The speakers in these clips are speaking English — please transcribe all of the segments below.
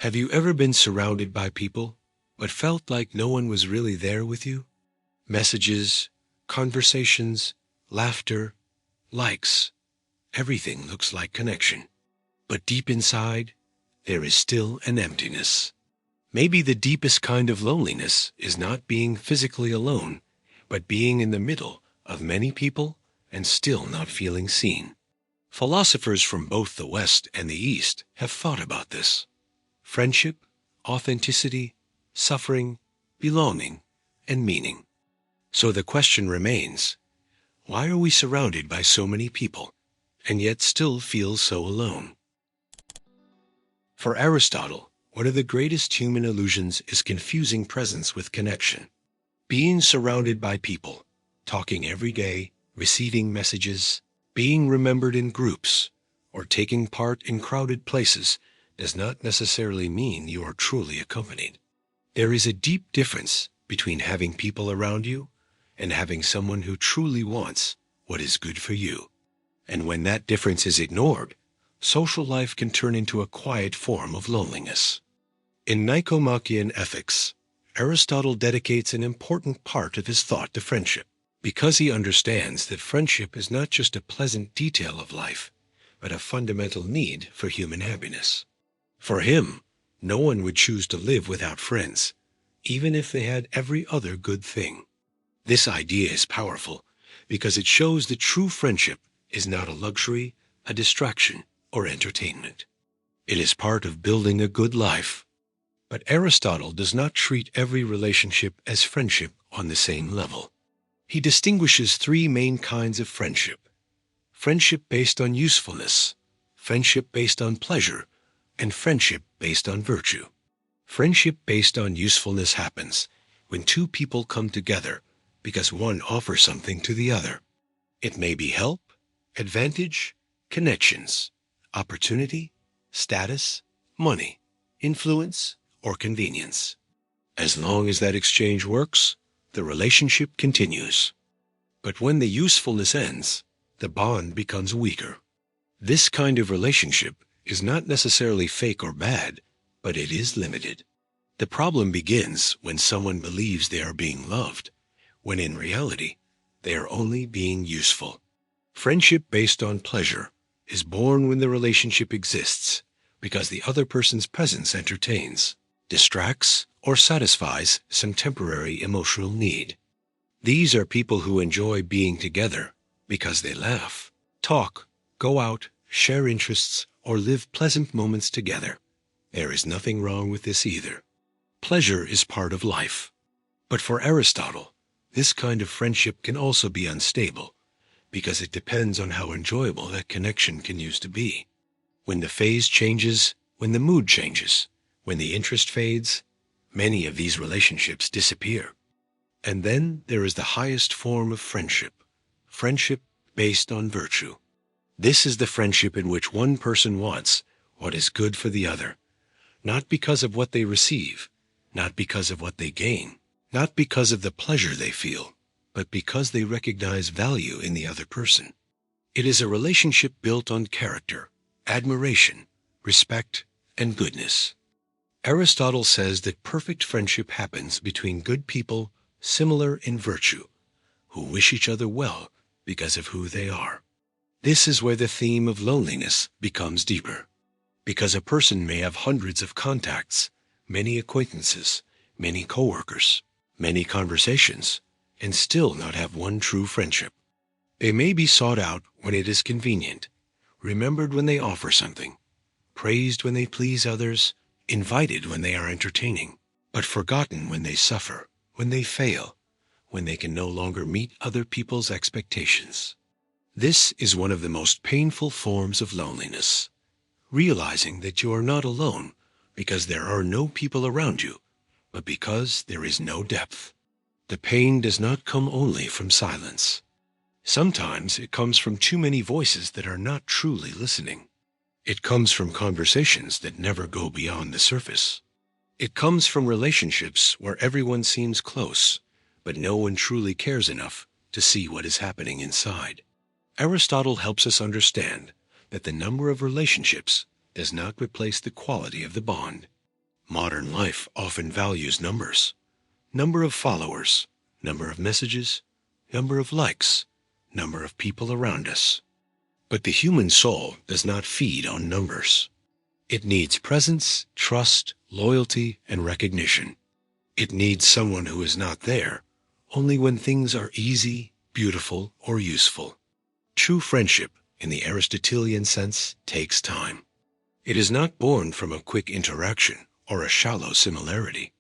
Have you ever been surrounded by people, but felt like no one was really there with you? Messages, conversations, laughter, likes, everything looks like connection. But deep inside, there is still an emptiness. Maybe the deepest kind of loneliness is not being physically alone, but being in the middle of many people and still not feeling seen. Philosophers from both the West and the East have thought about this. Friendship, authenticity, suffering, belonging, and meaning. So the question remains, why are we surrounded by so many people, and yet still feel so alone? For Aristotle, one of the greatest human illusions is confusing presence with connection. Being surrounded by people, talking every day, receiving messages, being remembered in groups, or taking part in crowded places does not necessarily mean you are truly accompanied. There is a deep difference between having people around you and having someone who truly wants what is good for you. And when that difference is ignored, social life can turn into a quiet form of loneliness. In Nicomachean Ethics, Aristotle dedicates an important part of his thought to friendship, because he understands that friendship is not just a pleasant detail of life, but a fundamental need for human happiness. For him, no one would choose to live without friends, even if they had every other good thing. This idea is powerful because it shows that true friendship is not a luxury, a distraction, or entertainment. It is part of building a good life. But Aristotle does not treat every relationship as friendship on the same level. He distinguishes three main kinds of friendship: friendship based on usefulness, friendship based on pleasure, and friendship based on virtue. Friendship based on usefulness happens when two people come together because one offers something to the other. It may be help, advantage, connections, opportunity, status, money, influence, or convenience. As long as that exchange works, the relationship continues. But when the usefulness ends, the bond becomes weaker. This kind of relationship is not necessarily fake or bad, but it is limited. The problem begins when someone believes they are being loved, when in reality, they are only being useful. Friendship based on pleasure is born when the relationship exists because the other person's presence entertains, distracts, or satisfies some temporary emotional need. These are people who enjoy being together because they laugh, talk, go out, share interests, or live pleasant moments together. There is nothing wrong with this either. Pleasure is part of life. But for Aristotle, this kind of friendship can also be unstable because it depends on how enjoyable that connection can use to be. When the phase changes, when the mood changes, when the interest fades, many of these relationships disappear. And then there is the highest form of friendship based on virtue. This is the friendship in which one person wants what is good for the other, not because of what they receive, not because of what they gain, not because of the pleasure they feel, but because they recognize value in the other person. It is a relationship built on character, admiration, respect, and goodness. Aristotle says that perfect friendship happens between good people similar in virtue, who wish each other well because of who they are. This is where the theme of loneliness becomes deeper, because a person may have hundreds of contacts, many acquaintances, many coworkers, many conversations, and still not have one true friendship. They may be sought out when it is convenient, remembered when they offer something, praised when they please others, invited when they are entertaining, but forgotten when they suffer, when they fail, when they can no longer meet other people's expectations. This is one of the most painful forms of loneliness, realizing that you are not alone because there are no people around you, but because there is no depth. The pain does not come only from silence. Sometimes it comes from too many voices that are not truly listening. It comes from conversations that never go beyond the surface. It comes from relationships where everyone seems close, but no one truly cares enough to see what is happening inside. Aristotle helps us understand that the number of relationships does not replace the quality of the bond. Modern life often values numbers. Number of followers, number of messages, number of likes, number of people around us. But the human soul does not feed on numbers. It needs presence, trust, loyalty, and recognition. It needs someone who is not there only when things are easy, beautiful, or useful. True friendship, in the Aristotelian sense, takes time. It is not born from a quick interaction or a shallow similarity.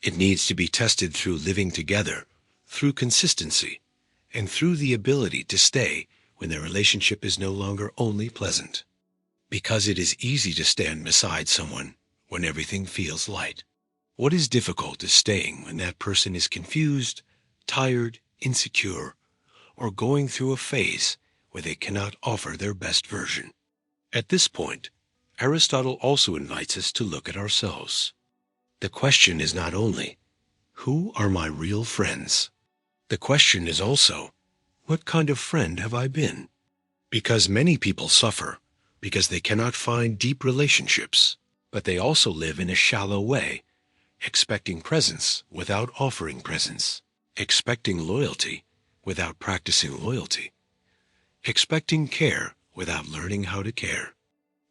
It needs to be tested through living together, through consistency, and through the ability to stay when the relationship is no longer only pleasant. Because it is easy to stand beside someone when everything feels light. What is difficult is staying when that person is confused, tired, insecure, or going through a phase where they cannot offer their best version. At this point, Aristotle also invites us to look at ourselves. The question is not only, who are my real friends? The question is also, what kind of friend have I been? Because many people suffer because they cannot find deep relationships, but they also live in a shallow way, expecting presence without offering presence, expecting loyalty without practicing loyalty, expecting care without learning how to care.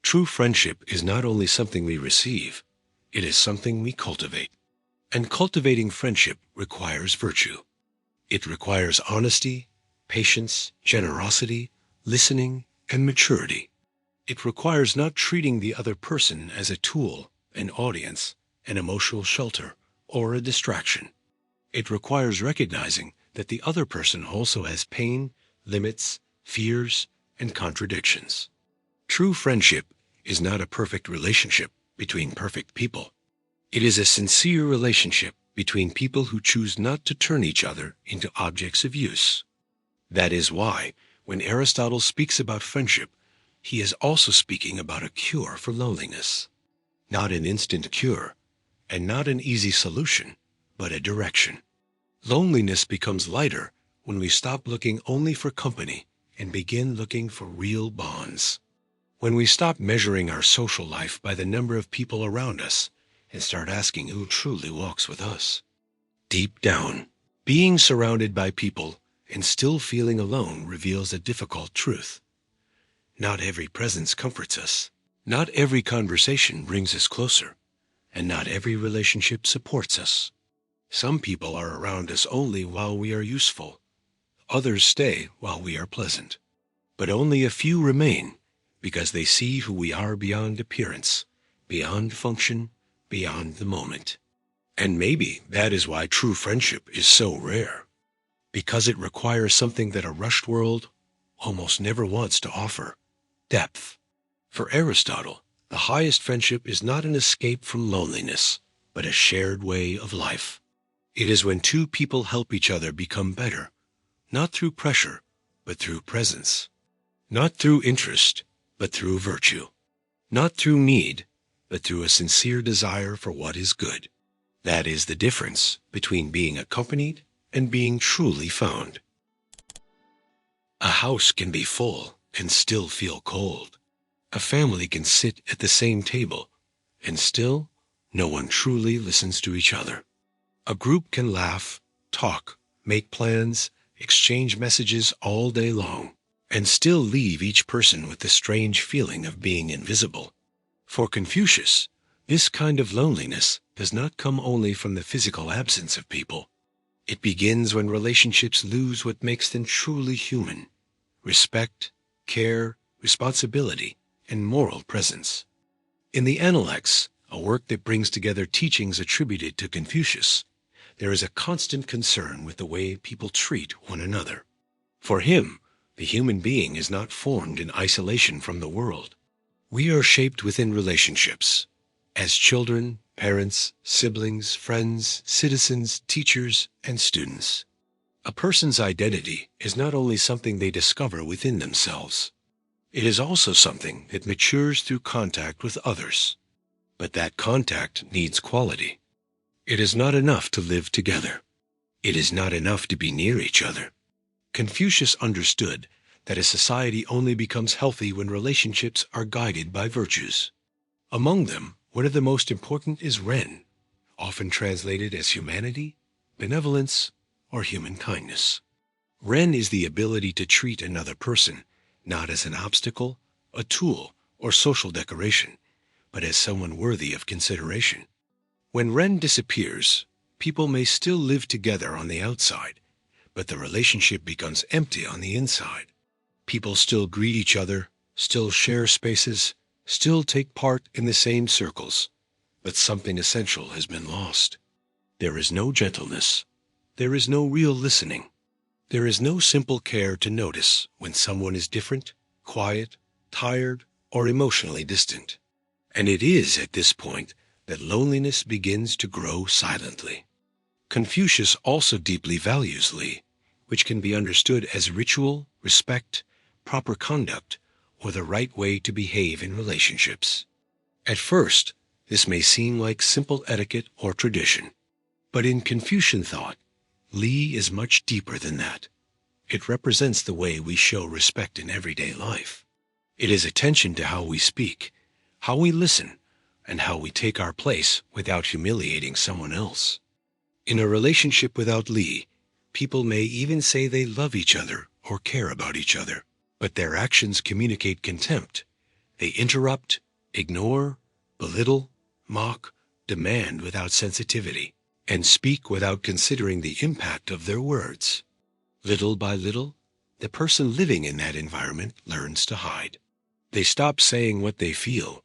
True friendship is not only something we receive, it is something we cultivate. And cultivating friendship requires virtue. It requires honesty, patience, generosity, listening, and maturity. It requires not treating the other person as a tool, an audience, an emotional shelter, or a distraction. It requires recognizing that the other person also has pain, limits, fears, and contradictions. True friendship is not a perfect relationship between perfect people. It is a sincere relationship between people who choose not to turn each other into objects of use. That is why, when Aristotle speaks about friendship, he is also speaking about a cure for loneliness. Not an instant cure, and not an easy solution, but a direction. Loneliness becomes lighter when we stop looking only for company and begin looking for real bonds. When we stop measuring our social life by the number of people around us and start asking who truly walks with us. Deep down, being surrounded by people and still feeling alone reveals a difficult truth. Not every presence comforts us. Not every conversation brings us closer. And not every relationship supports us. Some people are around us only while we are useful. Others stay while we are pleasant. But only a few remain because they see who we are beyond appearance, beyond function, beyond the moment. And maybe that is why true friendship is so rare. Because it requires something that a rushed world almost never wants to offer: depth. For Aristotle, the highest friendship is not an escape from loneliness, but a shared way of life. It is when two people help each other become better, not through pressure, but through presence. Not through interest, but through virtue. Not through need, but through a sincere desire for what is good. That is the difference between being accompanied and being truly found. A house can be full and still feel cold. A family can sit at the same table, and still no one truly listens to each other. A group can laugh, talk, make plans, exchange messages all day long, and still leave each person with the strange feeling of being invisible. For Confucius, this kind of loneliness does not come only from the physical absence of people. It begins when relationships lose what makes them truly human: respect, care, responsibility, and moral presence. In the Analects, a work that brings together teachings attributed to Confucius, there is a constant concern with the way people treat one another. For him, the human being is not formed in isolation from the world. We are shaped within relationships, as children, parents, siblings, friends, citizens, teachers, and students. A person's identity is not only something they discover within themselves. It is also something that matures through contact with others. But that contact needs quality. It is not enough to live together. It is not enough to be near each other. Confucius understood that a society only becomes healthy when relationships are guided by virtues. Among them One of the most important is Ren, often translated as humanity, benevolence, or human kindness. Ren is the ability to treat another person not as an obstacle, a tool, or social decoration, but as someone worthy of consideration. When Ren disappears, people may still live together on the outside, but the relationship becomes empty on the inside. People still greet each other, still share spaces, still take part in the same circles, but something essential has been lost. There is no gentleness. There is no real listening. There is no simple care to notice when someone is different, quiet, tired, or emotionally distant. And it is at this point that loneliness begins to grow silently. Confucius also deeply values Li, which can be understood as ritual, respect, proper conduct, or the right way to behave in relationships. At first, this may seem like simple etiquette or tradition, but in Confucian thought, Li is much deeper than that. It represents the way we show respect in everyday life. It is attention to how we speak, how we listen, and how we take our place without humiliating someone else. In a relationship without Li, people may even say they love each other or care about each other, but their actions communicate contempt. They interrupt, ignore, belittle, mock, demand without sensitivity, and speak without considering the impact of their words. Little by little, the person living in that environment learns to hide. They stop saying what they feel,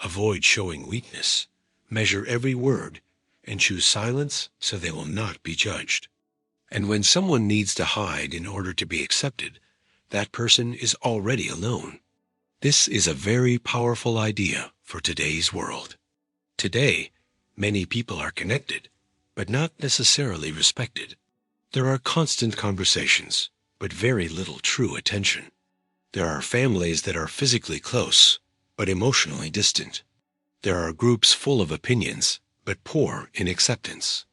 avoid showing weakness, measure every word, and choose silence so they will not be judged. And when someone needs to hide in order to be accepted, that person is already alone. This is a very powerful idea for today's world. Today, many people are connected, but not necessarily respected. There are constant conversations, but very little true attention. There are families that are physically close, but emotionally distant. There are groups full of opinions, but poor in acceptance.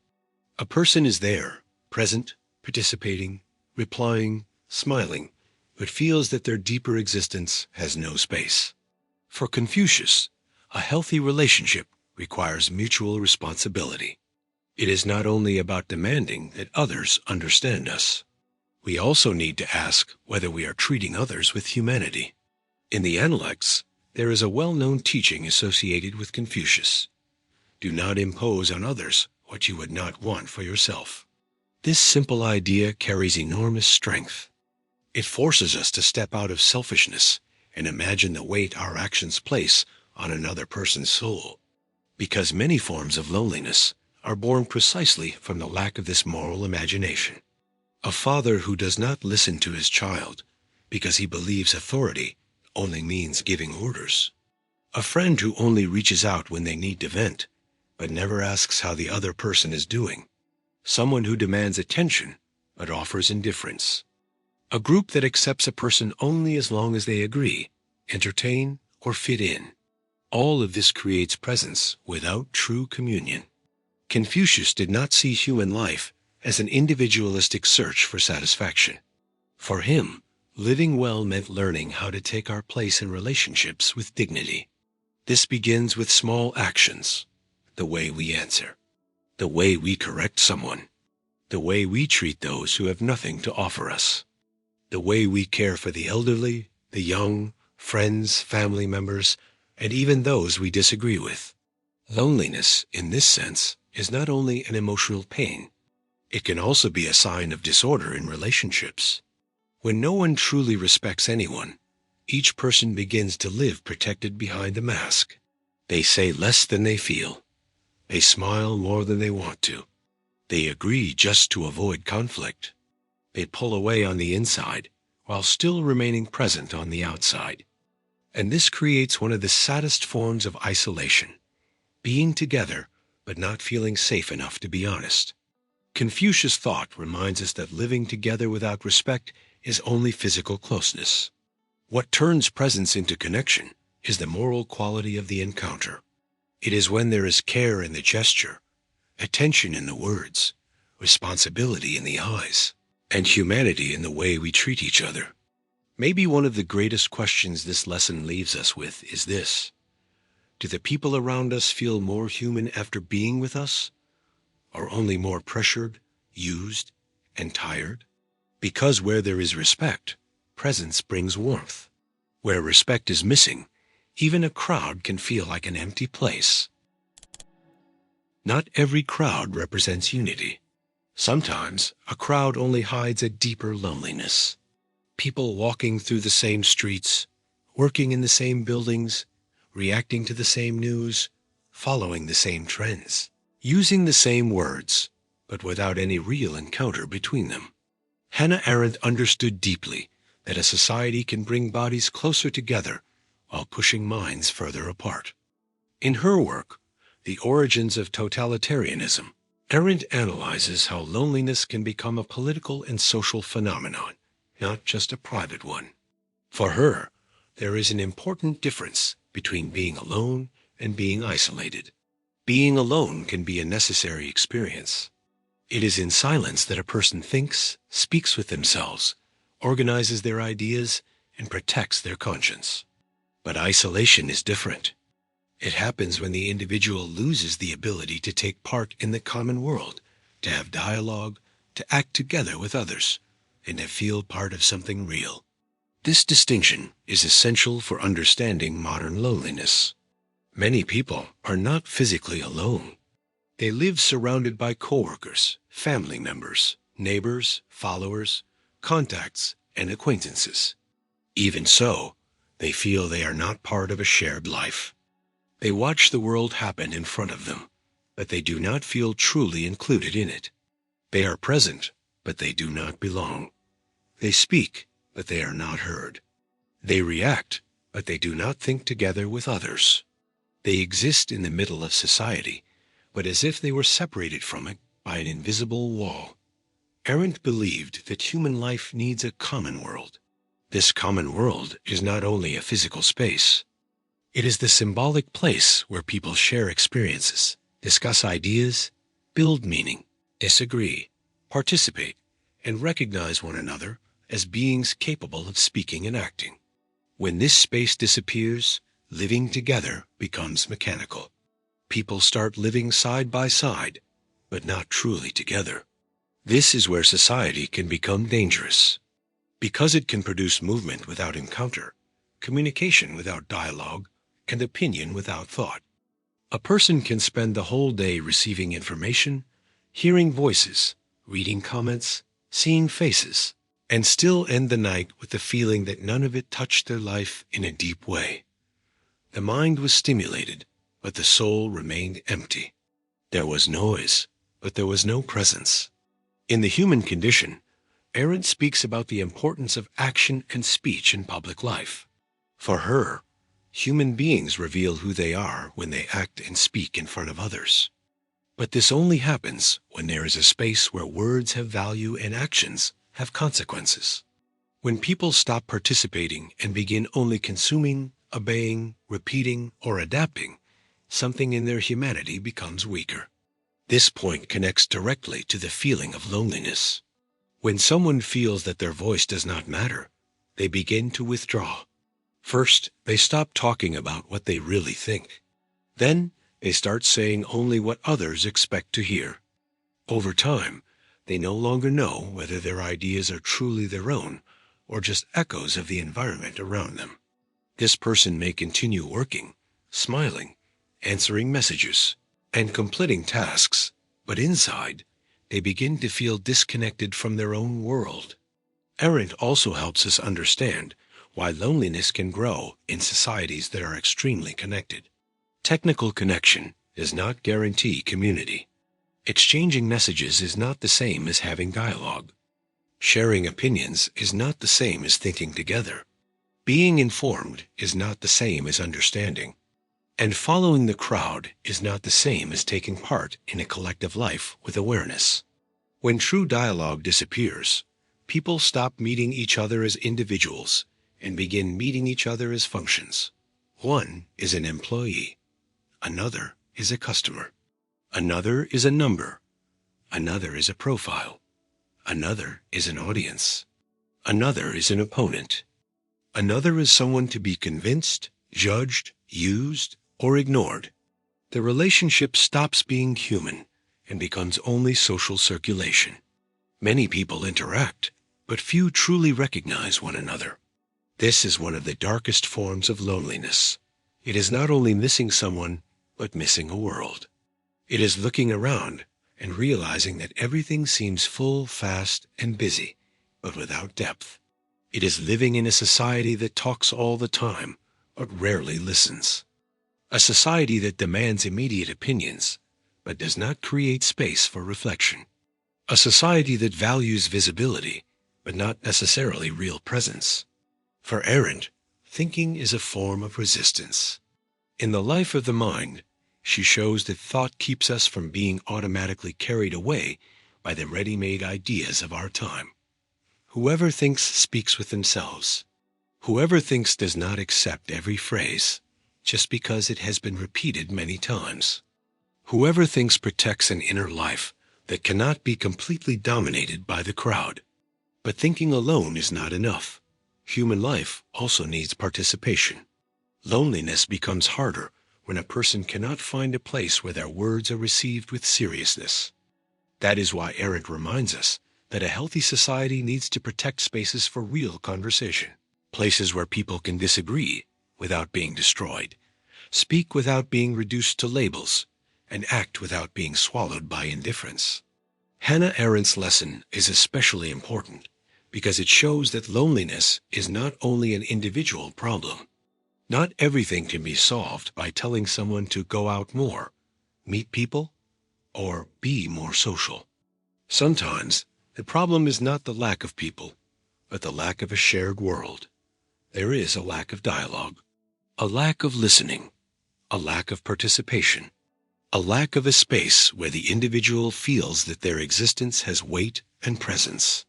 A person is there, present, participating, replying, smiling, but feels that their deeper existence has no space. For Confucius, a healthy relationship requires mutual responsibility. It is not only about demanding that others understand us. We also need to ask whether we are treating others with humanity. In the Analects, there is a well-known teaching associated with Confucius. Do not impose on others what you would not want for yourself. This simple idea carries enormous strength. It forces us to step out of selfishness and imagine the weight our actions place on another person's soul. Because many forms of loneliness are born precisely from the lack of this moral imagination. A father who does not listen to his child because he believes authority only means giving orders. A friend who only reaches out when they need to vent, but never asks how the other person is doing. Someone who demands attention, but offers indifference. A group that accepts a person only as long as they agree, entertain, or fit in. All of this creates presence without true communion. Confucius did not see human life as an individualistic search for satisfaction. For him, living well meant learning how to take our place in relationships with dignity. This begins with small actions, the way we answer, the way we correct someone, the way we treat those who have nothing to offer us, the way we care for the elderly, the young, friends, family members, and even those we disagree with. Loneliness, in this sense, is not only an emotional pain, it can also be a sign of disorder in relationships. When no one truly respects anyone, each person begins to live protected behind a mask. They say less than they feel. They smile more than they want to. They agree just to avoid conflict. They pull away on the inside while still remaining present on the outside. And this creates one of the saddest forms of isolation, being together but not feeling safe enough to be honest. Confucius thought reminds us that living together without respect is only physical closeness. What turns presence into connection is the moral quality of the encounter. It is when there is care in the gesture, attention in the words, responsibility in the eyes, and humanity in the way we treat each other. Maybe one of the greatest questions this lesson leaves us with is this: Do the people around us feel more human after being with us, or only more pressured, used, and tired? Because where there is respect, presence brings warmth. Where respect is missing, even a crowd can feel like an empty place. Not every crowd represents unity. Sometimes a crowd only hides a deeper loneliness. People walking through the same streets, working in the same buildings, reacting to the same news, following the same trends, using the same words, but without any real encounter between them. Hannah Arendt understood deeply that a society can bring bodies closer together while pushing minds further apart. In her work, The Origins of Totalitarianism, Arendt analyzes how loneliness can become a political and social phenomenon, not just a private one. For her, there is an important difference between being alone and being isolated. Being alone can be a necessary experience. It is in silence that a person thinks, speaks with themselves, organizes their ideas, and protects their conscience. But isolation is different. It happens when the individual loses the ability to take part in the common world, to have dialogue, to act together with others, and to feel part of something real. This distinction is essential for understanding modern loneliness. Many people are not physically alone. They live surrounded by coworkers, family members, neighbors, followers, contacts, and acquaintances. Even so, they feel they are not part of a shared life. They watch the world happen in front of them, but they do not feel truly included in it. They are present, but they do not belong. They speak, but they are not heard. They react, but they do not think together with others. They exist in the middle of society, but as if they were separated from it by an invisible wall. Arendt believed that human life needs a common world. This common world is not only a physical space. It is the symbolic place where people share experiences, discuss ideas, build meaning, disagree, participate, and recognize one another as beings capable of speaking and acting. When this space disappears, living together becomes mechanical. People start living side by side, but not truly together. This is where society can become dangerous. Because it can produce movement without encounter, communication without dialogue, and opinion without thought. A person can spend the whole day receiving information, hearing voices, reading comments, seeing faces, and still end the night with the feeling that none of it touched their life in a deep way. The mind was stimulated, but the soul remained empty. There was noise, but there was no presence. In The Human Condition, Arendt speaks about the importance of action and speech in public life. For her, human beings reveal who they are when they act and speak in front of others. But this only happens when there is a space where words have value and actions have consequences. When people stop participating and begin only consuming, obeying, repeating, or adapting, something in their humanity becomes weaker. This point connects directly to the feeling of loneliness. When someone feels that their voice does not matter, they begin to withdraw. First, they stop talking about what they really think. Then, they start saying only what others expect to hear. Over time, they no longer know whether their ideas are truly their own or just echoes of the environment around them. This person may continue working, smiling, answering messages, and completing tasks, but inside, they begin to feel disconnected from their own world. Arendt also helps us understand why loneliness can grow in societies that are extremely connected. Technical connection does not guarantee community. Exchanging messages is not the same as having dialogue. Sharing opinions is not the same as thinking together. Being informed is not the same as understanding. And following the crowd is not the same as taking part in a collective life with awareness. When true dialogue disappears, people stop meeting each other as individuals and begin meeting each other as functions. One is an employee. Another is a customer. Another is a number. Another is a profile. Another is an audience. Another is an opponent. Another is someone to be convinced, judged, used, or ignored, the relationship stops being human and becomes only social circulation. Many people interact, but few truly recognize one another. This is one of the darkest forms of loneliness. It is not only missing someone, but missing a world. It is looking around and realizing that everything seems full, fast, and busy, but without depth. It is living in a society that talks all the time, but rarely listens. A society that demands immediate opinions, but does not create space for reflection. A society that values visibility, but not necessarily real presence. For Arendt, thinking is a form of resistance. In The Life of the Mind, she shows that thought keeps us from being automatically carried away by the ready-made ideas of our time. Whoever thinks speaks with themselves. Whoever thinks does not accept every phrase, just because it has been repeated many times. Whoever thinks protects an inner life that cannot be completely dominated by the crowd. But thinking alone is not enough. Human life also needs participation. Loneliness becomes harder when a person cannot find a place where their words are received with seriousness. That is why Arendt reminds us that a healthy society needs to protect spaces for real conversation, places where people can disagree without being destroyed, speak without being reduced to labels, and act without being swallowed by indifference. Hannah Arendt's lesson is especially important because it shows that loneliness is not only an individual problem. Not everything can be solved by telling someone to go out more, meet people, or be more social. Sometimes the problem is not the lack of people, but the lack of a shared world. There is a lack of dialogue, a lack of listening, a lack of participation, a lack of a space where the individual feels that their existence has weight and presence.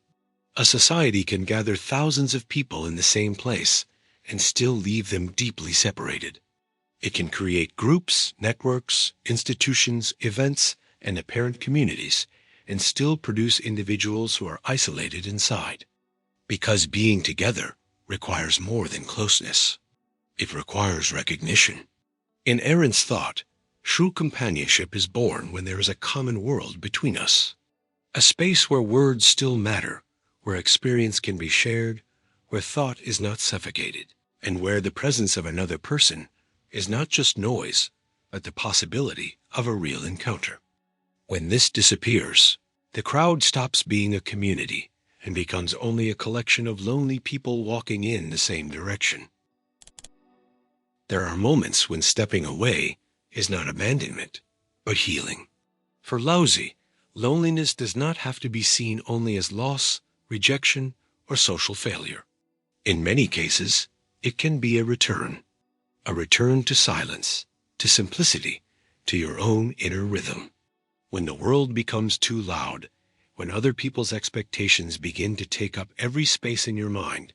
A society can gather thousands of people in the same place and still leave them deeply separated. It can create groups, networks, institutions, events, and apparent communities, and still produce individuals who are isolated inside. Because being together requires more than closeness. It requires recognition. In Arendt's thought, true companionship is born when there is a common world between us. A space where words still matter, where experience can be shared, where thought is not suffocated, and where the presence of another person is not just noise, but the possibility of a real encounter. When this disappears, the crowd stops being a community and becomes only a collection of lonely people walking in the same direction. There are moments when stepping away is not abandonment, but healing. For Laozi, loneliness does not have to be seen only as loss, rejection, or social failure. In many cases, it can be a return to silence, to simplicity, to your own inner rhythm. When the world becomes too loud, when other people's expectations begin to take up every space in your mind,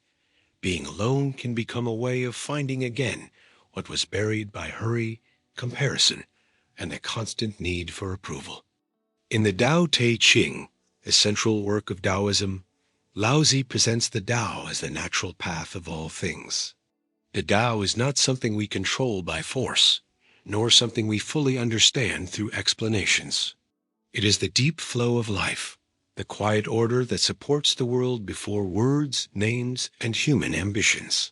being alone can become a way of finding again what was buried by hurry, comparison, and the constant need for approval. In the Tao Te Ching, a central work of Taoism, Laozi presents the Tao as the natural path of all things. The Tao is not something we control by force, nor something we fully understand through explanations. It is the deep flow of life, the quiet order that supports the world before words, names, and human ambitions.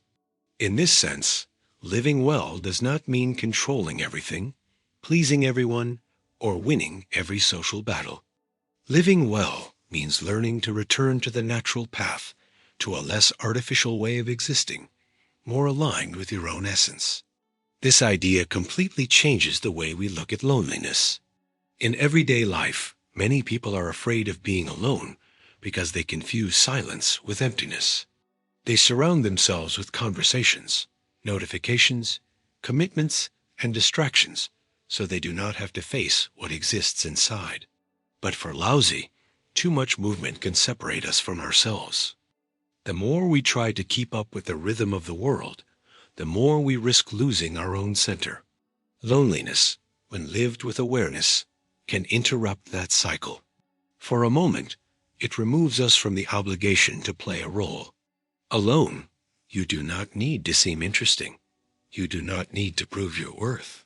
In this sense, living well does not mean controlling everything, pleasing everyone, or winning every social battle. Living well means learning to return to the natural path, to a less artificial way of existing, more aligned with your own essence. This idea completely changes the way we look at loneliness. In everyday life, many people are afraid of being alone because they confuse silence with emptiness. They surround themselves with conversations, notifications, commitments, and distractions so they do not have to face what exists inside. But for Laozi, too much movement can separate us from ourselves. The more we try to keep up with the rhythm of the world, the more we risk losing our own center. Loneliness, when lived with awareness, can interrupt that cycle. For a moment, it removes us from the obligation to play a role. Alone, you do not need to seem interesting. You do not need to prove your worth.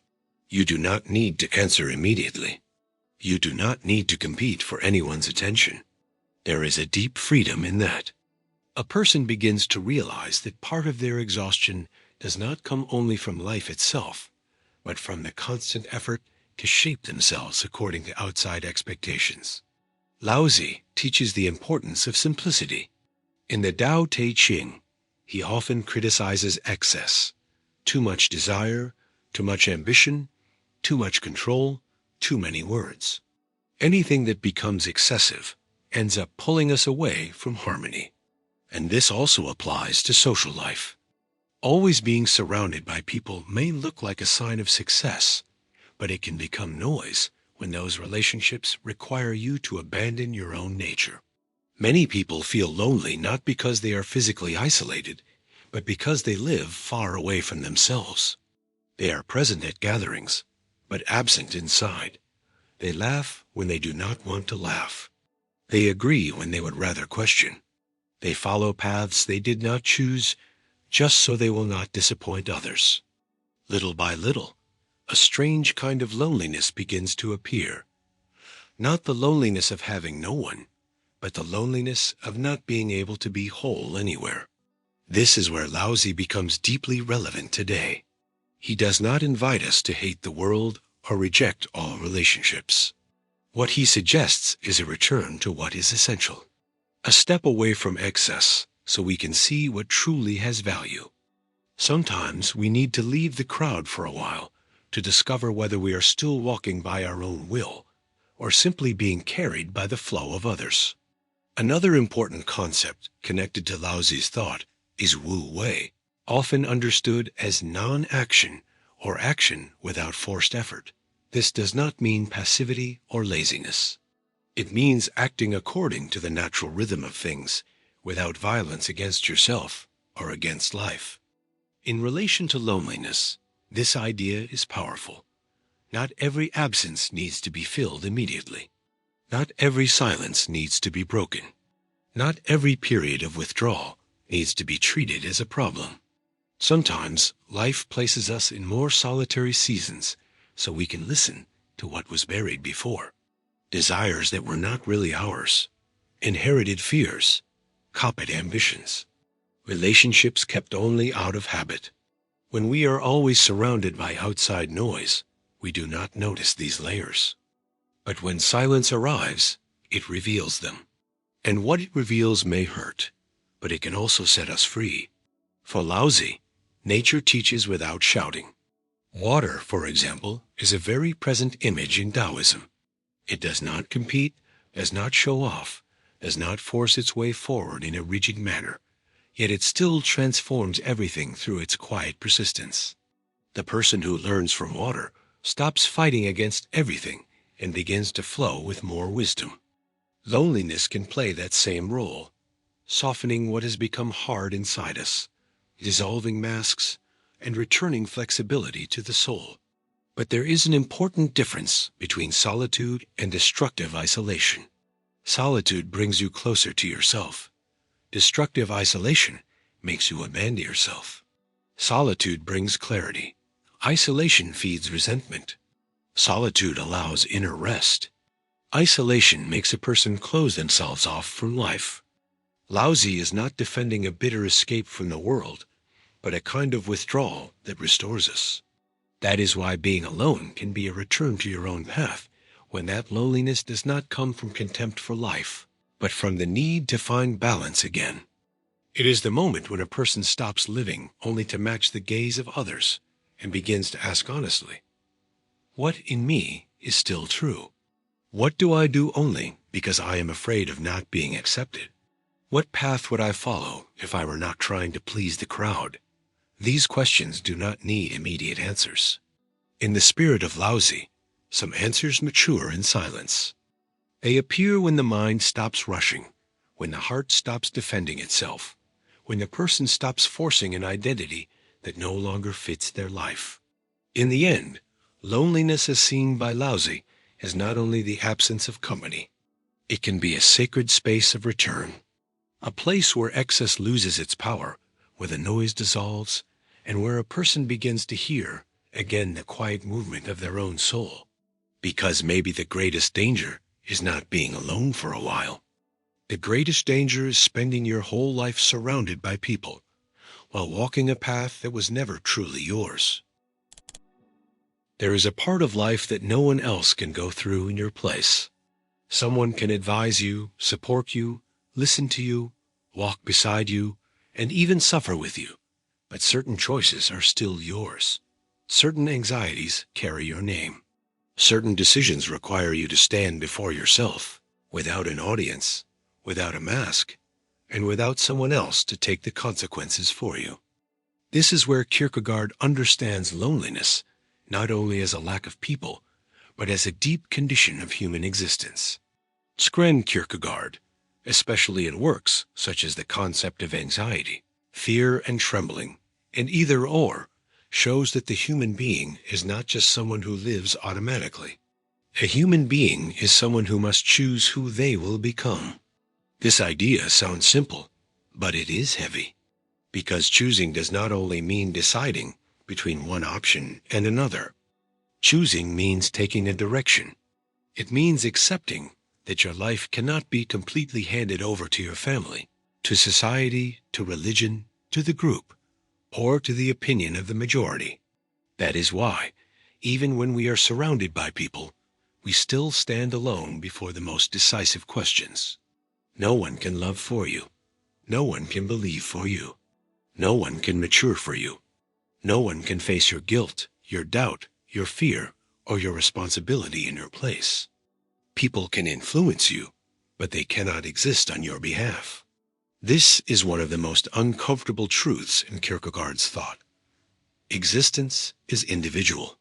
You do not need to answer immediately. You do not need to compete for anyone's attention. There is a deep freedom in that. A person begins to realize that part of their exhaustion does not come only from life itself, but from the constant effort to shape themselves according to outside expectations. Laozi teaches the importance of simplicity. In the Tao Te Ching, he often criticizes excess, too much desire, too much ambition, too much control, too many words. Anything that becomes excessive ends up pulling us away from harmony. And this also applies to social life. Always being surrounded by people may look like a sign of success, but it can become noise when those relationships require you to abandon your own nature. Many people feel lonely not because they are physically isolated, but because they live far away from themselves. They are present at gatherings, but absent inside. They laugh when they do not want to laugh. They agree when they would rather question. They follow paths they did not choose, just so they will not disappoint others. Little by little, a strange kind of loneliness begins to appear. Not the loneliness of having no one, but the loneliness of not being able to be whole anywhere. This is where Laozi becomes deeply relevant today. He does not invite us to hate the world or reject all relationships. What he suggests is a return to what is essential. A step away from excess so we can see what truly has value. Sometimes we need to leave the crowd for a while to discover whether we are still walking by our own will or simply being carried by the flow of others. Another important concept connected to Laozi's thought is Wu Wei, often understood as non-action or action without forced effort. This does not mean passivity or laziness. It means acting according to the natural rhythm of things without violence against yourself or against life. In relation to loneliness, this idea is powerful. Not every absence needs to be filled immediately. Not every silence needs to be broken. Not every period of withdrawal needs to be treated as a problem. Sometimes life places us in more solitary seasons so we can listen to what was buried before. Desires that were not really ours, inherited fears, copied ambitions, relationships kept only out of habit. When we are always surrounded by outside noise, we do not notice these layers. But when silence arrives, it reveals them. And what it reveals may hurt, but it can also set us free. For Laozi, nature teaches without shouting. Water, for example, is a very present image in Taoism. It does not compete, does not show off, does not force its way forward in a rigid manner, yet it still transforms everything through its quiet persistence. The person who learns from water stops fighting against everything and begins to flow with more wisdom. Loneliness can play that same role, softening what has become hard inside us, dissolving masks, and returning flexibility to the soul. But there is an important difference between solitude and destructive isolation. Solitude brings you closer to yourself. Destructive isolation makes you abandon yourself. Solitude brings clarity. Isolation feeds resentment. Solitude allows inner rest. Isolation makes a person close themselves off from life. Laozi is not defending a bitter escape from the world, but a kind of withdrawal that restores us. That is why being alone can be a return to your own path, when that loneliness does not come from contempt for life, but from the need to find balance again. It is the moment when a person stops living only to match the gaze of others and begins to ask honestly, what in me is still true? What do I do only because I am afraid of not being accepted? What path would I follow if I were not trying to please the crowd? These questions do not need immediate answers. In the spirit of Laozi, some answers mature in silence. They appear when the mind stops rushing, when the heart stops defending itself, when the person stops forcing an identity that no longer fits their life. In the end, loneliness as seen by Laozi is not only the absence of company. It can be a sacred space of return, a place where excess loses its power, where the noise dissolves, and where a person begins to hear again the quiet movement of their own soul. Because maybe the greatest danger is not being alone for a while. The greatest danger is spending your whole life surrounded by people, while walking a path that was never truly yours. There is a part of life that no one else can go through in your place. Someone can advise you, support you, listen to you, walk beside you, and even suffer with you. But certain choices are still yours. Certain anxieties carry your name. Certain decisions require you to stand before yourself, without an audience, without a mask, and without someone else to take the consequences for you. This is where Kierkegaard understands loneliness, not only as a lack of people, but as a deep condition of human existence. Søren Kierkegaard, especially in works such as The Concept of Anxiety, Fear and Trembling, and Either Or, shows that the human being is not just someone who lives automatically. A human being is someone who must choose who they will become. This idea sounds simple, but it is heavy, because choosing does not only mean deciding between one option and another. Choosing means taking a direction. It means accepting that your life cannot be completely handed over to your family, to society, to religion, to the group, or to the opinion of the majority. That is why, even when we are surrounded by people, we still stand alone before the most decisive questions. No one can love for you. No one can believe for you. No one can mature for you. No one can face your guilt, your doubt, your fear, or your responsibility in your place. People can influence you, but they cannot exist on your behalf. This is one of the most uncomfortable truths in Kierkegaard's thought. Existence is individual.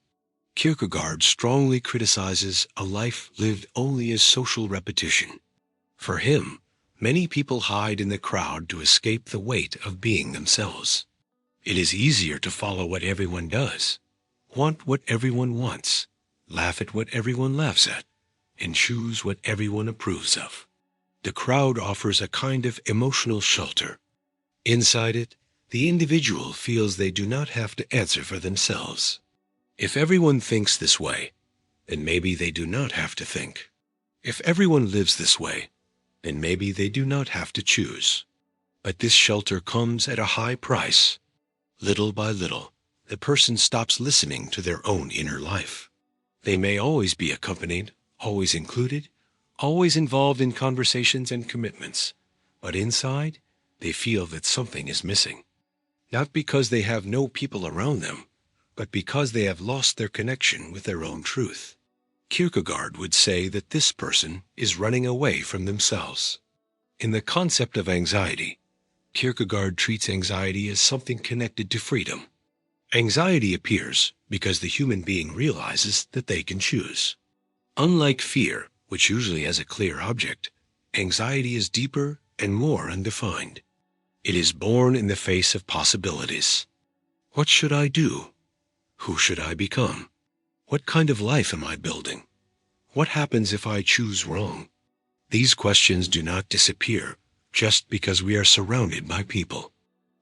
Kierkegaard strongly criticizes a life lived only as social repetition. For him, many people hide in the crowd to escape the weight of being themselves. It is easier to follow what everyone does, want what everyone wants, laugh at what everyone laughs at, and choose what everyone approves of. The crowd offers a kind of emotional shelter. Inside it, the individual feels they do not have to answer for themselves. If everyone thinks this way, then maybe they do not have to think. If everyone lives this way, then maybe they do not have to choose. But this shelter comes at a high price. Little by little, the person stops listening to their own inner life. They may always be accompanied, always included, always involved in conversations and commitments, but inside, they feel that something is missing. Not because they have no people around them, but because they have lost their connection with their own truth. Kierkegaard would say that this person is running away from themselves. In The Concept of Anxiety, Kierkegaard treats anxiety as something connected to freedom. Anxiety appears because the human being realizes that they can choose. Unlike fear, which usually has a clear object, anxiety is deeper and more undefined. It is born in the face of possibilities. What should I do? Who should I become? What kind of life am I building? What happens if I choose wrong? These questions do not disappear just because we are surrounded by people.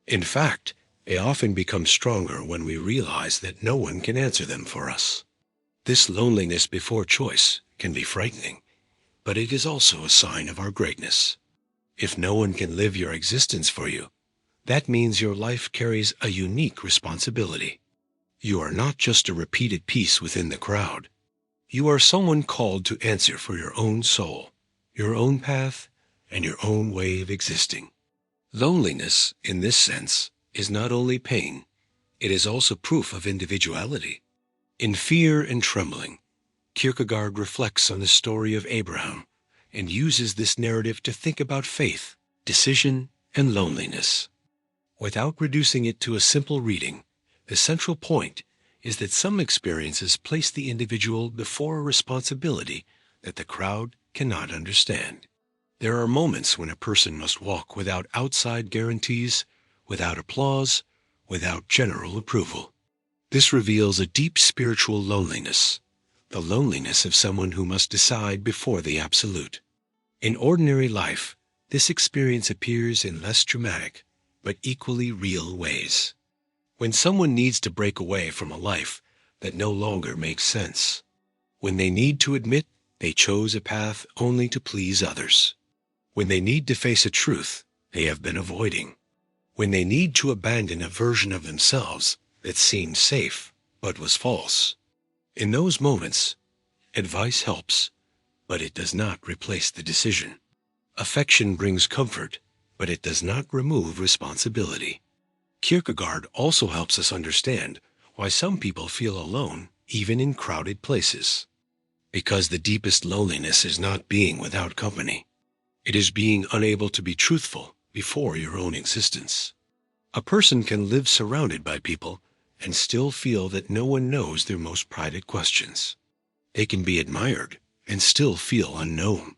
In fact, they often become stronger when we realize that no one can answer them for us. This loneliness before choice can be frightening, but it is also a sign of our greatness. If no one can live your existence for you, that means your life carries a unique responsibility. You are not just a repeated piece within the crowd. You are someone called to answer for your own soul, your own path, and your own way of existing. Loneliness, in this sense, is not only pain, it is also proof of individuality. In Fear and Trembling, Kierkegaard reflects on the story of Abraham and uses this narrative to think about faith, decision, and loneliness. Without reducing it to a simple reading, the central point is that some experiences place the individual before a responsibility that the crowd cannot understand. There are moments when a person must walk without outside guarantees, without applause, without general approval. This reveals a deep spiritual loneliness, the loneliness of someone who must decide before the absolute. In ordinary life, this experience appears in less dramatic, but equally real ways. When someone needs to break away from a life that no longer makes sense. When they need to admit they chose a path only to please others. When they need to face a truth they have been avoiding. When they need to abandon a version of themselves that seemed safe but was false. In those moments, advice helps, but it does not replace the decision. Affection brings comfort, but it does not remove responsibility. Kierkegaard also helps us understand why some people feel alone even in crowded places. Because the deepest loneliness is not being without company. It is being unable to be truthful before your own existence. A person can live surrounded by people and still feel that no one knows their most private questions. They can be admired and still feel unknown.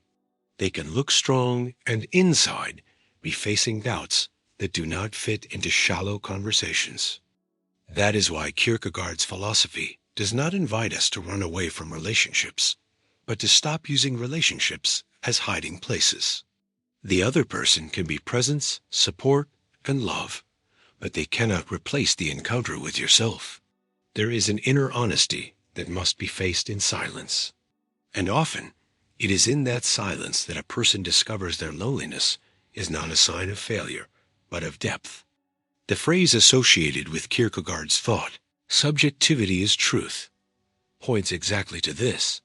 They can look strong and inside be facing doubts that do not fit into shallow conversations. That is why Kierkegaard's philosophy does not invite us to run away from relationships, but to stop using relationships as hiding places. The other person can be presence, support, and love, but they cannot replace the encounter with yourself. There is an inner honesty that must be faced in silence. And often, it is in that silence that a person discovers their loneliness is not a sign of failure, but of depth. The phrase associated with Kierkegaard's thought, "subjectivity is truth," points exactly to this.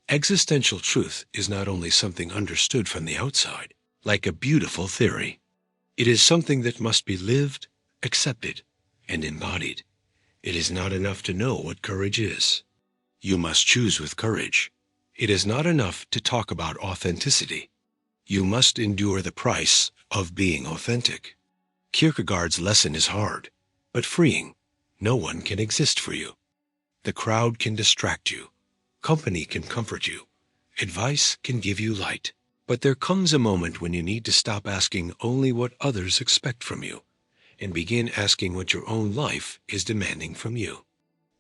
Existential truth is not only something understood from the outside, like a beautiful theory. It is something that must be lived, accepted, and embodied. It is not enough to know what courage is. You must choose with courage. It is not enough to talk about authenticity. You must endure the price of being authentic. Kierkegaard's lesson is hard, but freeing. No one can exist for you. The crowd can distract you. Company can comfort you. Advice can give you light. But there comes a moment when you need to stop asking only what others expect from you and begin asking what your own life is demanding from you.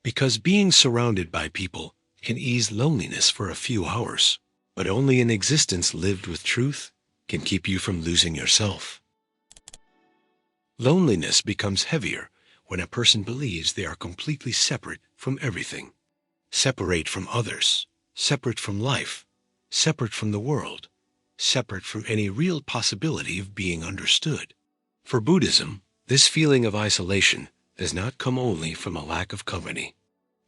Because being surrounded by people can ease loneliness for a few hours, but only an existence lived with truth can keep you from losing yourself. Loneliness becomes heavier when a person believes they are completely separate from everything, separate from others, separate from life, separate from the world, separate from any real possibility of being understood. For Buddhism, this feeling of isolation does not come only from a lack of company.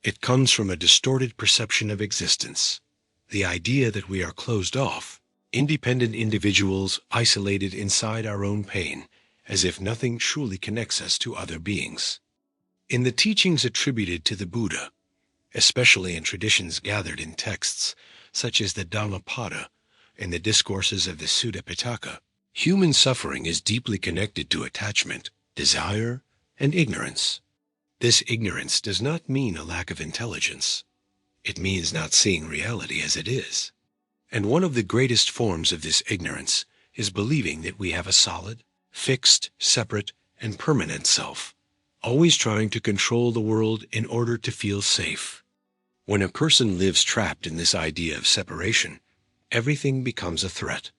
It comes from a distorted perception of existence, the idea that we are closed off, independent individuals isolated inside our own pain, as if nothing truly connects us to other beings. In the teachings attributed to the Buddha, especially in traditions gathered in texts such as the Dhammapada and the discourses of the Sutta Pitaka, human suffering is deeply connected to attachment, desire, and ignorance. This ignorance does not mean a lack of intelligence. It means not seeing reality as it is. And one of the greatest forms of this ignorance is believing that we have a solid, fixed, separate, and permanent self, always trying to control the world in order to feel safe. When a person lives trapped in this idea of separation, everything becomes a threat.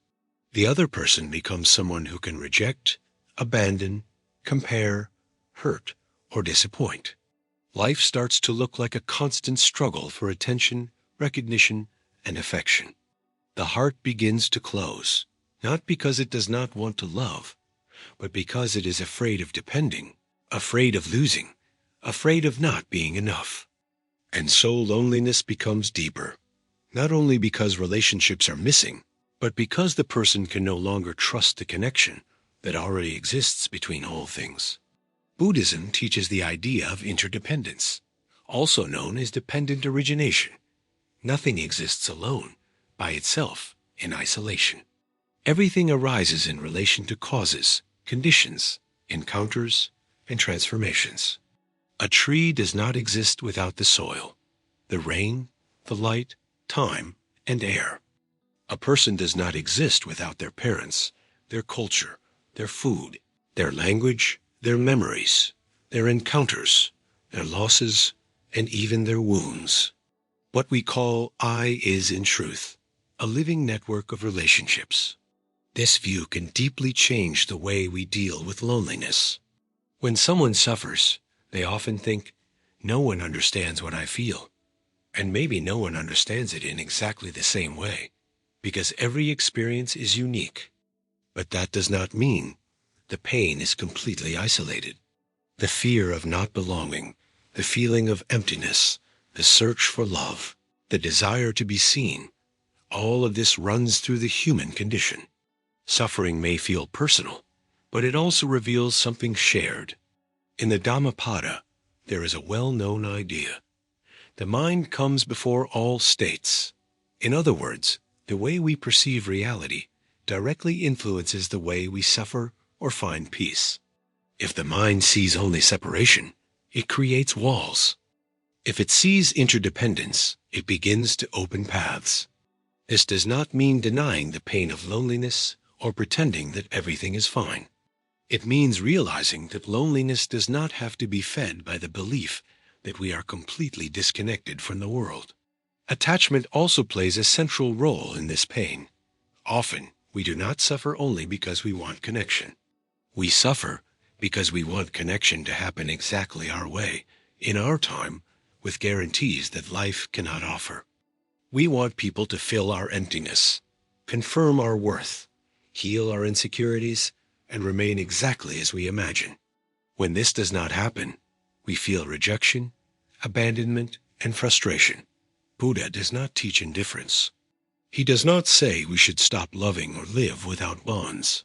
The other person becomes someone who can reject, abandon, compare, hurt, or disappoint. Life starts to look like a constant struggle for attention, recognition, and affection. The heart begins to close, not because it does not want to love, but because it is afraid of depending, afraid of losing, afraid of not being enough. And so loneliness becomes deeper, not only because relationships are missing, but because the person can no longer trust the connection that already exists between all things. Buddhism teaches the idea of interdependence, also known as dependent origination. Nothing exists alone, by itself, in isolation. Everything arises in relation to causes, conditions, encounters, and transformations. A tree does not exist without the soil, the rain, the light, time, and air. A person does not exist without their parents, their culture, their food, their language, their memories, their encounters, their losses, and even their wounds. What we call I is, in truth, a living network of relationships. This view can deeply change the way we deal with loneliness. When someone suffers, they often think, No one understands what I feel, and maybe no one understands it in exactly the same way, because every experience is unique. But that does not mean the pain is completely isolated. The fear of not belonging, the feeling of emptiness, the search for love, the desire to be seen, all of this runs through the human condition. Suffering may feel personal, but it also reveals something shared. In the Dhammapada, there is a well-known idea. The mind comes before all states. In other words, the way we perceive reality directly influences the way we suffer or find peace. If the mind sees only separation, it creates walls. If it sees interdependence, it begins to open paths. This does not mean denying the pain of loneliness or pretending that everything is fine. It means realizing that loneliness does not have to be fed by the belief that we are completely disconnected from the world. Attachment also plays a central role in this pain. Often, we do not suffer only because we want connection. We suffer because we want connection to happen exactly our way, in our time, with guarantees that life cannot offer. We want people to fill our emptiness, confirm our worth, heal our insecurities, and remain exactly as we imagine. When this does not happen, we feel rejection, abandonment, and frustration. Buddha does not teach indifference. He does not say we should stop loving or live without bonds.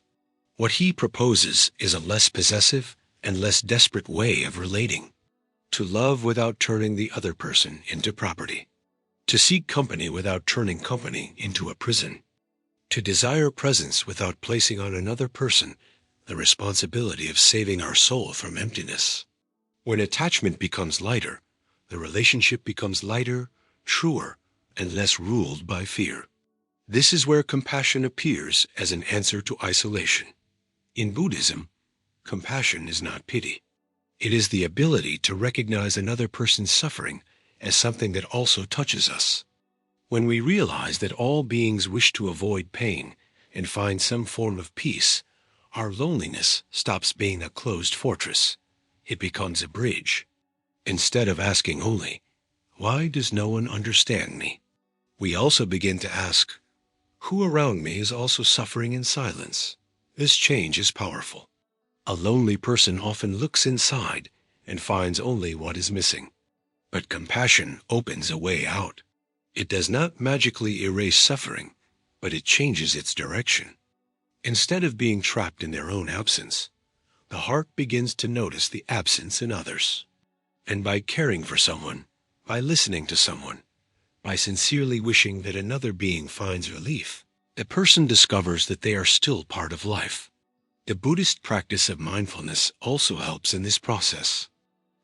What he proposes is a less possessive and less desperate way of relating. To love without turning the other person into property. To seek company without turning company into a prison. To desire presence without placing on another person the responsibility of saving our soul from emptiness. When attachment becomes lighter, the relationship becomes lighter, truer, and less ruled by fear. This is where compassion appears as an answer to isolation. In Buddhism, compassion is not pity. It is the ability to recognize another person's suffering as something that also touches us. When we realize that all beings wish to avoid pain and find some form of peace, our loneliness stops being a closed fortress. It becomes a bridge. Instead of asking only, "Why does no one understand me?" we also begin to ask, "Who around me is also suffering in silence?" This change is powerful. A lonely person often looks inside and finds only what is missing. But compassion opens a way out. It does not magically erase suffering, but it changes its direction. Instead of being trapped in their own absence, the heart begins to notice the absence in others. And by caring for someone, by listening to someone, by sincerely wishing that another being finds relief, the person discovers that they are still part of life. The Buddhist practice of mindfulness also helps in this process.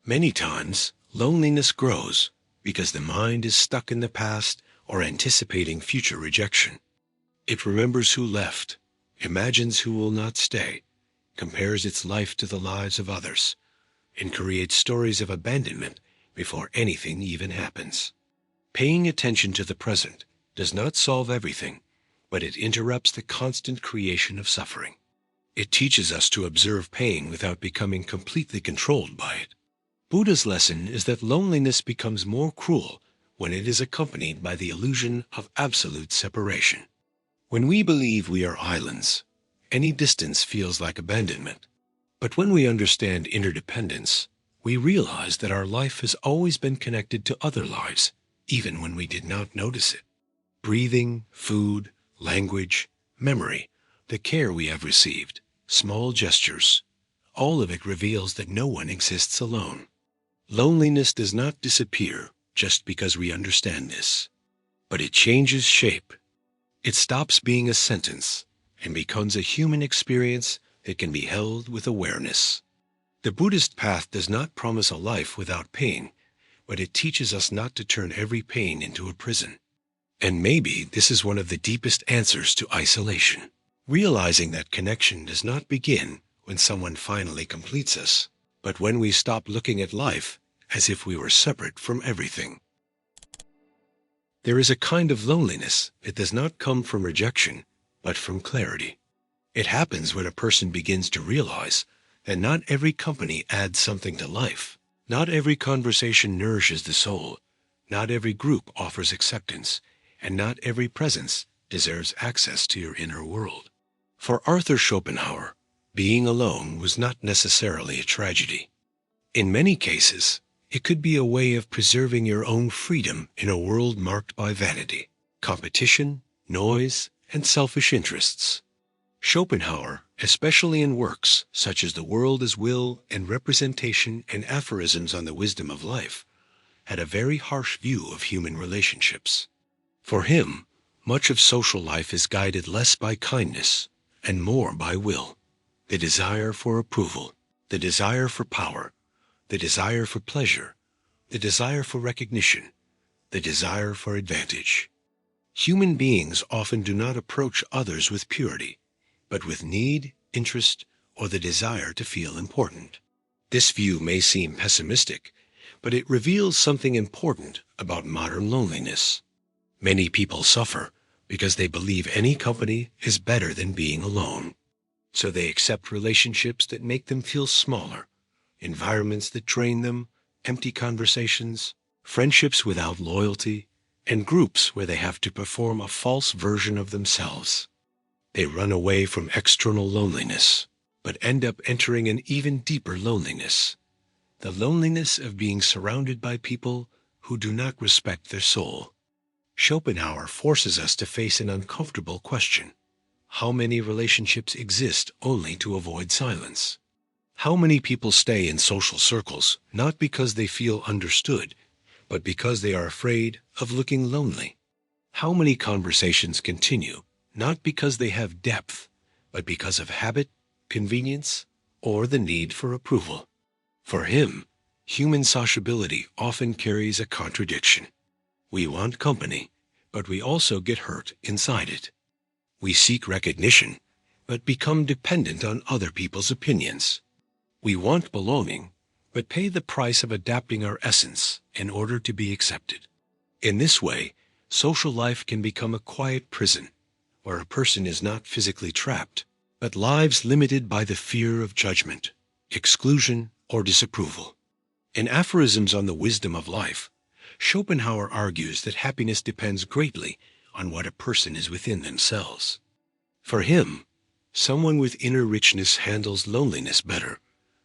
Many times, loneliness grows because the mind is stuck in the past or anticipating future rejection. It remembers who left, imagines who will not stay, compares its life to the lives of others, and creates stories of abandonment before anything even happens. Paying attention to the present does not solve everything, but it interrupts the constant creation of suffering. It teaches us to observe pain without becoming completely controlled by it. Buddha's lesson is that loneliness becomes more cruel when it is accompanied by the illusion of absolute separation. When we believe we are islands, any distance feels like abandonment. But when we understand interdependence, we realize that our life has always been connected to other lives, even when we did not notice it. Breathing, food, language, memory, the care we have received, small gestures, all of it reveals that no one exists alone. Loneliness does not disappear just because we understand this, but it changes shape. It stops being a sentence and becomes a human experience that can be held with awareness. The Buddhist path does not promise a life without pain, but it teaches us not to turn every pain into a prison. And maybe this is one of the deepest answers to isolation. Realizing that connection does not begin when someone finally completes us, but when we stop looking at life as if we were separate from everything. There is a kind of loneliness that does not come from rejection, but from clarity. It happens when a person begins to realize that not every company adds something to life. Not every conversation nourishes the soul, not every group offers acceptance, and not every presence deserves access to your inner world. For Arthur Schopenhauer, being alone was not necessarily a tragedy. In many cases, it could be a way of preserving your own freedom in a world marked by vanity, competition, noise, and selfish interests. Schopenhauer, especially in works such as The World as Will and Representation and Aphorisms on the Wisdom of Life, had a very harsh view of human relationships. For him, much of social life is guided less by kindness and more by will, the desire for approval, the desire for power, the desire for pleasure, the desire for recognition, the desire for advantage. Human beings often do not approach others with purity, but with need, interest, or the desire to feel important. This view may seem pessimistic, but it reveals something important about modern loneliness. Many people suffer because they believe any company is better than being alone. So they accept relationships that make them feel smaller, environments that drain them, empty conversations, friendships without loyalty, and groups where they have to perform a false version of themselves. They run away from external loneliness, but end up entering an even deeper loneliness, the loneliness of being surrounded by people who do not respect their soul. Schopenhauer forces us to face an uncomfortable question. How many relationships exist only to avoid silence? How many people stay in social circles not because they feel understood, but because they are afraid of looking lonely? How many conversations continue not because they have depth, but because of habit, convenience, or the need for approval? For him, human sociability often carries a contradiction. We want company, but we also get hurt inside it. We seek recognition, but become dependent on other people's opinions. We want belonging, but pay the price of adapting our essence in order to be accepted. In this way, social life can become a quiet prison, where a person is not physically trapped, but lives limited by the fear of judgment, exclusion, or disapproval. In Aphorisms on the Wisdom of Life, Schopenhauer argues that happiness depends greatly on what a person is within themselves. For him, someone with inner richness handles loneliness better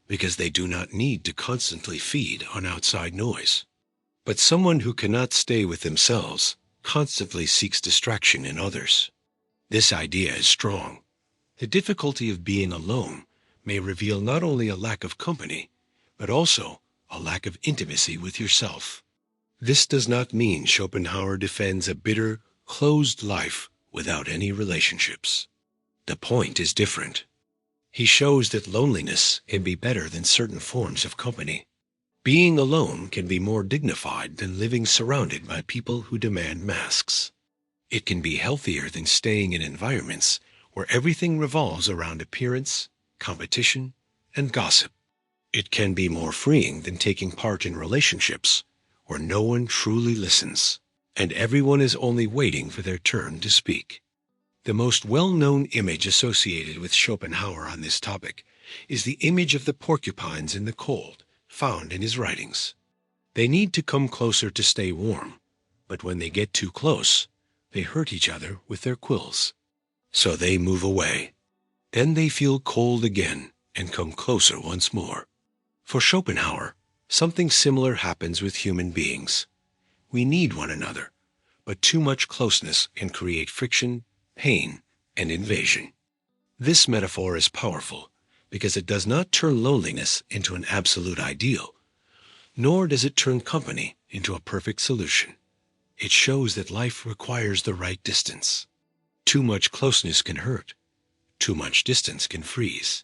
because they do not need to constantly feed on outside noise. But someone who cannot stay with themselves constantly seeks distraction in others. This idea is strong. The difficulty of being alone may reveal not only a lack of company, but also a lack of intimacy with yourself. This does not mean Schopenhauer defends a bitter, closed life without any relationships. The point is different. He shows that loneliness can be better than certain forms of company. Being alone can be more dignified than living surrounded by people who demand masks. It can be healthier than staying in environments where everything revolves around appearance, competition, and gossip. It can be more freeing than taking part in relationships where no one truly listens, and everyone is only waiting for their turn to speak. The most well-known image associated with Schopenhauer on this topic is the image of the porcupines in the cold, found in his writings. They need to come closer to stay warm, but when they get too close, they hurt each other with their quills. So they move away. Then they feel cold again and come closer once more. For Schopenhauer, something similar happens with human beings. We need one another, but too much closeness can create friction, pain, and invasion. This metaphor is powerful because it does not turn loneliness into an absolute ideal, nor does it turn company into a perfect solution. It shows that life requires the right distance. Too much closeness can hurt. Too much distance can freeze.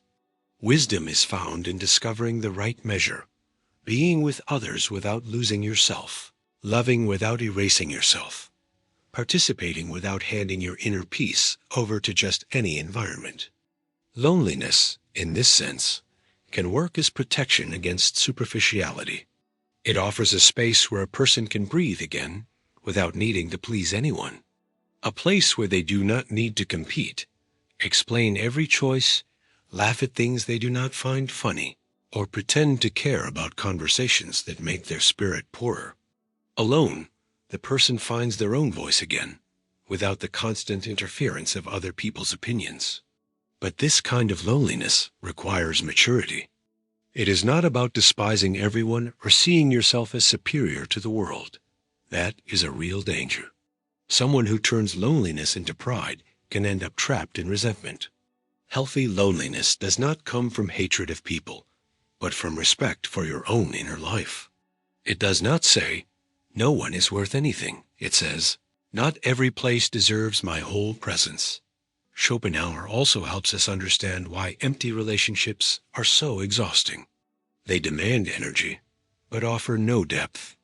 Wisdom is found in discovering the right measure, being with others without losing yourself, loving without erasing yourself, participating without handing your inner peace over to just any environment. Loneliness, in this sense, can work as protection against superficiality. It offers a space where a person can breathe again without needing to please anyone, a place where they do not need to compete, explain every choice, laugh at things they do not find funny, or pretend to care about conversations that make their spirit poorer. Alone, the person finds their own voice again, without the constant interference of other people's opinions. But this kind of loneliness requires maturity. It is not about despising everyone or seeing yourself as superior to the world. That is a real danger. Someone who turns loneliness into pride can end up trapped in resentment. Healthy loneliness does not come from hatred of people, but from respect for your own inner life. It does not say, "No one is worth anything." It says, "Not every place deserves my whole presence." Schopenhauer also helps us understand why empty relationships are so exhausting. They demand energy, but offer no depth.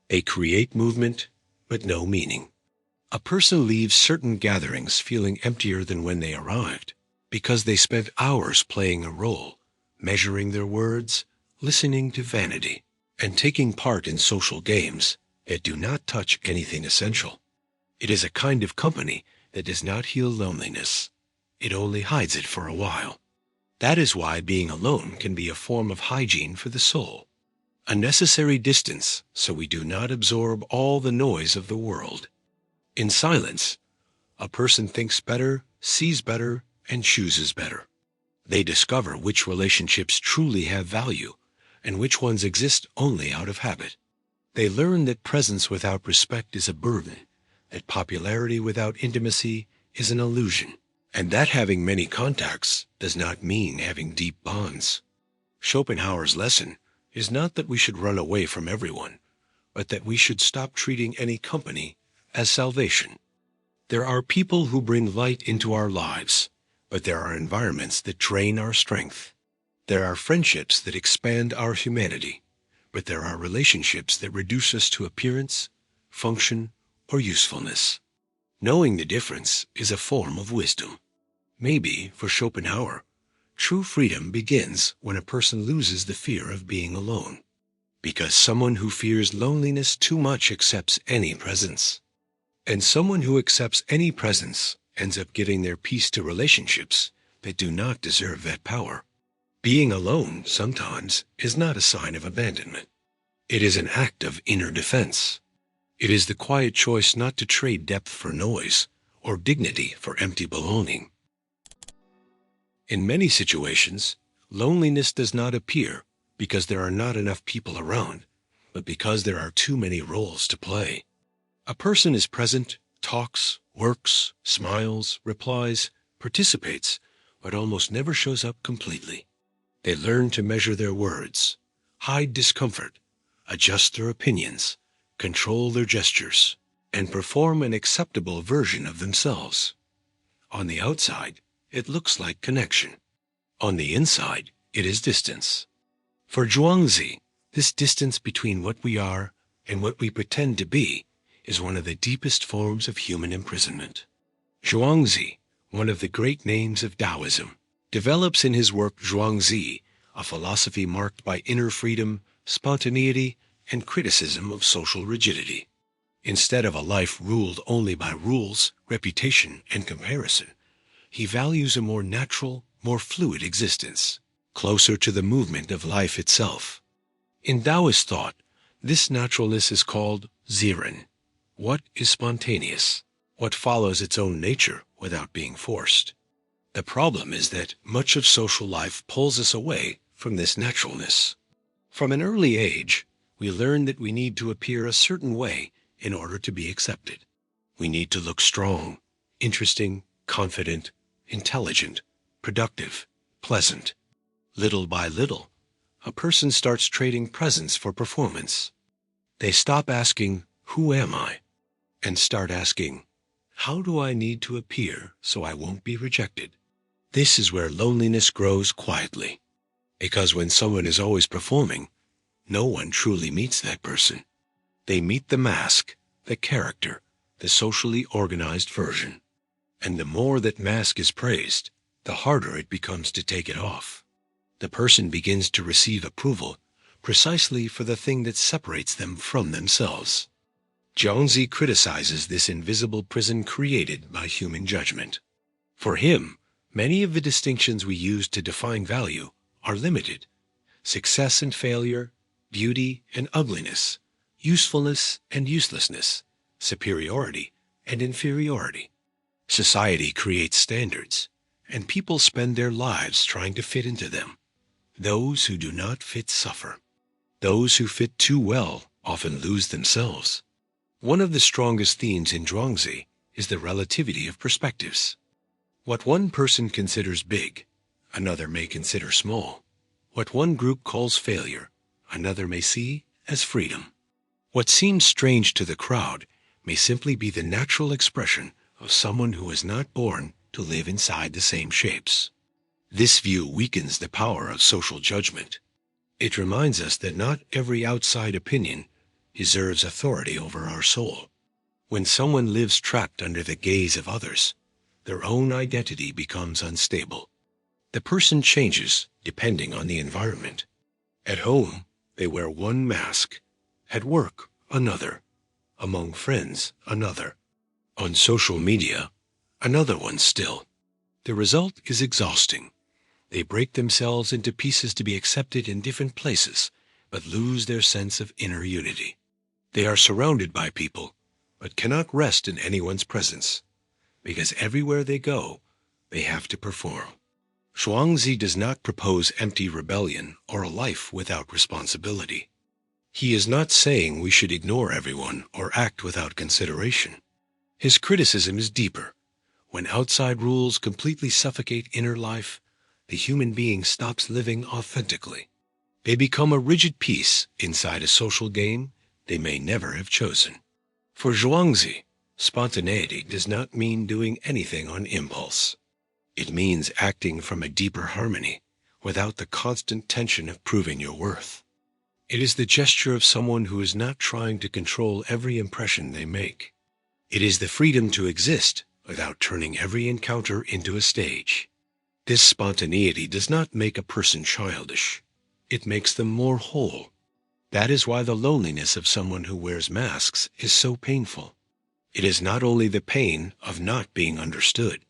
They create movement, but no meaning. A person leaves certain gatherings feeling emptier than when they arrived, because they spent hours playing a role, measuring their words, listening to vanity, and taking part in social games that do not touch anything essential. It is a kind of company that does not heal loneliness. It only hides it for a while. That is why being alone can be a form of hygiene for the soul, a necessary distance so we do not absorb all the noise of the world. In silence, a person thinks better, sees better, and chooses better. They discover which relationships truly have value and which ones exist only out of habit. They learn that presence without respect is a burden, that popularity without intimacy is an illusion, and that having many contacts does not mean having deep bonds. Schopenhauer's lesson is not that we should run away from everyone, but that we should stop treating any company as salvation. There are people who bring light into our lives, but there are environments that drain our strength. There are friendships that expand our humanity, but there are relationships that reduce us to appearance, function, or usefulness. Knowing the difference is a form of wisdom. Maybe, for Schopenhauer, true freedom begins when a person loses the fear of being alone, because someone who fears loneliness too much accepts any presence. And someone who accepts any presence ends up giving their peace to relationships that do not deserve that power. Being alone sometimes is not a sign of abandonment. It is an act of inner defense. It is the quiet choice not to trade depth for noise or dignity for empty belonging. In many situations, loneliness does not appear because there are not enough people around, but because there are too many roles to play. A person is present, talks, works, smiles, replies, participates, but almost never shows up completely. They learn to measure their words, hide discomfort, adjust their opinions, control their gestures, and perform an acceptable version of themselves. On the outside, it looks like connection. On the inside, it is distance. For Zhuangzi, this distance between what we are and what we pretend to be is one of the deepest forms of human imprisonment. Zhuangzi, one of the great names of Taoism, develops in his work Zhuangzi a philosophy marked by inner freedom, spontaneity, and criticism of social rigidity. Instead of a life ruled only by rules, reputation, and comparison, he values a more natural, more fluid existence, closer to the movement of life itself. In Taoist thought, this naturalness is called ziren. What is spontaneous? What follows its own nature without being forced? The problem is that much of social life pulls us away from this naturalness. From an early age, we learn that we need to appear a certain way in order to be accepted. We need to look strong, interesting, confident, intelligent, productive, pleasant. Little by little, a person starts trading presence for performance. They stop asking, "Who am I?" and start asking, "How do I need to appear so I won't be rejected?" This is where loneliness grows quietly, because when someone is always performing, no one truly meets that person. They meet the mask, the character, the socially organized version. And the more that mask is praised, the harder it becomes to take it off. The person begins to receive approval precisely for the thing that separates them from themselves. Zhuangzi criticizes this invisible prison created by human judgment. For him, many of the distinctions we use to define value are limited, success and failure, beauty and ugliness, usefulness and uselessness, superiority and inferiority. Society creates standards, and people spend their lives trying to fit into them. Those who do not fit suffer. Those who fit too well often lose themselves. One of the strongest themes in Zhuangzi is the relativity of perspectives. What one person considers big, another may consider small. What one group calls failure, another may see as freedom. What seems strange to the crowd may simply be the natural expression of someone who was not born to live inside the same shapes. This view weakens the power of social judgment. It reminds us that not every outside opinion deserves authority over our soul. When someone lives trapped under the gaze of others, their own identity becomes unstable. The person changes depending on the environment. At home, they wear one mask. At work, another. Among friends, another. On social media, another one still. The result is exhausting. They break themselves into pieces to be accepted in different places, but lose their sense of inner unity. They are surrounded by people, but cannot rest in anyone's presence, because everywhere they go, they have to perform. Zhuangzi does not propose empty rebellion or a life without responsibility. He is not saying we should ignore everyone or act without consideration. His criticism is deeper. When outside rules completely suffocate inner life, the human being stops living authentically. They become a rigid piece inside a social game they may never have chosen. For Zhuangzi, spontaneity does not mean doing anything on impulse. It means acting from a deeper harmony, without the constant tension of proving your worth. It is the gesture of someone who is not trying to control every impression they make. It is the freedom to exist without turning every encounter into a stage. This spontaneity does not make a person childish. It makes them more whole. That is why the loneliness of someone who wears masks is so painful. It is not only the pain of not being understood.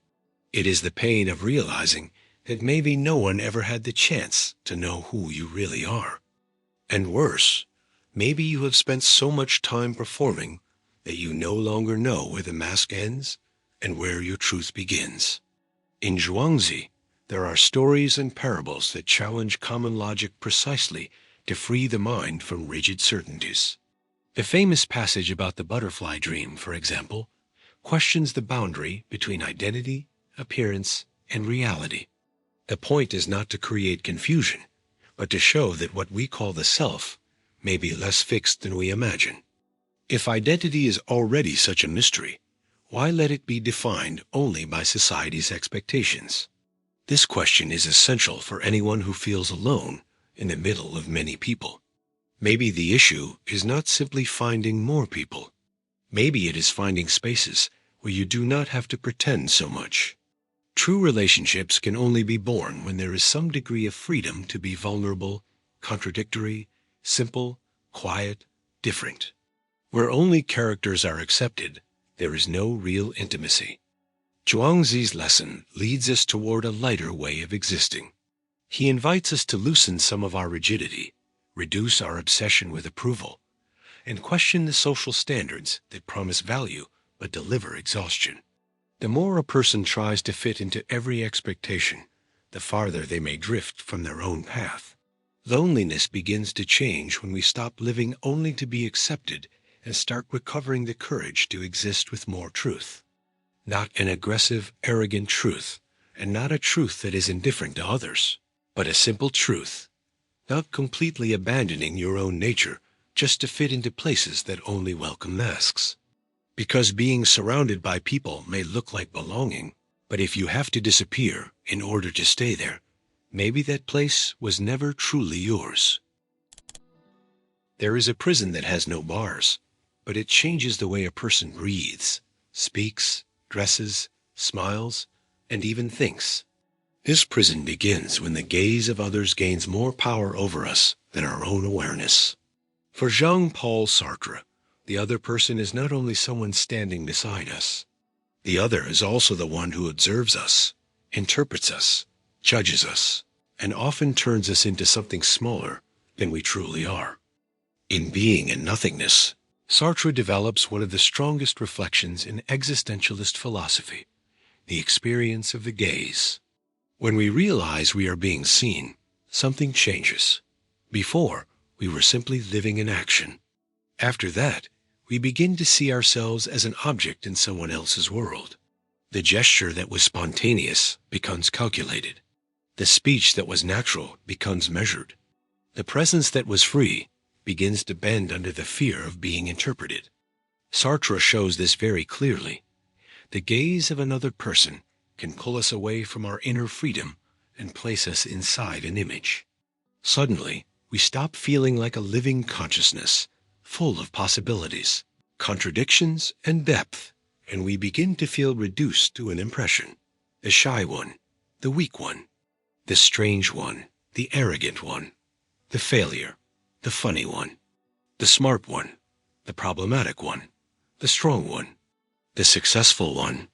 It is the pain of realizing that maybe no one ever had the chance to know who you really are. And worse, maybe you have spent so much time performing that you no longer know where the mask ends and where your truth begins. In Zhuangzi, there are stories and parables that challenge common logic precisely to free the mind from rigid certainties. The famous passage about the butterfly dream, for example, questions the boundary between identity, appearance, and reality. The point is not to create confusion, but to show that what we call the self may be less fixed than we imagine. If identity is already such a mystery, why let it be defined only by society's expectations? This question is essential for anyone who feels alone in the middle of many people. Maybe the issue is not simply finding more people. Maybe it is finding spaces where you do not have to pretend so much. True relationships can only be born when there is some degree of freedom to be vulnerable, contradictory, simple, quiet, different. Where only characters are accepted, there is no real intimacy. Zhuangzi's lesson leads us toward a lighter way of existing. He invites us to loosen some of our rigidity, reduce our obsession with approval, and question the social standards that promise value but deliver exhaustion. The more a person tries to fit into every expectation, the farther they may drift from their own path. Loneliness begins to change when we stop living only to be accepted and start recovering the courage to exist with more truth. Not an aggressive, arrogant truth, and not a truth that is indifferent to others, but a simple truth, not completely abandoning your own nature just to fit into places that only welcome masks. Because being surrounded by people may look like belonging, but if you have to disappear in order to stay there, maybe that place was never truly yours. There is a prison that has no bars, but it changes the way a person breathes, speaks, dresses, smiles, and even thinks. This prison begins when the gaze of others gains more power over us than our own awareness. For Jean-Paul Sartre, the other person is not only someone standing beside us. The other is also the one who observes us, interprets us, judges us, and often turns us into something smaller than we truly are. In Being and Nothingness, Sartre develops one of the strongest reflections in existentialist philosophy, the experience of the gaze. When we realize we are being seen, something changes. Before, we were simply living in action. After that, we begin to see ourselves as an object in someone else's world. The gesture that was spontaneous becomes calculated. The speech that was natural becomes measured. The presence that was free begins to bend under the fear of being interpreted. Sartre shows this very clearly. The gaze of another person can pull us away from our inner freedom and place us inside an image. Suddenly, we stop feeling like a living consciousness, full of possibilities, contradictions, and depth, and we begin to feel reduced to an impression. The shy one, the weak one, the strange one, the arrogant one, the failure, the funny one, the smart one, the problematic one, the strong one, the successful one.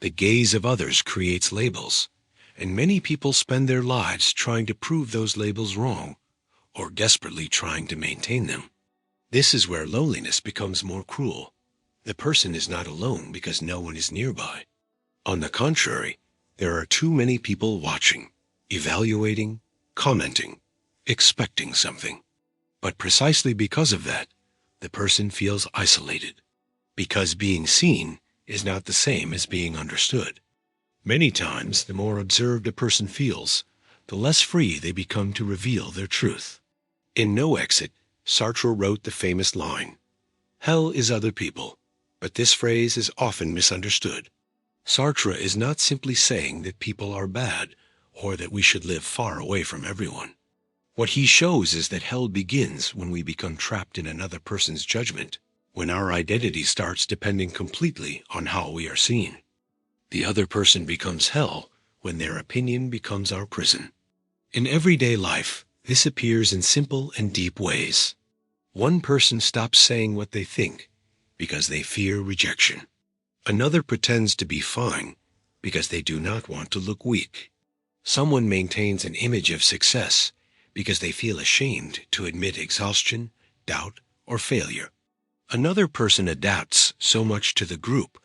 The gaze of others creates labels, and many people spend their lives trying to prove those labels wrong, or desperately trying to maintain them. This is where loneliness becomes more cruel. The person is not alone because no one is nearby. On the contrary, there are too many people watching, evaluating, commenting, expecting something. But precisely because of that, the person feels isolated, because being seen is not the same as being understood. Many times, the more observed a person feels, the less free they become to reveal their truth. In No Exit, Sartre wrote the famous line, "Hell is other people," but this phrase is often misunderstood. Sartre is not simply saying that people are bad or that we should live far away from everyone. What he shows is that hell begins when we become trapped in another person's judgment, when our identity starts depending completely on how we are seen. The other person becomes hell when their opinion becomes our prison. In everyday life, this appears in simple and deep ways. One person stops saying what they think because they fear rejection. Another pretends to be fine because they do not want to look weak. Someone maintains an image of success because they feel ashamed to admit exhaustion, doubt, or failure. Another person adapts so much to the group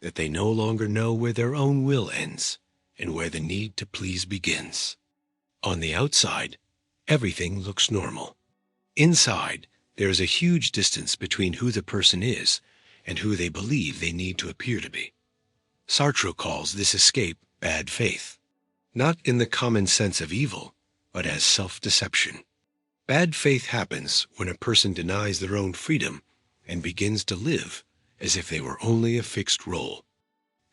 that they no longer know where their own will ends and where the need to please begins. On the outside, everything looks normal. Inside, there is a huge distance between who the person is and who they believe they need to appear to be. Sartre calls this escape bad faith, not in the common sense of evil, but as self-deception. Bad faith happens when a person denies their own freedom and begins to live as if they were only a fixed role.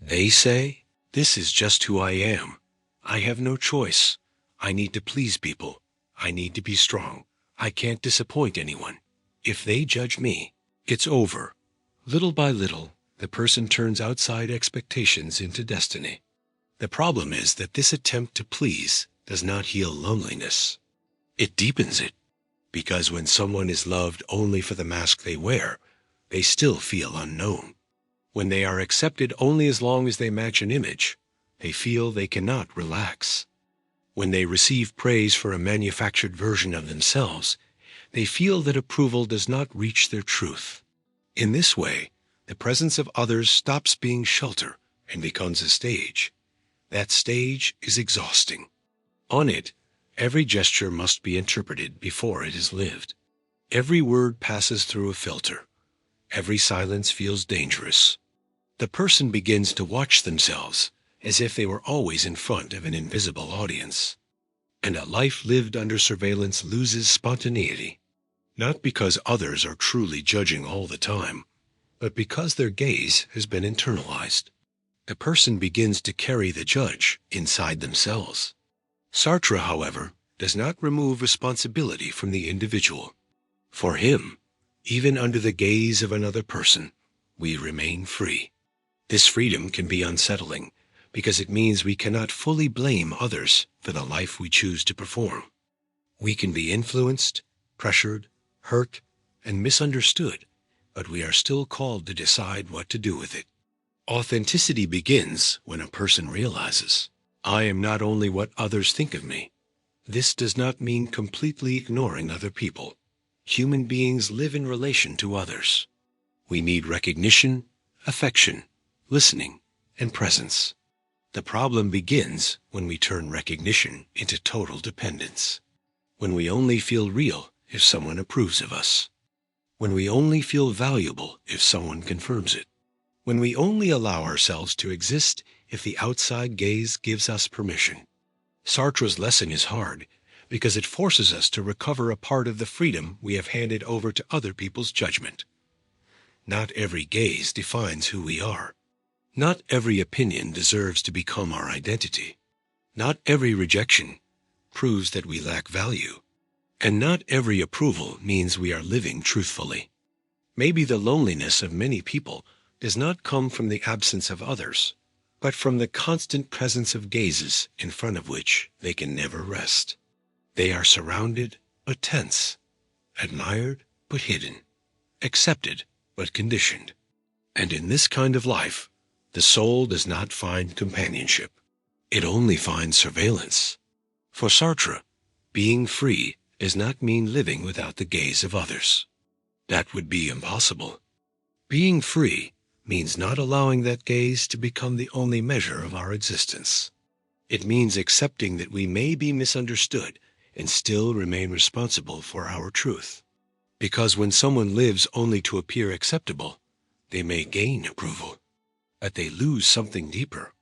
They say, "This is just who I am. I have no choice. I need to please people. I need to be strong. I can't disappoint anyone. If they judge me, it's over." Little by little, the person turns outside expectations into destiny. The problem is that this attempt to please does not heal loneliness. It deepens it, because when someone is loved only for the mask they wear, they still feel unknown. When they are accepted only as long as they match an image, they feel they cannot relax. When they receive praise for a manufactured version of themselves, they feel that approval does not reach their truth. In this way, the presence of others stops being shelter and becomes a stage. That stage is exhausting. On it, every gesture must be interpreted before it is lived. Every word passes through a filter. Every silence feels dangerous. The person begins to watch themselves as if they were always in front of an invisible audience. And a life lived under surveillance loses spontaneity, not because others are truly judging all the time, but because their gaze has been internalized. The person begins to carry the judge inside themselves. Sartre, however, does not remove responsibility from the individual. For him, even under the gaze of another person, we remain free. This freedom can be unsettling because it means we cannot fully blame others for the life we choose to perform. We can be influenced, pressured, hurt, and misunderstood, but we are still called to decide what to do with it. Authenticity begins when a person realizes, "I am not only what others think of me, This does not mean completely ignoring other people. Human beings live in relation to others. We need recognition, affection, listening, and presence. The problem begins when we turn recognition into total dependence. When we only feel real if someone approves of us. When we only feel valuable if someone confirms it. When we only allow ourselves to exist if the outside gaze gives us permission. Sartre's lesson is hard because it forces us to recover a part of the freedom we have handed over to other people's judgment. Not every gaze defines who we are. Not every opinion deserves to become our identity. Not every rejection proves that we lack value. And not every approval means we are living truthfully. Maybe the loneliness of many people does not come from the absence of others, but from the constant presence of gazes in front of which they can never rest. They are surrounded but tense, admired but hidden, accepted but conditioned. And in this kind of life, the soul does not find companionship. It only finds surveillance. For Sartre, being free does not mean living without the gaze of others. That would be impossible. Being free means not allowing that gaze to become the only measure of our existence. It means accepting that we may be misunderstood and still remain responsible for our truth. Because when someone lives only to appear acceptable, they may gain approval, but they lose something deeper,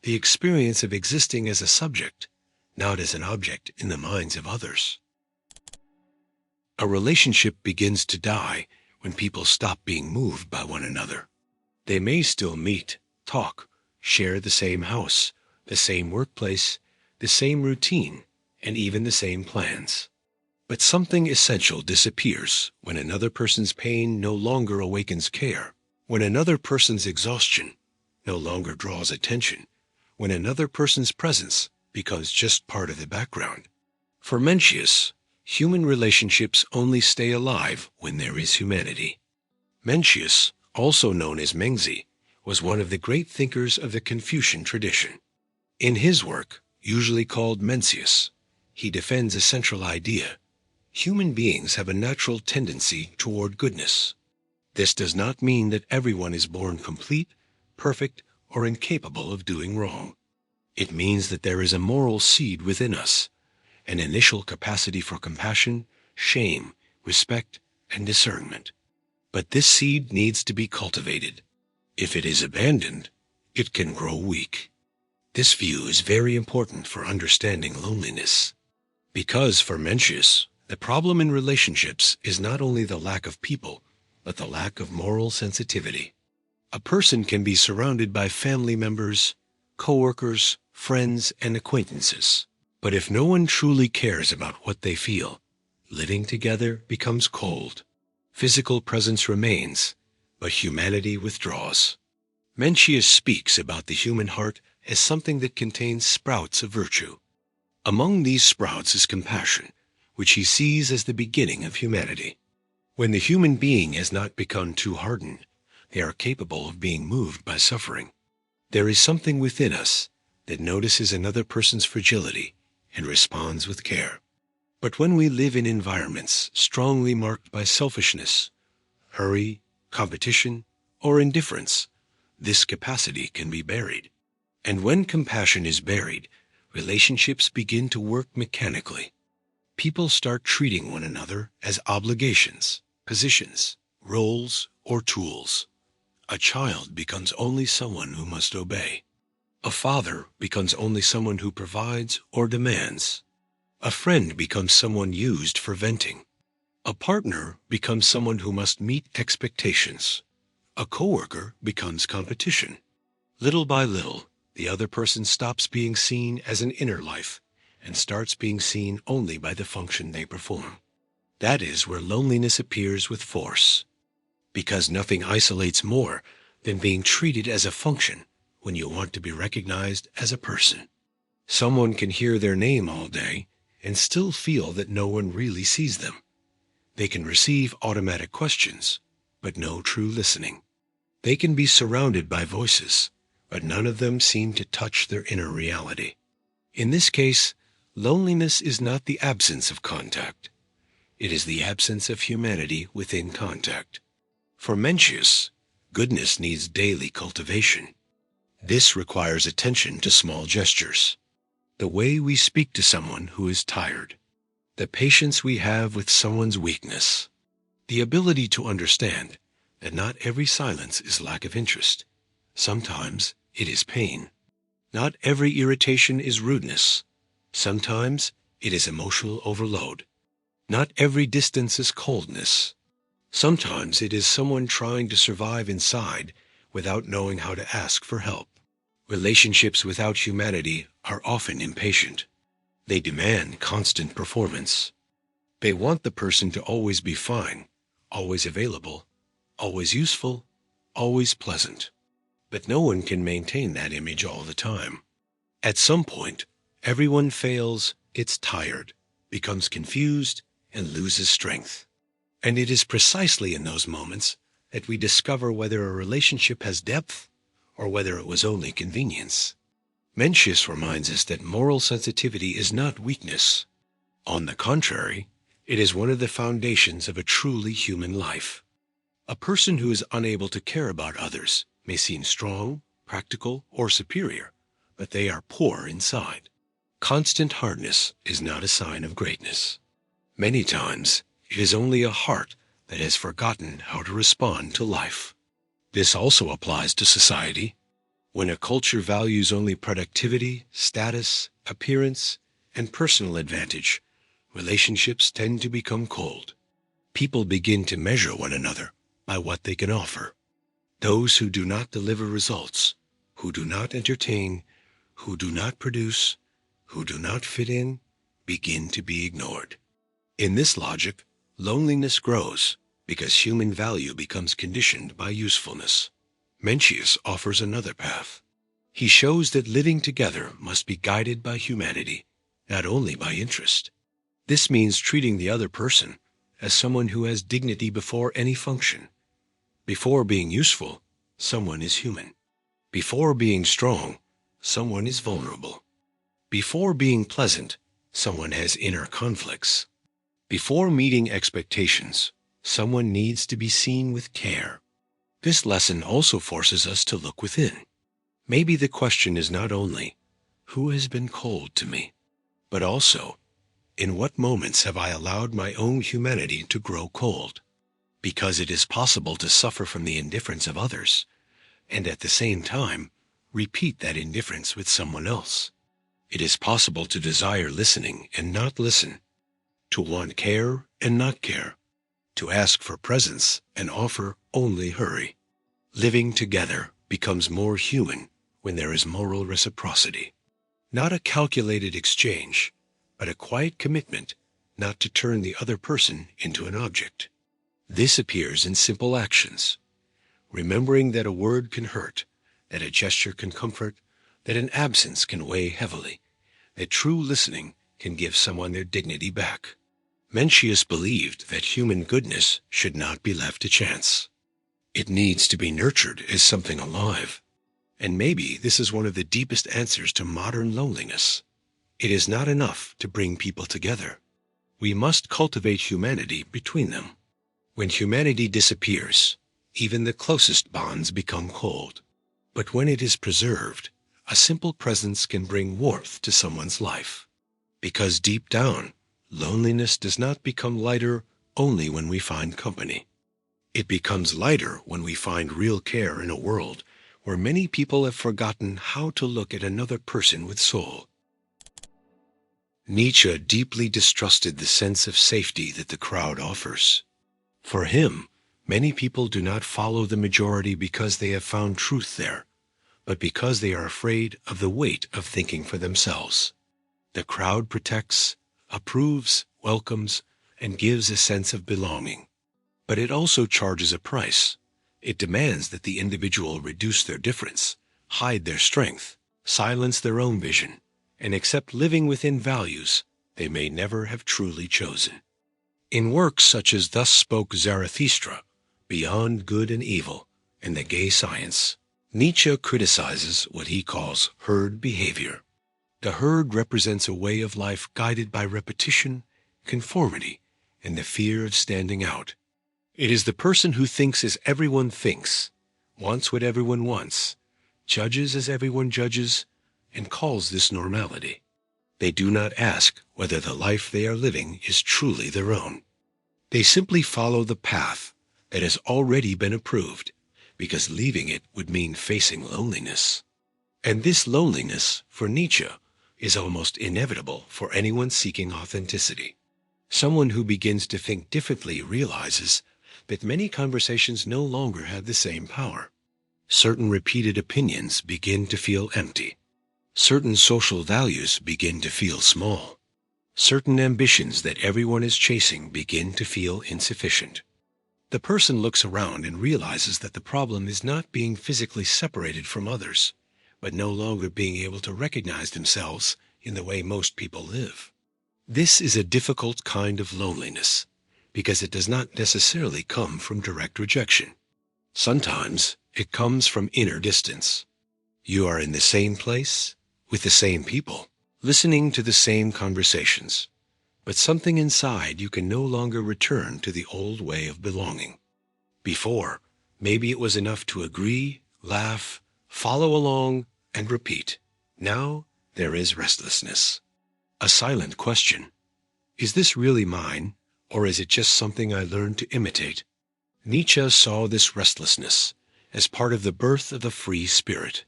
the experience of existing as a subject, not as an object in the minds of others. A relationship begins to die when people stop being moved by one another. They may still meet, talk, share the same house, the same workplace, the same routine, and even the same plans. But something essential disappears when another person's pain no longer awakens care, when another person's exhaustion no longer draws attention, when another person's presence becomes just part of the background. For Mencius, human relationships only stay alive when there is humanity. Mencius, also known as Mengzi, was one of the great thinkers of the Confucian tradition. In his work, usually called Mencius, he defends a central idea. Human beings have a natural tendency toward goodness. This does not mean that everyone is born complete, perfect, or incapable of doing wrong. It means that there is a moral seed within us, an initial capacity for compassion, shame, respect, and discernment. But this seed needs to be cultivated. If it is abandoned, it can grow weak. This view is very important for understanding loneliness. Because for Mencius, the problem in relationships is not only the lack of people, but the lack of moral sensitivity. A person can be surrounded by family members, coworkers, friends, and acquaintances. But if no one truly cares about what they feel, living together becomes cold. Physical presence remains, but humanity withdraws. Mencius speaks about the human heart as something that contains sprouts of virtue. Among these sprouts is compassion, which he sees as the beginning of humanity. When the human being has not become too hardened, they are capable of being moved by suffering. There is something within us that notices another person's fragility and responds with care. But when we live in environments strongly marked by selfishness, hurry, competition, or indifference, this capacity can be buried. And when compassion is buried, relationships begin to work mechanically. People start treating one another as obligations, positions, roles, or tools. A child becomes only someone who must obey. A father becomes only someone who provides or demands. A friend becomes someone used for venting. A partner becomes someone who must meet expectations. A coworker becomes competition. Little by little, the other person stops being seen as an inner life and starts being seen only by the function they perform. That is where loneliness appears with force, because nothing isolates more than being treated as a function when you want to be recognized as a person. Someone can hear their name all day and still feel that no one really sees them. They can receive automatic questions, but no true listening. They can be surrounded by voices, but none of them seem to touch their inner reality. In this case, Loneliness is not the absence of contact. It is the absence of humanity within contact. For Mencius, goodness needs daily cultivation. This requires attention to small gestures. The way we speak to someone who is tired. The patience we have with someone's weakness. The ability to understand that not every silence is lack of interest. Sometimes it is pain. Not every irritation is rudeness. Sometimes it is emotional overload. Not every distance is coldness. Sometimes it is someone trying to survive inside without knowing how to ask for help. Relationships without humanity are often impatient. They demand constant performance. They want the person to always be fine, always available, always useful, always pleasant. But no one can maintain that image all the time. At some point, everyone fails, gets tired, becomes confused, and loses strength. And it is precisely in those moments that we discover whether a relationship has depth or whether it was only convenience. Mencius reminds us that moral sensitivity is not weakness. On the contrary, it is one of the foundations of a truly human life. A person who is unable to care about others may seem strong, practical, or superior, but they are poor inside. Constant hardness is not a sign of greatness. Many times, it is only a heart that has forgotten how to respond to life. This also applies to society. When a culture values only productivity, status, appearance, and personal advantage, relationships tend to become cold. People begin to measure one another by what they can offer. Those who do not deliver results, who do not entertain, who do not produce, who do not fit in, begin to be ignored. In this logic, loneliness grows because human value becomes conditioned by usefulness. Mencius offers another path. He shows that living together must be guided by humanity, not only by interest. This means treating the other person as someone who has dignity before any function. Before being useful, someone is human. Before being strong, someone is vulnerable. Before being pleasant, someone has inner conflicts. Before meeting expectations, someone needs to be seen with care. This lesson also forces us to look within. Maybe the question is not only, who has been cold to me, but also, in what moments have I allowed my own humanity to grow cold? Because it is possible to suffer from the indifference of others, and at the same time, repeat that indifference with someone else. It is possible to desire listening and not listen, to want care and not care, to ask for presence and offer only hurry. Living together becomes more human when there is moral reciprocity. Not a calculated exchange, but a quiet commitment not to turn the other person into an object. This appears in simple actions. Remembering that a word can hurt, that a gesture can comfort, that an absence can weigh heavily, that true listening can give someone their dignity back. Mencius believed that human goodness should not be left to chance. It needs to be nurtured as something alive. And maybe this is one of the deepest answers to modern loneliness. It is not enough to bring people together. We must cultivate humanity between them. When humanity disappears, even the closest bonds become cold. But when it is preserved, a simple presence can bring warmth to someone's life. Because deep down, loneliness does not become lighter only when we find company. It becomes lighter when we find real care in a world where many people have forgotten how to look at another person with soul. Nietzsche deeply distrusted the sense of safety that the crowd offers. For him, many people do not follow the majority because they have found truth there, but because they are afraid of the weight of thinking for themselves. The crowd protects, approves, welcomes, and gives a sense of belonging. But it also charges a price. It demands that the individual reduce their difference, hide their strength, silence their own vision, and accept living within values they may never have truly chosen. In works such as Thus Spoke Zarathustra, Beyond Good and Evil, and The Gay Science, Nietzsche criticizes what he calls herd behavior. The herd represents a way of life guided by repetition, conformity, and the fear of standing out. It is the person who thinks as everyone thinks, wants what everyone wants, judges as everyone judges, and calls this normality. They do not ask whether the life they are living is truly their own. They simply follow the path that has already been approved, because leaving it would mean facing loneliness. And this loneliness, for Nietzsche, is almost inevitable for anyone seeking authenticity. Someone who begins to think differently realizes that many conversations no longer have the same power. Certain repeated opinions begin to feel empty. Certain social values begin to feel small. Certain ambitions that everyone is chasing begin to feel insufficient. The person looks around and realizes that the problem is not being physically separated from others, but no longer being able to recognize themselves in the way most people live. This is a difficult kind of loneliness, because it does not necessarily come from direct rejection. Sometimes it comes from inner distance. You are in the same place, with the same people, listening to the same conversations, but something inside you can no longer return to the old way of belonging. Before, maybe it was enough to agree, laugh, follow along, and repeat. Now there is restlessness. A silent question. Is this really mine, or is it just something I learned to imitate? Nietzsche saw this restlessness as part of the birth of the free spirit.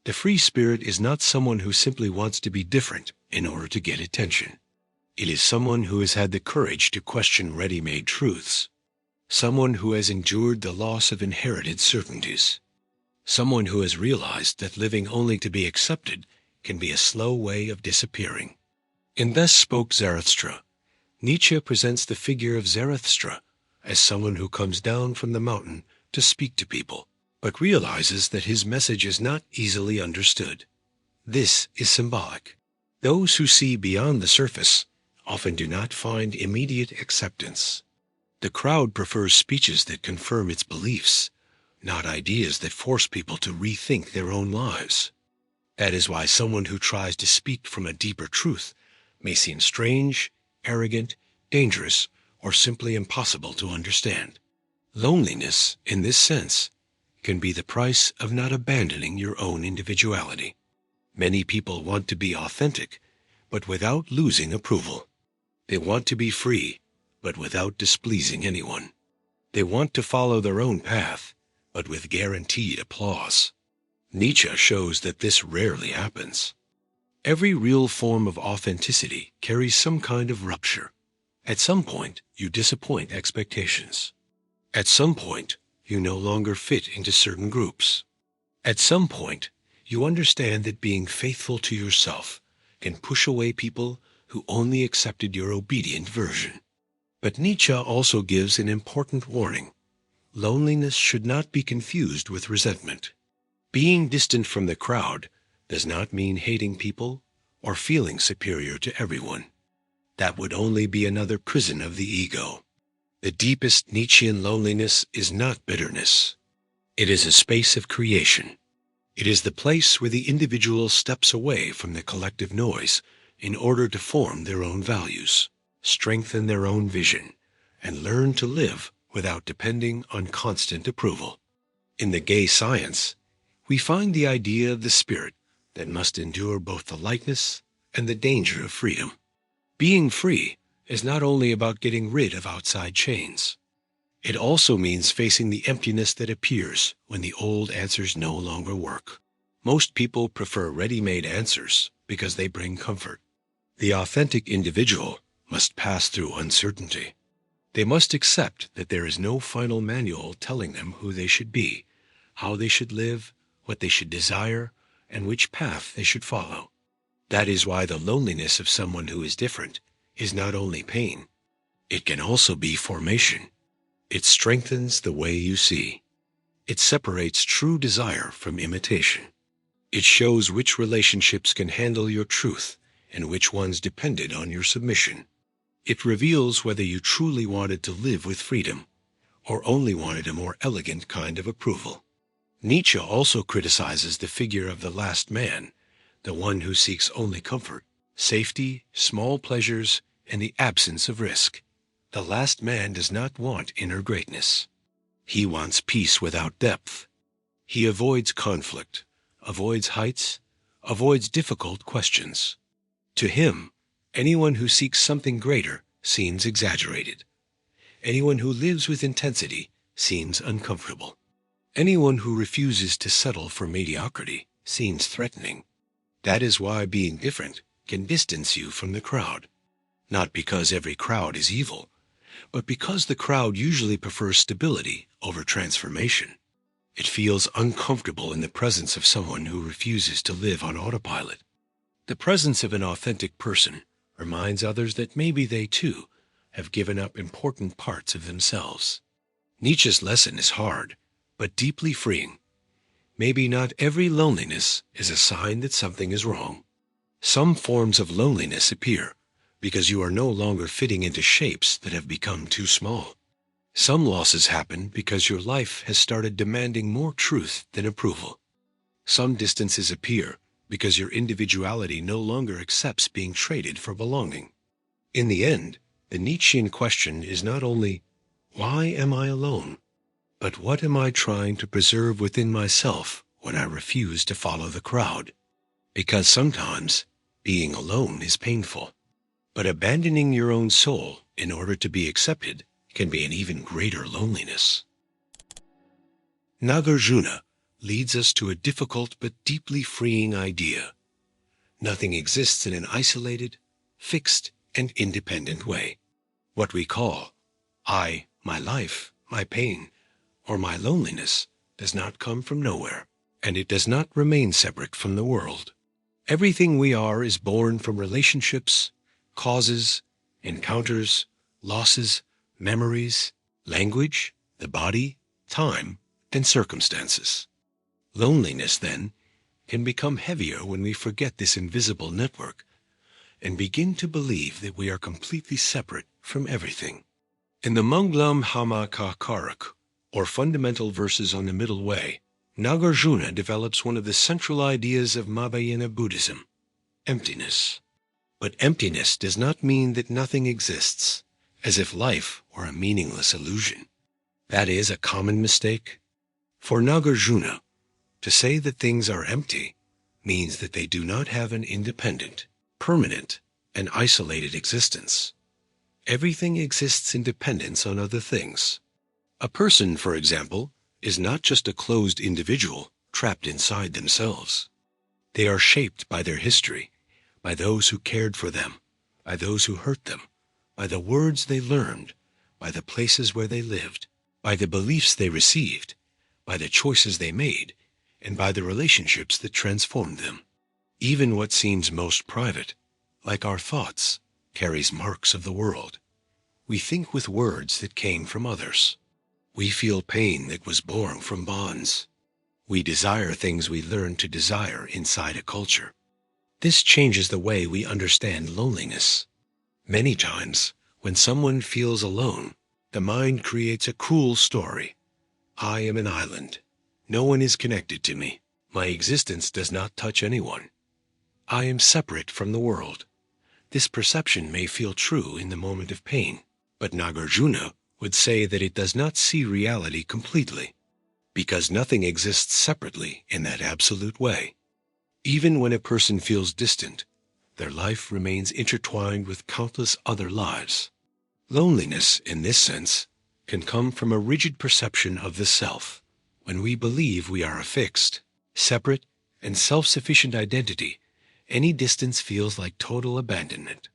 The free spirit is not someone who simply wants to be different in order to get attention. It is someone who has had the courage to question ready-made truths. Someone who has endured the loss of inherited certainties. Someone who has realized that living only to be accepted can be a slow way of disappearing. In Thus Spoke Zarathustra, Nietzsche presents the figure of Zarathustra as someone who comes down from the mountain to speak to people, but realizes that his message is not easily understood. This is symbolic. Those who see beyond the surface often do not find immediate acceptance. The crowd prefers speeches that confirm its beliefs, not ideas that force people to rethink their own lives. That is why someone who tries to speak from a deeper truth may seem strange, arrogant, dangerous, or simply impossible to understand. Loneliness, in this sense, can be the price of not abandoning your own individuality. Many people want to be authentic, but without losing approval. They want to be free, but without displeasing anyone. They want to follow their own path, but with guaranteed applause. Nietzsche shows that this rarely happens. Every real form of authenticity carries some kind of rupture. At some point, you disappoint expectations. At some point, you no longer fit into certain groups. At some point, you understand that being faithful to yourself can push away people who only accepted your obedient version. But Nietzsche also gives an important warning. Loneliness should not be confused with resentment. Being distant from the crowd does not mean hating people or feeling superior to everyone. That would only be another prison of the ego. The deepest Nietzschean loneliness is not bitterness. It is a space of creation. It is the place where the individual steps away from the collective noise in order to form their own values, strengthen their own vision, and learn to live without depending on constant approval. In the gay science, we find the idea of the spirit that must endure both the lightness and the danger of freedom. Being free is not only about getting rid of outside chains. It also means facing the emptiness that appears when the old answers no longer work. Most people prefer ready-made answers because they bring comfort. The authentic individual must pass through uncertainty. They must accept that there is no final manual telling them who they should be, how they should live, what they should desire, and which path they should follow. That is why the loneliness of someone who is different is not only pain, it can also be formation. It strengthens the way you see. It separates true desire from imitation. It shows which relationships can handle your truth and which ones depended on your submission. It reveals whether you truly wanted to live with freedom or only wanted a more elegant kind of approval. Nietzsche also criticizes the figure of the last man, the one who seeks only comfort, safety, small pleasures, and the absence of risk. The last man does not want inner greatness. He wants peace without depth. He avoids conflict, avoids heights, avoids difficult questions. To him, anyone who seeks something greater seems exaggerated. Anyone who lives with intensity seems uncomfortable. Anyone who refuses to settle for mediocrity seems threatening. That is why being different can distance you from the crowd. Not because every crowd is evil, but because the crowd usually prefers stability over transformation. It feels uncomfortable in the presence of someone who refuses to live on autopilot. The presence of an authentic person reminds others that maybe they too have given up important parts of themselves. Nietzsche's lesson is hard, but deeply freeing. Maybe not every loneliness is a sign that something is wrong. Some forms of loneliness appear because you are no longer fitting into shapes that have become too small. Some losses happen because your life has started demanding more truth than approval. Some distances appear because your individuality no longer accepts being traded for belonging. In the end, the Nietzschean question is not only, why am I alone? But what am I trying to preserve within myself when I refuse to follow the crowd? Because sometimes being alone is painful, but abandoning your own soul in order to be accepted can be an even greater loneliness. Nagarjuna leads us to a difficult but deeply freeing idea. Nothing exists in an isolated, fixed, and independent way. What we call I, my life, my pain, or my loneliness does not come from nowhere, and it does not remain separate from the world. Everything we are is born from relationships, causes, encounters, losses, memories, language, the body, time, and circumstances. Loneliness, then, can become heavier when we forget this invisible network and begin to believe that we are completely separate from everything. In the Manglam Hamakarak, or Fundamental Verses on the Middle Way, Nagarjuna develops one of the central ideas of Mahayana Buddhism, emptiness. But emptiness does not mean that nothing exists, as if life were a meaningless illusion. That is a common mistake. For Nagarjuna, to say that things are empty means that they do not have an independent, permanent, and isolated existence. Everything exists in dependence on other things. A person, for example, is not just a closed individual trapped inside themselves. They are shaped by their history, by those who cared for them, by those who hurt them, by the words they learned, by the places where they lived, by the beliefs they received, by the choices they made, and by the relationships that transformed them. Even what seems most private, like our thoughts, carries marks of the world. We think with words that came from others. We feel pain that was born from bonds. We desire things we learned to desire inside a culture. This changes the way we understand loneliness. Many times, when someone feels alone, the mind creates a cruel story. I am an island. No one is connected to me. My existence does not touch anyone. I am separate from the world. This perception may feel true in the moment of pain, but Nagarjuna would say that it does not see reality completely, because nothing exists separately in that absolute way. Even when a person feels distant, their life remains intertwined with countless other lives. Loneliness, in this sense, can come from a rigid perception of the self. When we believe we are a fixed, separate, and self-sufficient identity, any distance feels like total abandonment.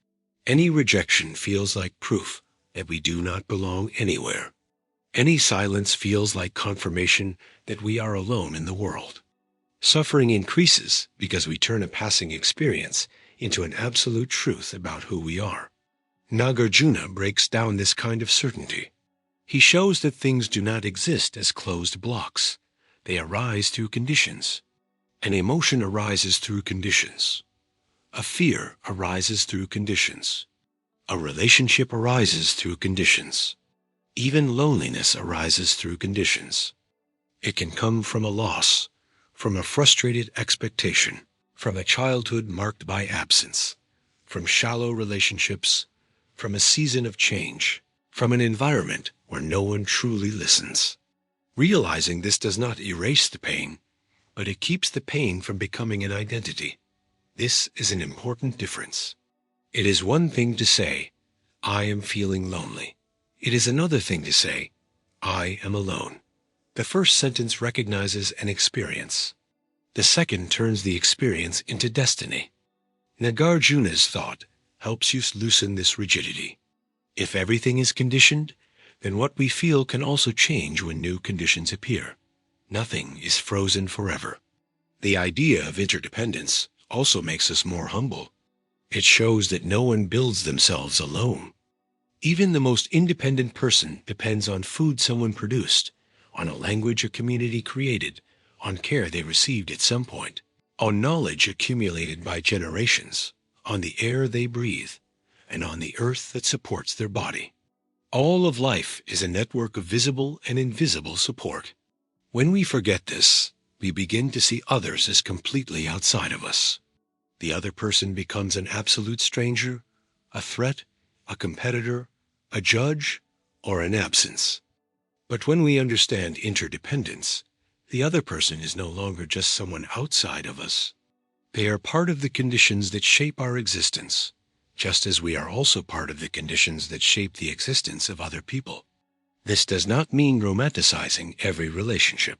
Any rejection feels like proof that we do not belong anywhere. Any silence feels like confirmation that we are alone in the world. Suffering increases because we turn a passing experience into an absolute truth about who we are. Nagarjuna breaks down this kind of certainty. He shows that things do not exist as closed blocks. They arise through conditions. An emotion arises through conditions. A fear arises through conditions. A relationship arises through conditions. Even loneliness arises through conditions. It can come from a loss, from a frustrated expectation, from a childhood marked by absence, from shallow relationships, from a season of change, from an environment where no one truly listens. Realizing this does not erase the pain, but it keeps the pain from becoming an identity. This is an important difference. It is one thing to say, "I am feeling lonely." It is another thing to say, "I am alone." The first sentence recognizes an experience. The second turns the experience into destiny. Nagarjuna's thought helps you loosen this rigidity. If everything is conditioned, then what we feel can also change when new conditions appear. Nothing is frozen forever. The idea of interdependence also makes us more humble. It shows that no one builds themselves alone. Even the most independent person depends on food someone produced, on a language a community created, on care they received at some point, on knowledge accumulated by generations, on the air they breathe, and on the earth that supports their body. All of life is a network of visible and invisible support. When we forget this, we begin to see others as completely outside of us. The other person becomes an absolute stranger, a threat, a competitor, a judge, or an absence. But when we understand interdependence, the other person is no longer just someone outside of us. They are part of the conditions that shape our existence, just as we are also part of the conditions that shape the existence of other people. This does not mean romanticizing every relationship.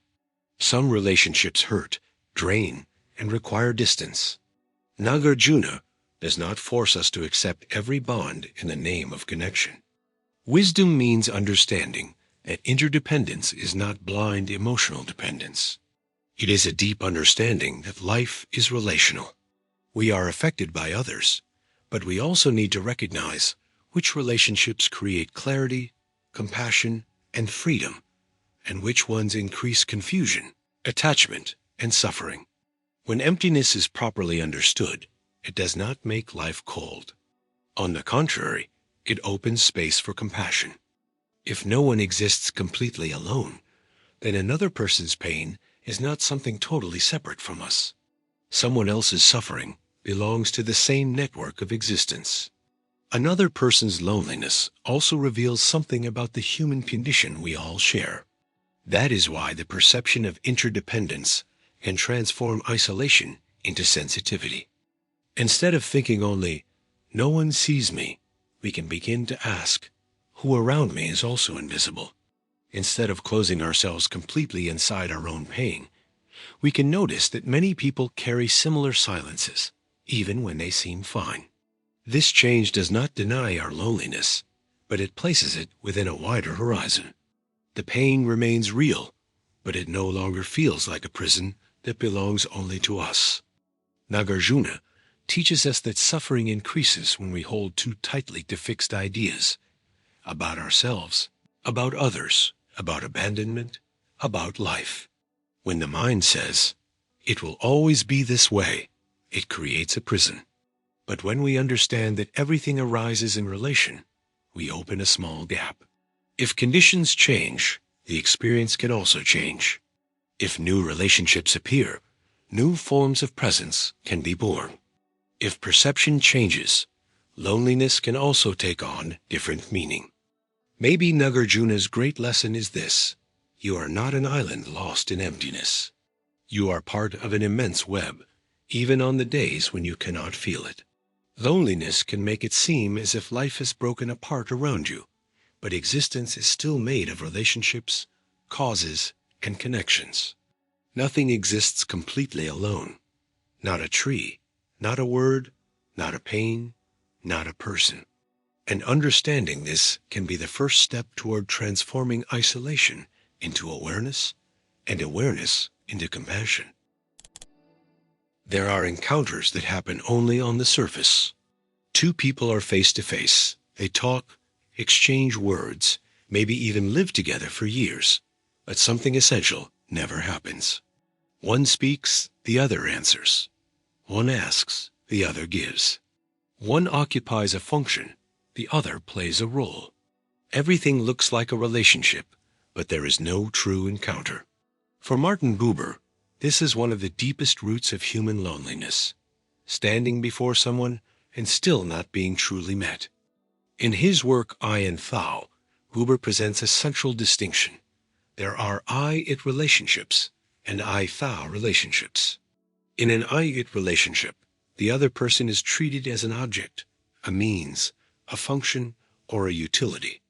Some relationships hurt, drain, and require distance. Nagarjuna does not force us to accept every bond in the name of connection. Wisdom means understanding that interdependence is not blind emotional dependence. It is a deep understanding that life is relational. We are affected by others, but we also need to recognize which relationships create clarity, compassion, and freedom, and which ones increase confusion, attachment, and suffering. When emptiness is properly understood, it does not make life cold. On the contrary, it opens space for compassion. If no one exists completely alone, then another person's pain is not something totally separate from us. Someone else's suffering belongs to the same network of existence. Another person's loneliness also reveals something about the human condition we all share. That is why the perception of interdependence can transform isolation into sensitivity. Instead of thinking only, "No one sees me," we can begin to ask, "Who around me is also invisible?" Instead of closing ourselves completely inside our own pain, we can notice that many people carry similar silences, even when they seem fine. This change does not deny our loneliness, but it places it within a wider horizon. The pain remains real, but it no longer feels like a prison that belongs only to us. Nagarjuna teaches us that suffering increases when we hold too tightly to fixed ideas about ourselves, about others, about abandonment, about life. When the mind says, "It will always be this way," it creates a prison. But when we understand that everything arises in relation, we open a small gap. If conditions change, the experience can also change. If new relationships appear, new forms of presence can be born. If perception changes, loneliness can also take on different meaning. Maybe Nagarjuna's great lesson is this: you are not an island lost in emptiness. You are part of an immense web, even on the days when you cannot feel it. Loneliness can make it seem as if life has broken apart around you, but existence is still made of relationships, causes, and connections. Nothing exists completely alone. Not a tree, not a word, not a pain, not a person. And understanding this can be the first step toward transforming isolation into awareness, and awareness into compassion. There are encounters that happen only on the surface. Two people are face to face. They talk, exchange words, maybe even live together for years, but something essential never happens. One speaks, the other answers. One asks, the other gives. One occupies a function, the other plays a role. Everything looks like a relationship, but there is no true encounter. For Martin Buber, This is one of the deepest roots of human loneliness, standing before someone and still not being truly met. In his work I and Thou, Buber presents a central distinction. There are I-it relationships and I-thou relationships. In an I-it relationship, the other person is treated as an object, a means, a function, or a utility.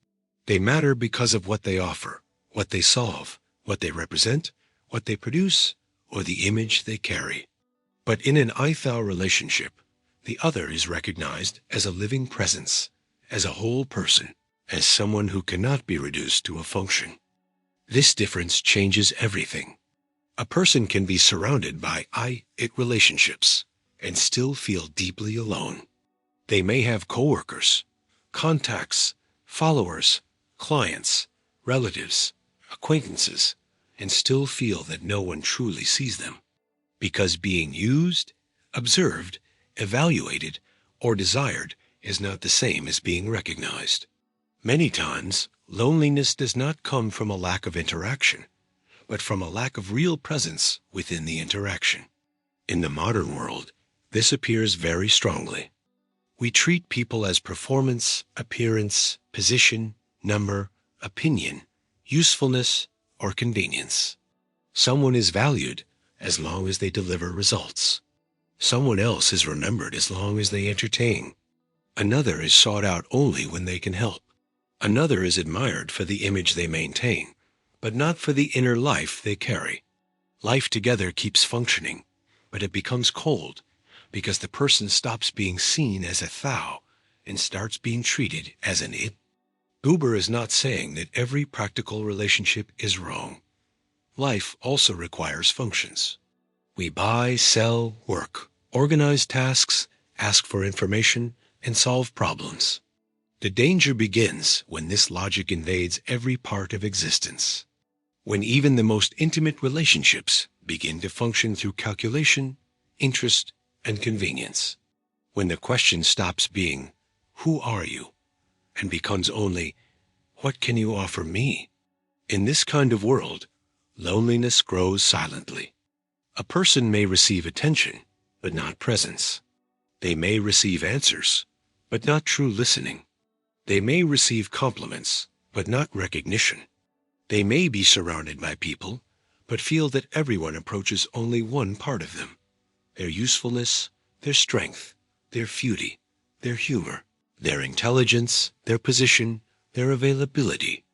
They matter because of what they offer, what they solve, what they represent, what they produce, or the image they carry. But in an I-thou relationship, the other is recognized as a living presence, as a whole person, as someone who cannot be reduced to a function. This difference changes everything. A person can be surrounded by I-it relationships and still feel deeply alone. They may have coworkers, contacts, followers, clients, relatives, acquaintances, and still feel that no one truly sees them. Because being used, observed, evaluated, or desired is not the same as being recognized. Many times, loneliness does not come from a lack of interaction, but from a lack of real presence within the interaction. In the modern world, this appears very strongly. We treat people as performance, appearance, position, number, opinion, usefulness, or convenience. Someone is valued as long as they deliver results. Someone else is remembered as long as they entertain. Another is sought out only when they can help. Another is admired for the image they maintain, but not for the inner life they carry. Life together keeps functioning, but it becomes cold because the person stops being seen as a thou and starts being treated as an it. Buber is not saying that every practical relationship is wrong. Life also requires functions. We buy, sell, work, organize tasks, ask for information, and solve problems. The danger begins when this logic invades every part of existence. When even the most intimate relationships begin to function through calculation, interest, and convenience. When the question stops being, "Who are you?" and becomes only, "What can you offer me?" In this kind of world, loneliness grows silently. A person may receive attention, but not presence. They may receive answers, but not true listening. They may receive compliments, but not recognition. They may be surrounded by people, but feel that everyone approaches only one part of them: their usefulness, their strength, their beauty, their humor, their intelligence, their position, their availability.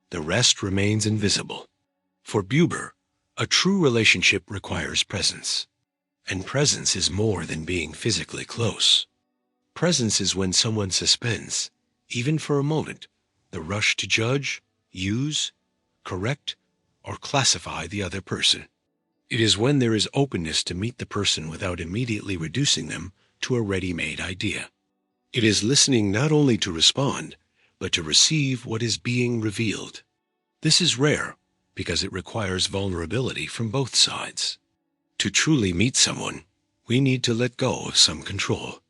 The rest remains invisible. For Buber, a true relationship requires presence. And presence is more than being physically close. Presence is when someone suspends, even for a moment, the rush to judge, use, correct, or classify the other person. It is when there is openness to meet the person without immediately reducing them to a ready-made idea. It is listening not only to respond, but to receive what is being revealed. This is rare because it requires vulnerability from both sides. To truly meet someone, we need to let go of some control.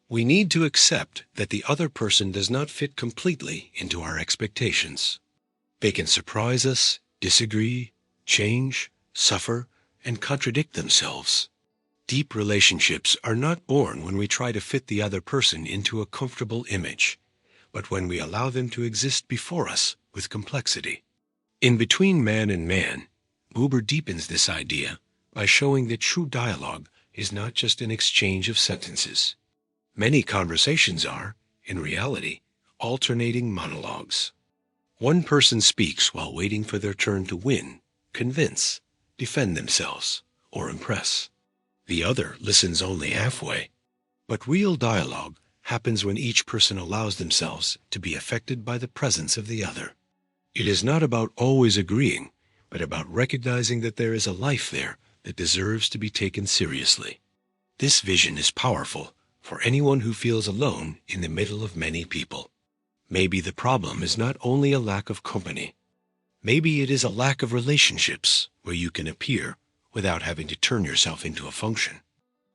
We need to accept that the other person does not fit completely into our expectations. They can surprise us, disagree, change, suffer, and contradict themselves. Deep relationships are not born when we try to fit the other person into a comfortable image, but when we allow them to exist before us with complexity. In Between Man and Man, Buber deepens this idea by showing that true dialogue is not just an exchange of sentences. Many conversations are, in reality, alternating monologues. One person speaks while waiting for their turn to win, convince, defend themselves, or impress. The other listens only halfway. But real dialogue happens when each person allows themselves to be affected by the presence of the other. It is not about always agreeing, but about recognizing that there is a life there that deserves to be taken seriously. This vision is powerful for anyone who feels alone in the middle of many people. Maybe the problem is not only a lack of company. Maybe it is a lack of relationships where you can appear without having to turn yourself into a function.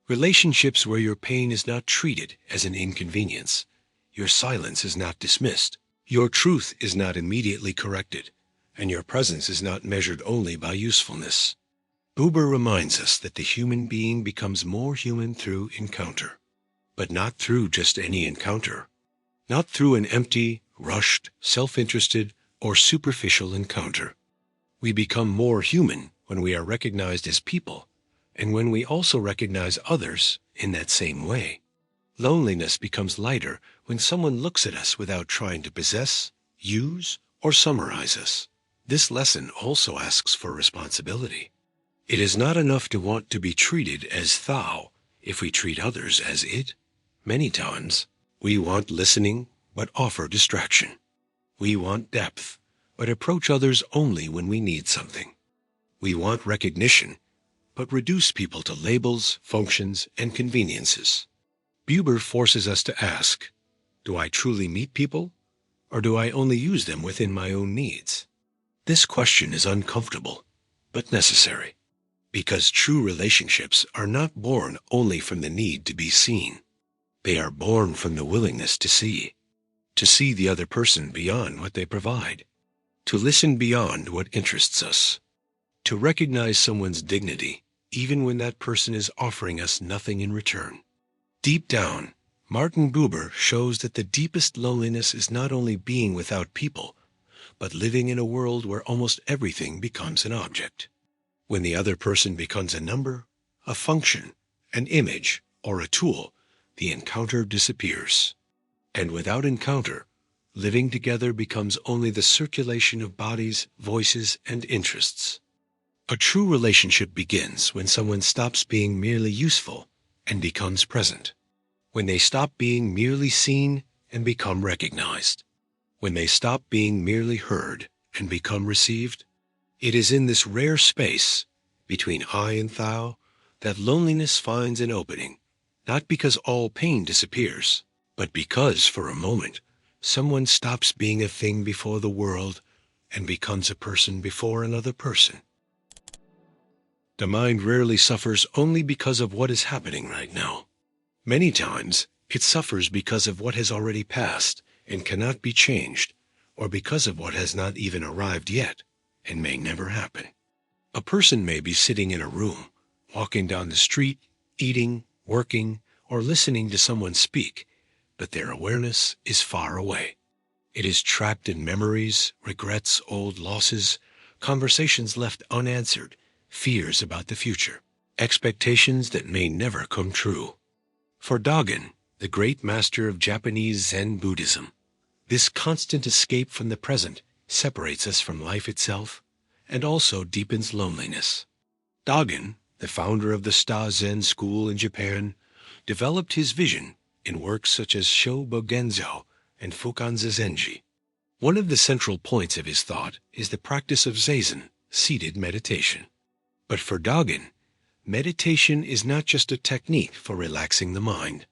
Relationships where your pain is not treated as an inconvenience, your silence is not dismissed, your truth is not immediately corrected, and your presence is not measured only by usefulness. Buber reminds us that the human being becomes more human through encounter, but not through just any encounter, not through an empty, rushed, self-interested, or superficial encounter. We become more human when we are recognized as people, and when we also recognize others in that same way. Loneliness becomes lighter when someone looks at us without trying to possess, use, or summarize us. This lesson also asks for responsibility. It is not enough to want to be treated as thou if we treat others as it. Many times, we want listening but offer distraction. We want depth but approach others only when we need something. We want recognition but reduce people to labels, functions, and conveniences. Buber forces us to ask, do I truly meet people, or do I only use them within my own needs? This question is uncomfortable, but necessary, because true relationships are not born only from the need to be seen. They are born from the willingness to see the other person beyond what they provide, to listen beyond what interests us, to recognize someone's dignity even when that person is offering us nothing in return. Deep down, Martin Buber shows that the deepest loneliness is not only being without people, but living in a world where almost everything becomes an object. When the other person becomes a number, a function, an image, or a tool, the encounter disappears. And without encounter, living together becomes only the circulation of bodies, voices, and interests. A true relationship begins when someone stops being merely useful and becomes present, when they stop being merely seen and become recognized, when they stop being merely heard and become received. It is in this rare space between I and thou that loneliness finds an opening, not because all pain disappears, but because for a moment someone stops being a thing before the world and becomes a person before another person. The mind rarely suffers only because of what is happening right now. Many times, it suffers because of what has already passed and cannot be changed, or because of what has not even arrived yet and may never happen. A person may be sitting in a room, walking down the street, eating, working, or listening to someone speak, but their awareness is far away. It is trapped in memories, regrets, old losses, conversations left unanswered, fears about the future, expectations that may never come true. For Dogen, the great master of Japanese Zen Buddhism, this constant escape from the present separates us from life itself and also deepens loneliness. Dogen, the founder of the Sta Zen school in Japan, developed his vision in works such as Shobogenzo and Fukan Zazenji. One of the central points of his thought is the practice of Zazen, seated meditation. But for Dogen, meditation is not just a technique for relaxing the mind.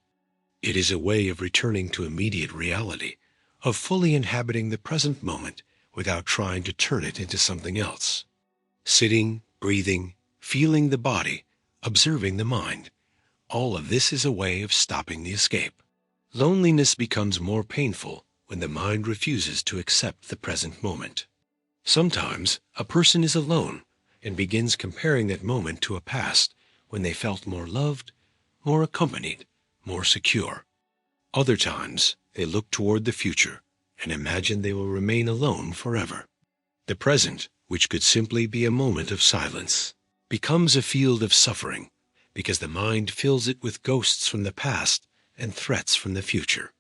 It is a way of returning to immediate reality, of fully inhabiting the present moment without trying to turn it into something else. Sitting, breathing, feeling the body, observing the mind, all of this is a way of stopping the escape. Loneliness becomes more painful when the mind refuses to accept the present moment. Sometimes a person is alone and begins comparing that moment to a past when they felt more loved, more accompanied, more secure. Other times, they look toward the future and imagine they will remain alone forever. The present, which could simply be a moment of silence, becomes a field of suffering because the mind fills it with ghosts from the past and threats from the future.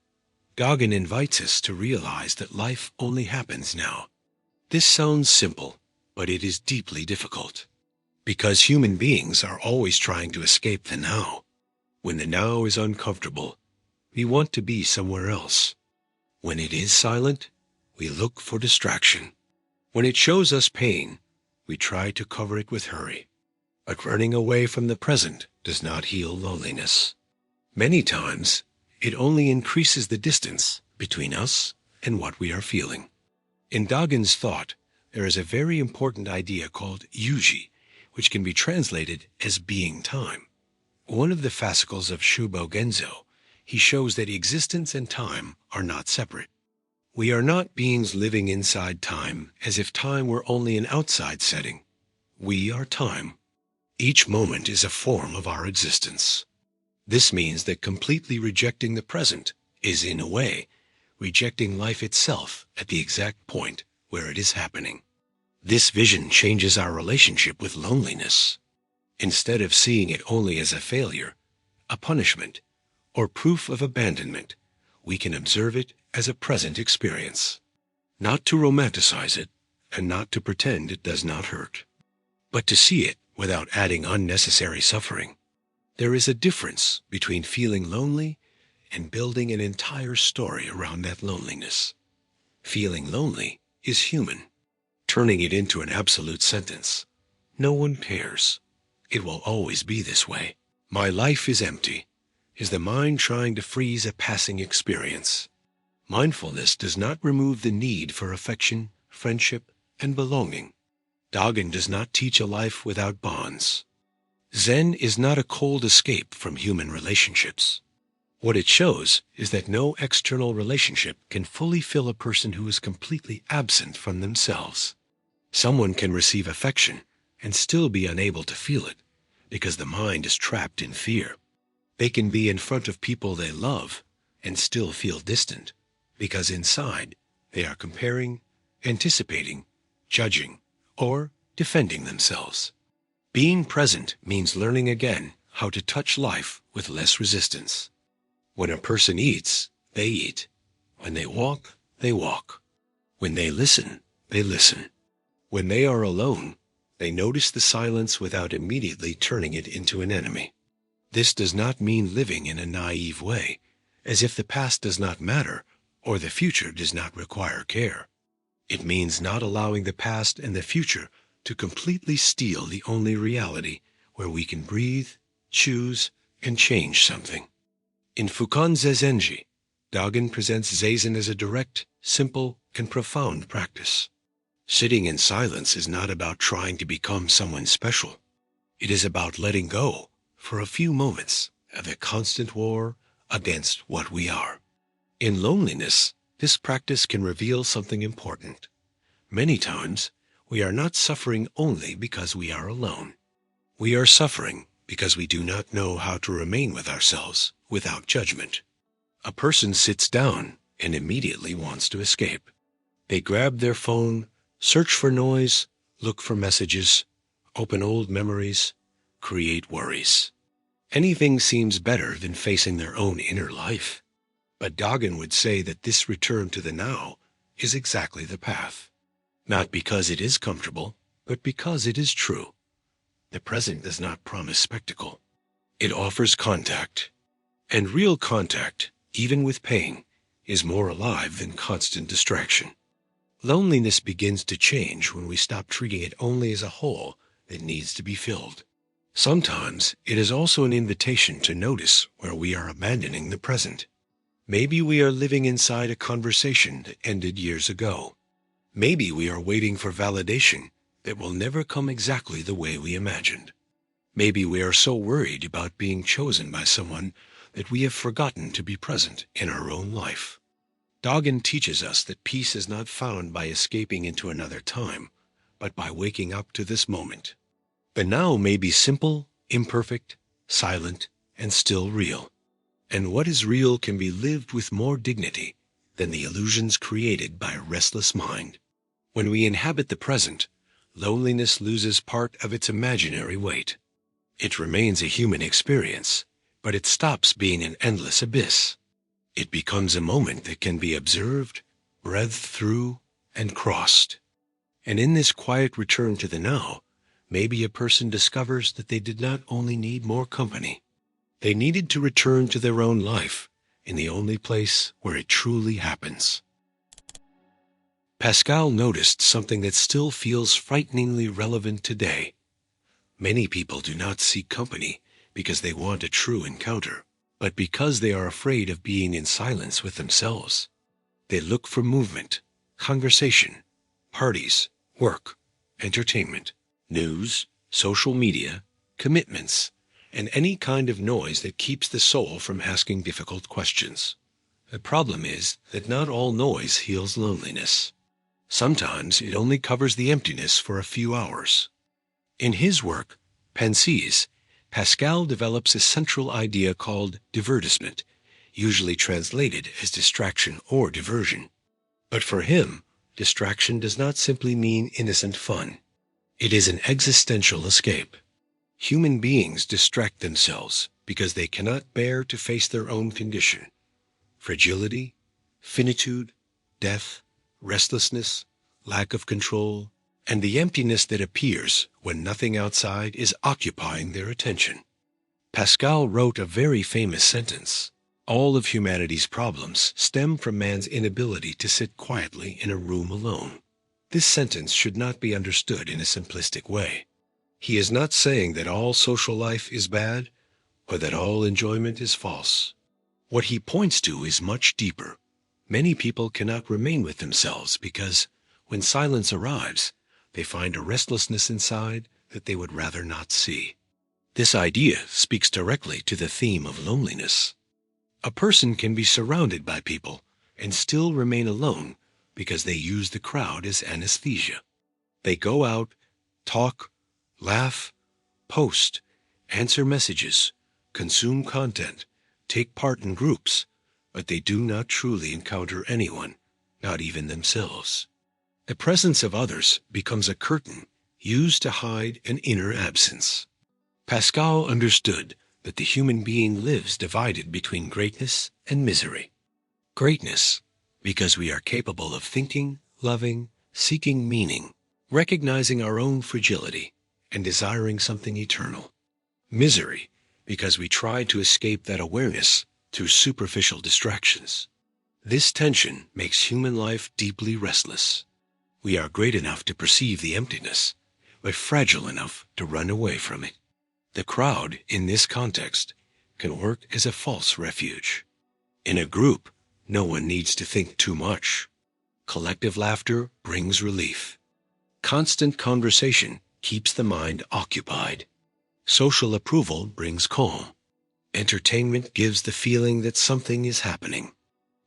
Dogen invites us to realize that life only happens now. This sounds simple, but it is deeply difficult, because human beings are always trying to escape the now. When the now is uncomfortable, we want to be somewhere else. When it is silent, we look for distraction. When it shows us pain, we try to cover it with hurry. But running away from the present does not heal loneliness. Many times, it only increases the distance between us and what we are feeling. In Dogen's thought, there is a very important idea called yuji, which can be translated as being time. One of the fascicles of Shubo-Genzo, he shows that existence and time are not separate. We are not beings living inside time as if time were only an outside setting. We are time. Each moment is a form of our existence. This means that completely rejecting the present is, in a way, rejecting life itself at the exact point where it is happening. This vision changes our relationship with loneliness. Instead of seeing it only as a failure, a punishment, or proof of abandonment, we can observe it as a present experience. Not to romanticize it, and not to pretend it does not hurt, but to see it without adding unnecessary suffering. There is a difference between feeling lonely and building an entire story around that loneliness. Feeling lonely is human. Turning it into an absolute sentence, no one cares. It will always be this way. My life is empty, is the mind trying to freeze a passing experience. Mindfulness does not remove the need for affection, friendship, and belonging. Dogen does not teach a life without bonds. Zen is not a cold escape from human relationships. What it shows is that no external relationship can fully fill a person who is completely absent from themselves. Someone can receive affection and still be unable to feel it because the mind is trapped in fear. They can be in front of people they love and still feel distant because inside they are comparing, anticipating, judging, or defending themselves. Being present means learning again how to touch life with less resistance. When a person eats, they eat. When they walk, they walk. When they listen, they listen. When they are alone, they notice the silence without immediately turning it into an enemy. This does not mean living in a naive way, as if the past does not matter or the future does not require care. It means not allowing the past and the future to completely steal the only reality where we can breathe, choose, and change something. In Fukan Zazenji, Dogen presents Zazen as a direct, simple, and profound practice. Sitting in silence is not about trying to become someone special. It is about letting go, for a few moments, of the constant war against what we are. In loneliness, this practice can reveal something important. Many times, we are not suffering only because we are alone. We are suffering because we do not know how to remain with ourselves without judgment. A person sits down and immediately wants to escape. They grab their phone, search for noise, look for messages, open old memories, create worries. Anything seems better than facing their own inner life. But Dogen would say that this return to the now is exactly the path. Not because it is comfortable, but because it is true. The present does not promise spectacle. It offers contact. And real contact, even with pain, is more alive than constant distraction. Loneliness begins to change when we stop treating it only as a hole that needs to be filled. Sometimes it is also an invitation to notice where we are abandoning the present. Maybe we are living inside a conversation that ended years ago. Maybe we are waiting for validation that will never come exactly the way we imagined. Maybe we are so worried about being chosen by someone that we have forgotten to be present in our own life. Dogen teaches us that peace is not found by escaping into another time, but by waking up to this moment. The now may be simple, imperfect, silent, and still real. And what is real can be lived with more dignity than the illusions created by a restless mind. When we inhabit the present, loneliness loses part of its imaginary weight. It remains a human experience, but it stops being an endless abyss. It becomes a moment that can be observed, breathed through, and crossed. And in this quiet return to the now, maybe a person discovers that they did not only need more company. They needed to return to their own life in the only place where it truly happens. Pascal noticed something that still feels frighteningly relevant today. Many people do not seek company because they want a true encounter, but because they are afraid of being in silence with themselves. They look for movement, conversation, parties, work, entertainment, news, social media, commitments, and any kind of noise that keeps the soul from asking difficult questions. The problem is that not all noise heals loneliness. Sometimes it only covers the emptiness for a few hours. In his work, Pensées, Pascal develops a central idea called divertissement, usually translated as distraction or diversion. But for him, distraction does not simply mean innocent fun. It is an existential escape. Human beings distract themselves because they cannot bear to face their own condition. Fragility, finitude, death, restlessness, lack of control, and the emptiness that appears when nothing outside is occupying their attention. Pascal wrote a very famous sentence: "All of humanity's problems stem from man's inability to sit quietly in a room alone." This sentence should not be understood in a simplistic way. He is not saying that all social life is bad or that all enjoyment is false. What he points to is much deeper. Many people cannot remain with themselves because, when silence arrives, they find a restlessness inside that they would rather not see. This idea speaks directly to the theme of loneliness. A person can be surrounded by people and still remain alone because they use the crowd as anesthesia. They go out, talk, laugh, post, answer messages, consume content, take part in groups, but they do not truly encounter anyone, not even themselves. The presence of others becomes a curtain used to hide an inner absence. Pascal understood that the human being lives divided between greatness and misery. Greatness, because we are capable of thinking, loving, seeking meaning, recognizing our own fragility, and desiring something eternal. Misery, because we try to escape that awareness through superficial distractions. This tension makes human life deeply restless. We are great enough to perceive the emptiness, but fragile enough to run away from it. The crowd, in this context, can work as a false refuge. In a group, no one needs to think too much. Collective laughter brings relief. Constant conversation keeps the mind occupied. Social approval brings calm. Entertainment gives the feeling that something is happening.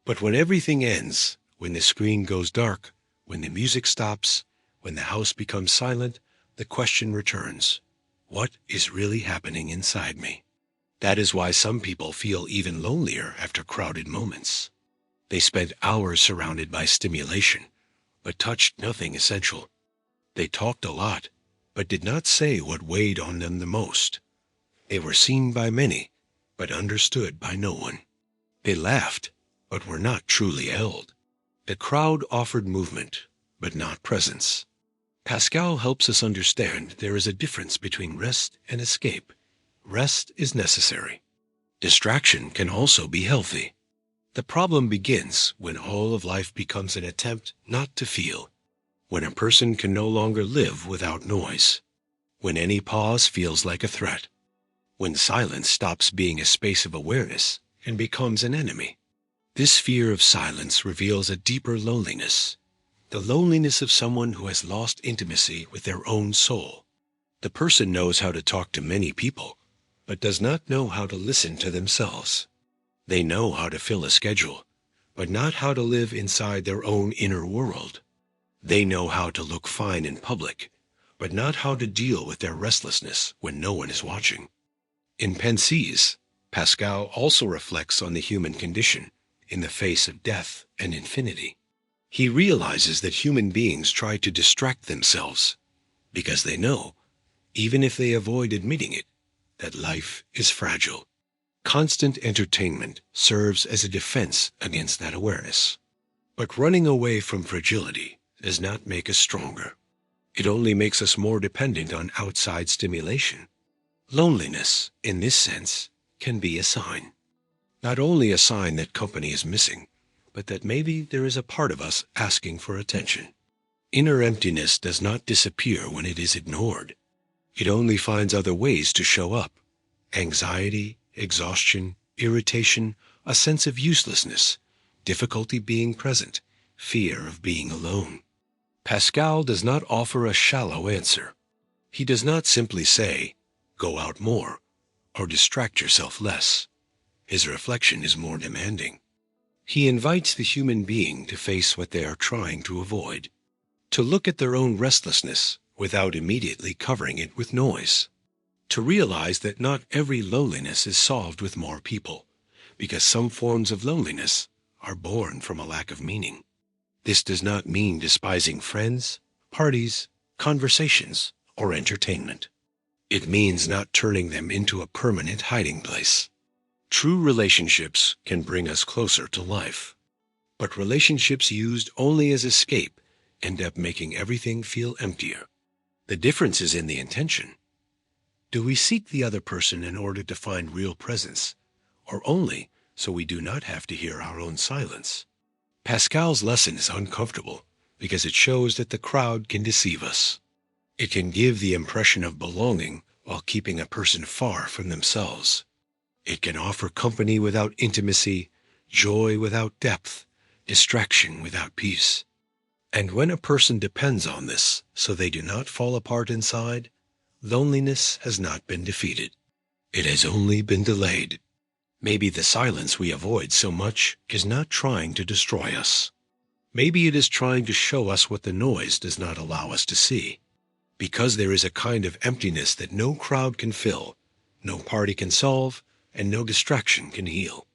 But when everything ends, when the screen goes dark, when the music stops, when the house becomes silent, the question returns: what is really happening inside me? That is why some people feel even lonelier after crowded moments. They spent hours surrounded by stimulation, but touched nothing essential. They talked a lot, but did not say what weighed on them the most. They were seen by many, but understood by no one. They laughed, but were not truly held. The crowd offered movement, but not presence. Pascal helps us understand there is a difference between rest and escape. Rest is necessary. Distraction can also be healthy. The problem begins when all of life becomes an attempt not to feel, when a person can no longer live without noise, when any pause feels like a threat, when silence stops being a space of awareness and becomes an enemy. This fear of silence reveals a deeper loneliness, the loneliness of someone who has lost intimacy with their own soul. The person knows how to talk to many people, but does not know how to listen to themselves. They know how to fill a schedule, but not how to live inside their own inner world. They know how to look fine in public, but not how to deal with their restlessness when no one is watching. In Pensées, Pascal also reflects on the human condition in the face of death and infinity. He realizes that human beings try to distract themselves because they know, even if they avoid admitting it, that life is fragile. Constant entertainment serves as a defense against that awareness. But running away from fragility does not make us stronger. It only makes us more dependent on outside stimulation. Loneliness, in this sense, can be a sign. Not only a sign that company is missing, but that maybe there is a part of us asking for attention. Inner emptiness does not disappear when it is ignored. It only finds other ways to show up: anxiety, exhaustion, irritation, a sense of uselessness, difficulty being present, fear of being alone. Pascal does not offer a shallow answer. He does not simply say, "Go out more," or "distract yourself less." His reflection is more demanding. He invites the human being to face what they are trying to avoid, to look at their own restlessness without immediately covering it with noise, to realize that not every loneliness is solved with more people, because some forms of loneliness are born from a lack of meaning. This does not mean despising friends, parties, conversations, or entertainment. It means not turning them into a permanent hiding place. True relationships can bring us closer to life, but relationships used only as escape end up making everything feel emptier. The difference is in the intention. Do we seek the other person in order to find real presence, or only so we do not have to hear our own silence? Pascal's lesson is uncomfortable because it shows that the crowd can deceive us. It can give the impression of belonging while keeping a person far from themselves. It can offer company without intimacy, joy without depth, distraction without peace. And when a person depends on this so they do not fall apart inside, loneliness has not been defeated. It has only been delayed. Maybe the silence we avoid so much is not trying to destroy us. Maybe it is trying to show us what the noise does not allow us to see. Because there is a kind of emptiness that no crowd can fill, no party can solve, and no distraction can heal.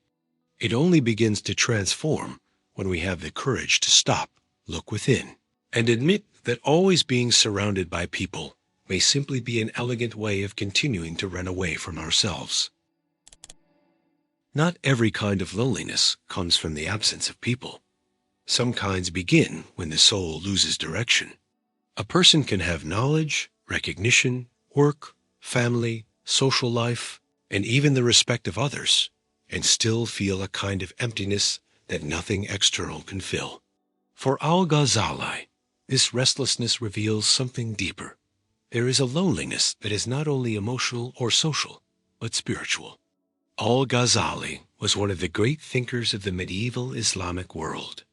It only begins to transform when we have the courage to stop, look within, and admit that always being surrounded by people may simply be an elegant way of continuing to run away from ourselves. Not every kind of loneliness comes from the absence of people. Some kinds begin when the soul loses direction. A person can have knowledge, recognition, work, family, social life, and even the respect of others, and still feel a kind of emptiness that nothing external can fill. For Al-Ghazali, this restlessness reveals something deeper. There is a loneliness that is not only emotional or social, but spiritual. Al-Ghazali was one of the great thinkers of the medieval Islamic world.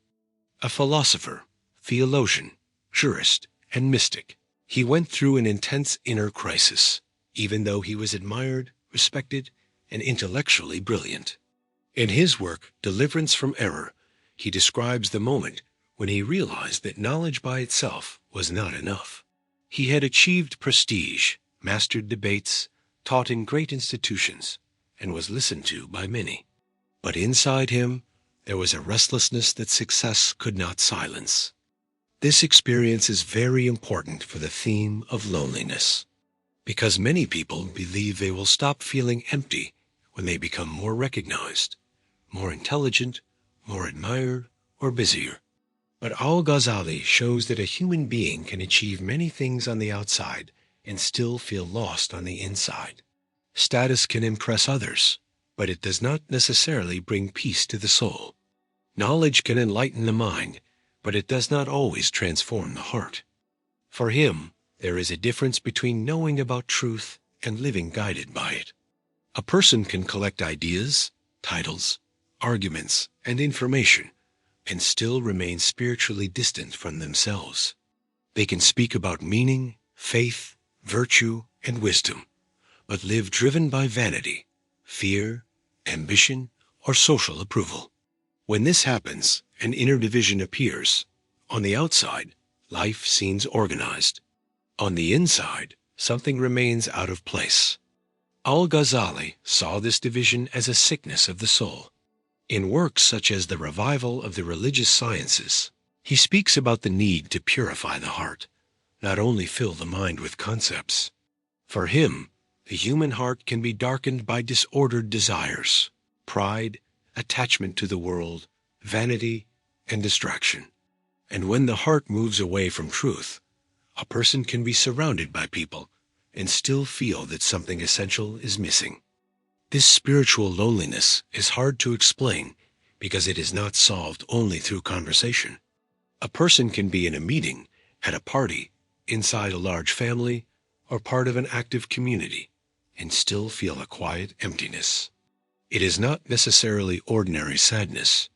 A philosopher, theologian, jurist, and mystic, he went through an intense inner crisis, even though he was admired, respected, and intellectually brilliant. In his work, Deliverance from Error, he describes the moment when he realized that knowledge by itself was not enough. He had achieved prestige, mastered debates, taught in great institutions, and was listened to by many. But inside him, there was a restlessness that success could not silence. This experience is very important for the theme of loneliness, because many people believe they will stop feeling empty when they become more recognized, more intelligent, more admired, or busier. But Al-Ghazali shows that a human being can achieve many things on the outside and still feel lost on the inside. Status can impress others, but it does not necessarily bring peace to the soul. Knowledge can enlighten the mind, but it does not always transform the heart. For him, there is a difference between knowing about truth and living guided by it. A person can collect ideas, titles, arguments, and information, and still remain spiritually distant from themselves. They can speak about meaning, faith, virtue, and wisdom, but live driven by vanity, fear, ambition, or social approval. When this happens, an inner division appears. On the outside, life seems organized. On the inside, something remains out of place. Al-Ghazali saw this division as a sickness of the soul. In works such as the revival of the religious sciences, he speaks about the need to purify the heart, not only fill the mind with concepts. For him, the human heart can be darkened by disordered desires, pride, attachment to the world, vanity, and distraction. And when the heart moves away from truth, a person can be surrounded by people and still feel that something essential is missing. This spiritual loneliness is hard to explain because it is not solved only through conversation. A person can be in a meeting, at a party, inside a large family, or part of an active community, and still feel a quiet emptiness. It is not necessarily ordinary sadness.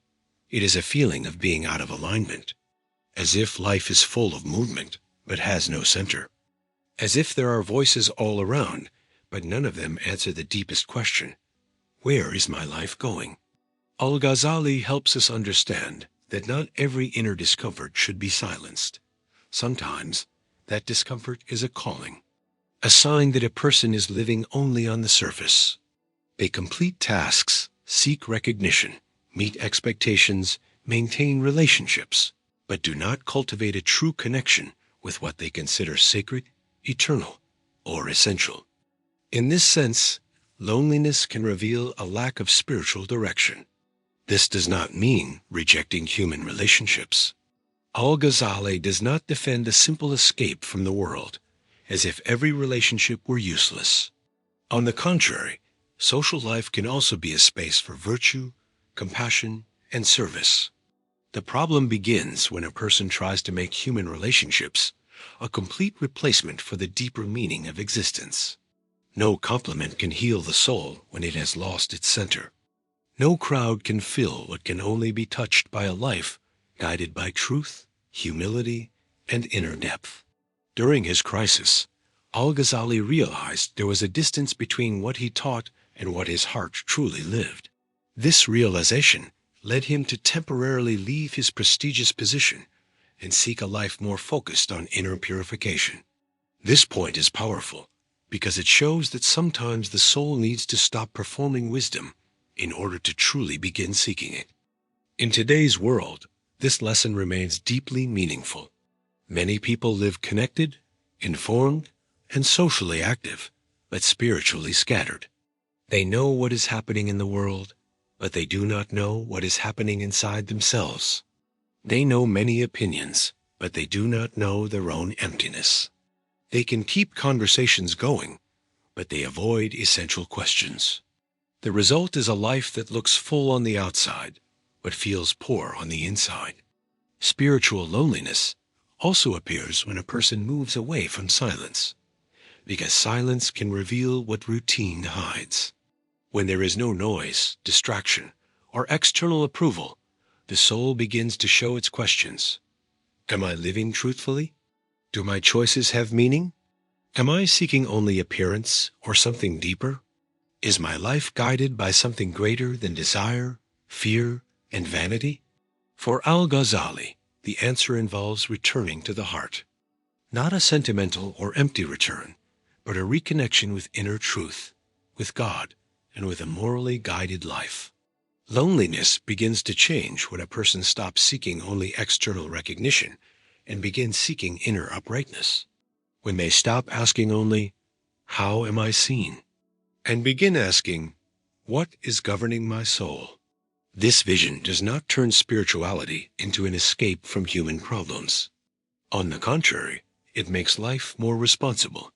It is a feeling of being out of alignment, as if life is full of movement, but has no center. As if there are voices all around, but none of them answer the deepest question: where is my life going? Al-Ghazali helps us understand that not every inner discomfort should be silenced. Sometimes that discomfort is a calling. a sign that a person is living only on the surface. They complete tasks, seek recognition, meet expectations, maintain relationships, but do not cultivate a true connection with what they consider sacred, eternal, or essential. In this sense, loneliness can reveal a lack of spiritual direction. This does not mean rejecting human relationships. Al-Ghazali does not defend a simple escape from the world, as if every relationship were useless. On the contrary, social life can also be a space for virtue, compassion, and service. The problem begins when a person tries to make human relationships a complete replacement for the deeper meaning of existence. No compliment can heal the soul when it has lost its center. No crowd can fill what can only be touched by a life guided by truth, humility, and inner depth. During his crisis, Al-Ghazali realized there was a distance between what he taught and what his heart truly lived. This realization led him to temporarily leave his prestigious position and seek a life more focused on inner purification. This point is powerful because it shows that sometimes the soul needs to stop performing wisdom in order to truly begin seeking it. In today's world, this lesson remains deeply meaningful. Many people live connected, informed, and socially active, but spiritually scattered. They know what is happening in the world, but they do not know what is happening inside themselves. They know many opinions, but they do not know their own emptiness. They can keep conversations going, but they avoid essential questions. The result is a life that looks full on the outside, but feels poor on the inside. Spiritual loneliness also appears when a person moves away from silence, because silence can reveal what routine hides. When there is no noise, distraction, or external approval, the soul begins to show its questions. Am I living truthfully? Do my choices have meaning? Am I seeking only appearance or something deeper? Is my life guided by something greater than desire, fear, and vanity? For Al-Ghazali, the answer involves returning to the heart. Not a sentimental or empty return, but a reconnection with inner truth, with God, and with a morally guided life. Loneliness begins to change when a person stops seeking only external recognition and begins seeking inner uprightness. When they stop asking only, "How am I seen?" and begin asking, "What is governing my soul?" This vision does not turn spirituality into an escape from human problems. On the contrary, it makes life more responsible.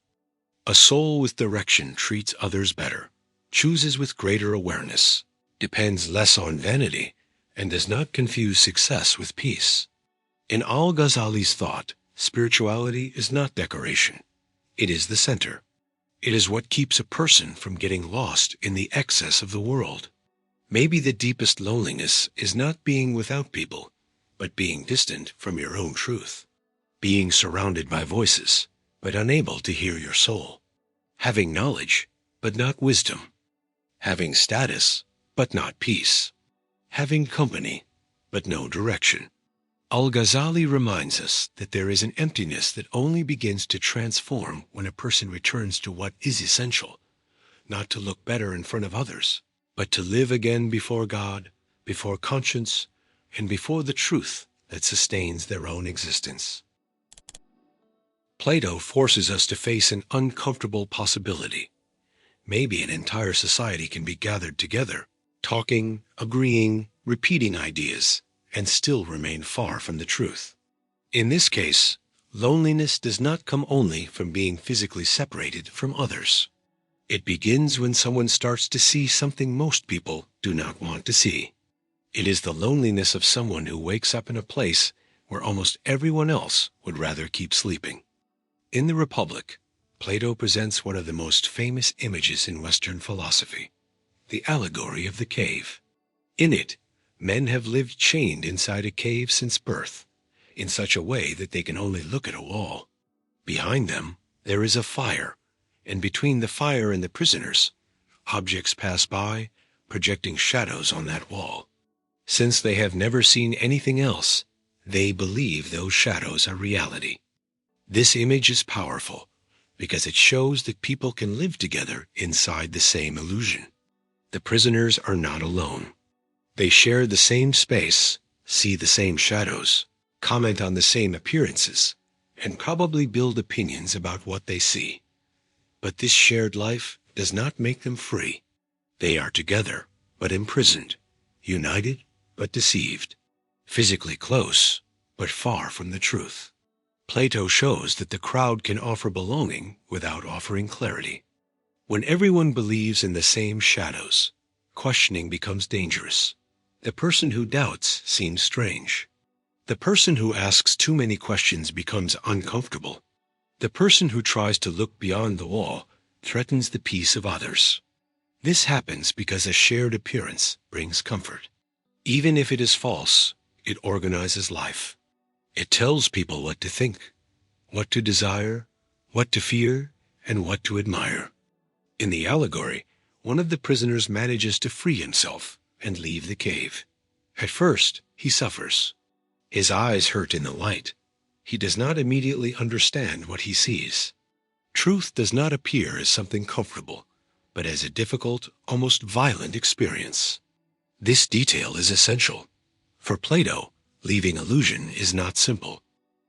A soul with direction treats others better, chooses with greater awareness, depends less on vanity, and does not confuse success with peace. In Al-Ghazali's thought, spirituality is not decoration. It is the center. It is what keeps a person from getting lost in the excess of the world. Maybe the deepest loneliness is not being without people, but being distant from your own truth. Being surrounded by voices, but unable to hear your soul. Having knowledge, but not wisdom. Having status, but not peace. Having company, but no direction. Al-Ghazali reminds us that there is an emptiness that only begins to transform when a person returns to what is essential, not to look better in front of others, but to live again before God, before conscience, and before the truth that sustains their own existence. Plato forces us to face an uncomfortable possibility. Maybe an entire society can be gathered together, talking, agreeing, repeating ideas, and still remain far from the truth. In this case, loneliness does not come only from being physically separated from others. It begins when someone starts to see something most people do not want to see. It is the loneliness of someone who wakes up in a place where almost everyone else would rather keep sleeping. In the Republic, Plato presents one of the most famous images in Western philosophy, the allegory of the cave. In it, men have lived chained inside a cave since birth, in such a way that they can only look at a wall. Behind them, there is a fire, and between the fire and the prisoners, objects pass by, projecting shadows on that wall. Since they have never seen anything else, they believe those shadows are reality. This image is powerful because it shows that people can live together inside the same illusion. The prisoners are not alone. They share the same space, see the same shadows, comment on the same appearances, and probably build opinions about what they see. But this shared life does not make them free. They are together, but imprisoned, united, but deceived, physically close, but far from the truth. Plato shows that the crowd can offer belonging without offering clarity. When everyone believes in the same shadows, questioning becomes dangerous. The person who doubts seems strange. The person who asks too many questions becomes uncomfortable. The person who tries to look beyond the wall threatens the peace of others. This happens because a shared appearance brings comfort. Even if it is false, it organizes life. It tells people what to think, what to desire, what to fear, and what to admire. In the allegory, one of the prisoners manages to free himself and leave the cave. At first, he suffers. His eyes hurt in the light. He does not immediately understand what he sees. Truth does not appear as something comfortable, but as a difficult, almost violent experience. This detail is essential. For Plato, leaving illusion is not simple.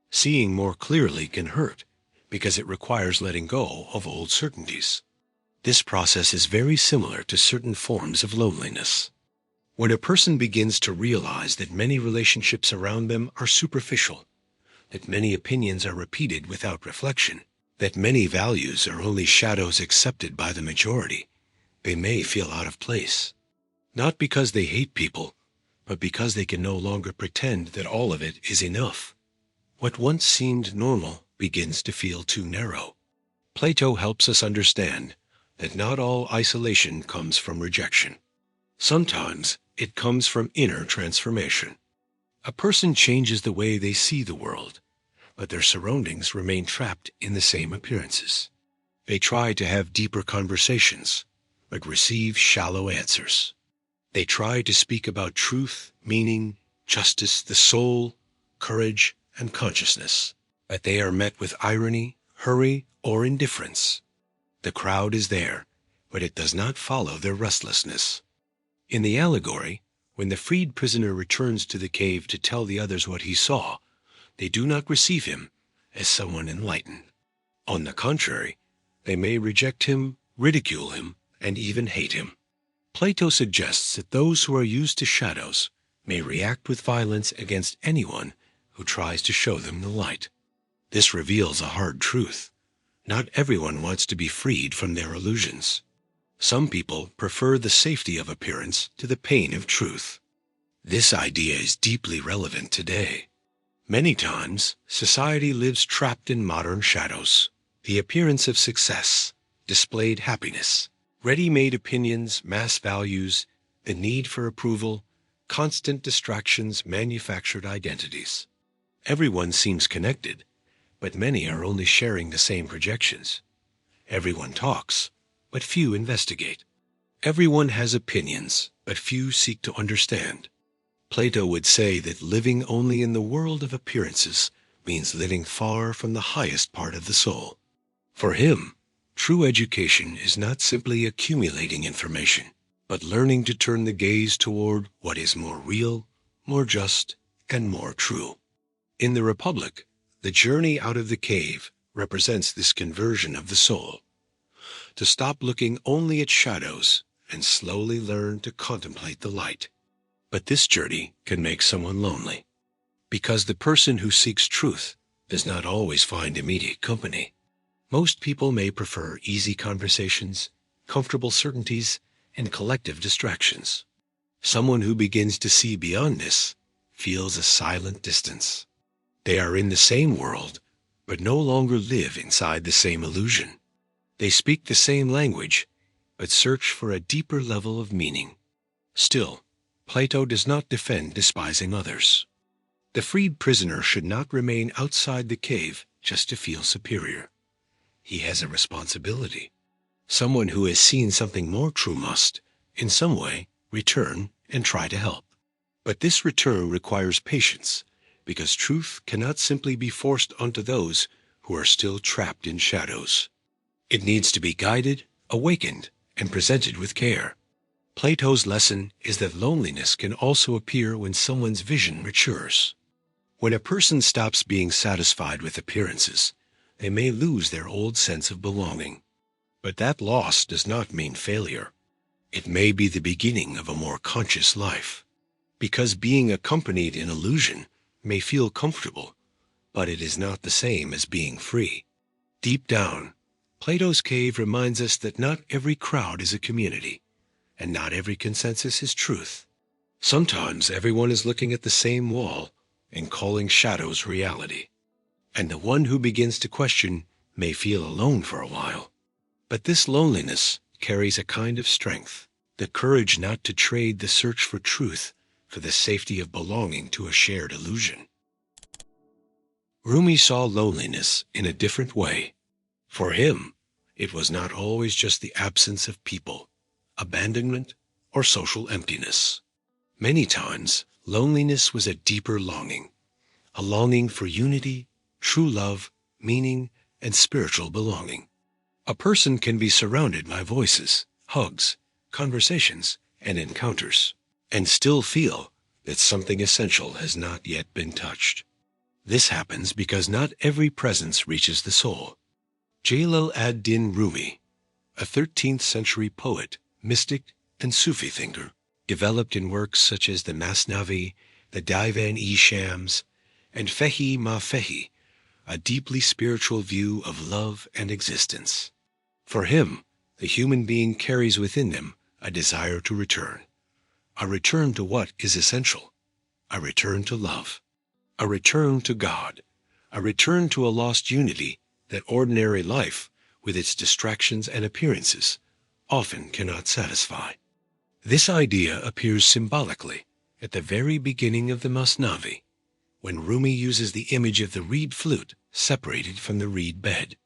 Seeing more clearly can hurt, because it requires letting go of old certainties. This process is very similar to certain forms of loneliness. When a person begins to realize that many relationships around them are superficial, that many opinions are repeated without reflection, that many values are only shadows accepted by the majority, they may feel out of place. Not because they hate people, but because they can no longer pretend that all of it is enough. What once seemed normal begins to feel too narrow. Plato helps us understand that not all isolation comes from rejection. Sometimes it comes from inner transformation. A person changes the way they see the world, but their surroundings remain trapped in the same appearances. They try to have deeper conversations, but receive shallow answers. They try to speak about truth, meaning, justice, the soul, courage, and consciousness, but they are met with irony, hurry, or indifference. The crowd is there, but it does not follow their restlessness. In the allegory, when the freed prisoner returns to the cave to tell the others what he saw, they do not receive him as someone enlightened. On the contrary, they may reject him, ridicule him, and even hate him. Plato suggests that those who are used to shadows may react with violence against anyone who tries to show them the light. This reveals a hard truth. Not everyone wants to be freed from their illusions. Some people prefer the safety of appearance to the pain of truth. This idea is deeply relevant today. Many times, society lives trapped in modern shadows. The appearance of success, displayed happiness, ready-made opinions, mass values, the need for approval, constant distractions, manufactured identities. Everyone seems connected, but many are only sharing the same projections. Everyone talks, but few investigate. Everyone has opinions, but few seek to understand. Plato would say that living only in the world of appearances means living far from the highest part of the soul. For him, true education is not simply accumulating information, but learning to turn the gaze toward what is more real, more just, and more true. In the Republic, the journey out of the cave represents this conversion of the soul. To stop looking only at shadows and slowly learn to contemplate the light. But this journey can make someone lonely, because the person who seeks truth does not always find immediate company. Most people may prefer easy conversations, comfortable certainties, and collective distractions. Someone who begins to see beyond this feels a silent distance. They are in the same world, but no longer live inside the same illusion. They speak the same language, but search for a deeper level of meaning. Still, Plato does not defend despising others. The freed prisoner should not remain outside the cave just to feel superior. He has a responsibility. Someone who has seen something more true must, in some way, return and try to help. But this return requires patience, because truth cannot simply be forced onto those who are still trapped in shadows. It needs to be guided, awakened, and presented with care. Plato's lesson is that loneliness can also appear when someone's vision matures. When a person stops being satisfied with appearances, they may lose their old sense of belonging. But that loss does not mean failure. It may be the beginning of a more conscious life. Because being accompanied in illusion may feel comfortable, but it is not the same as being free. Deep down, Plato's cave reminds us that not every crowd is a community, and not every consensus is truth. Sometimes everyone is looking at the same wall and calling shadows reality. And the one who begins to question may feel alone for a while. But this loneliness carries a kind of strength, the courage not to trade the search for truth for the safety of belonging to a shared illusion. Rumi saw loneliness in a different way. For him, it was not always just the absence of people, abandonment, or social emptiness. Many times, loneliness was a deeper longing, a longing for unity, true love, meaning, and spiritual belonging. A person can be surrounded by voices, hugs, conversations, and encounters, and still feel that something essential has not yet been touched. This happens because not every presence reaches the soul. Jalal ad-Din Rumi, a 13th century poet, mystic, and Sufi thinker, developed in works such as the Masnavi, the Divan-e-Shams, and Fehi ma Fehi, a deeply spiritual view of love and existence. For him, the human being carries within them a desire to return. A return to what is essential. A return to love. A return to God. A return to a lost unity that ordinary life, with its distractions and appearances, often cannot satisfy. This idea appears symbolically at the very beginning of the Masnavi, when Rumi uses the image of the reed flute separated from the reed bed.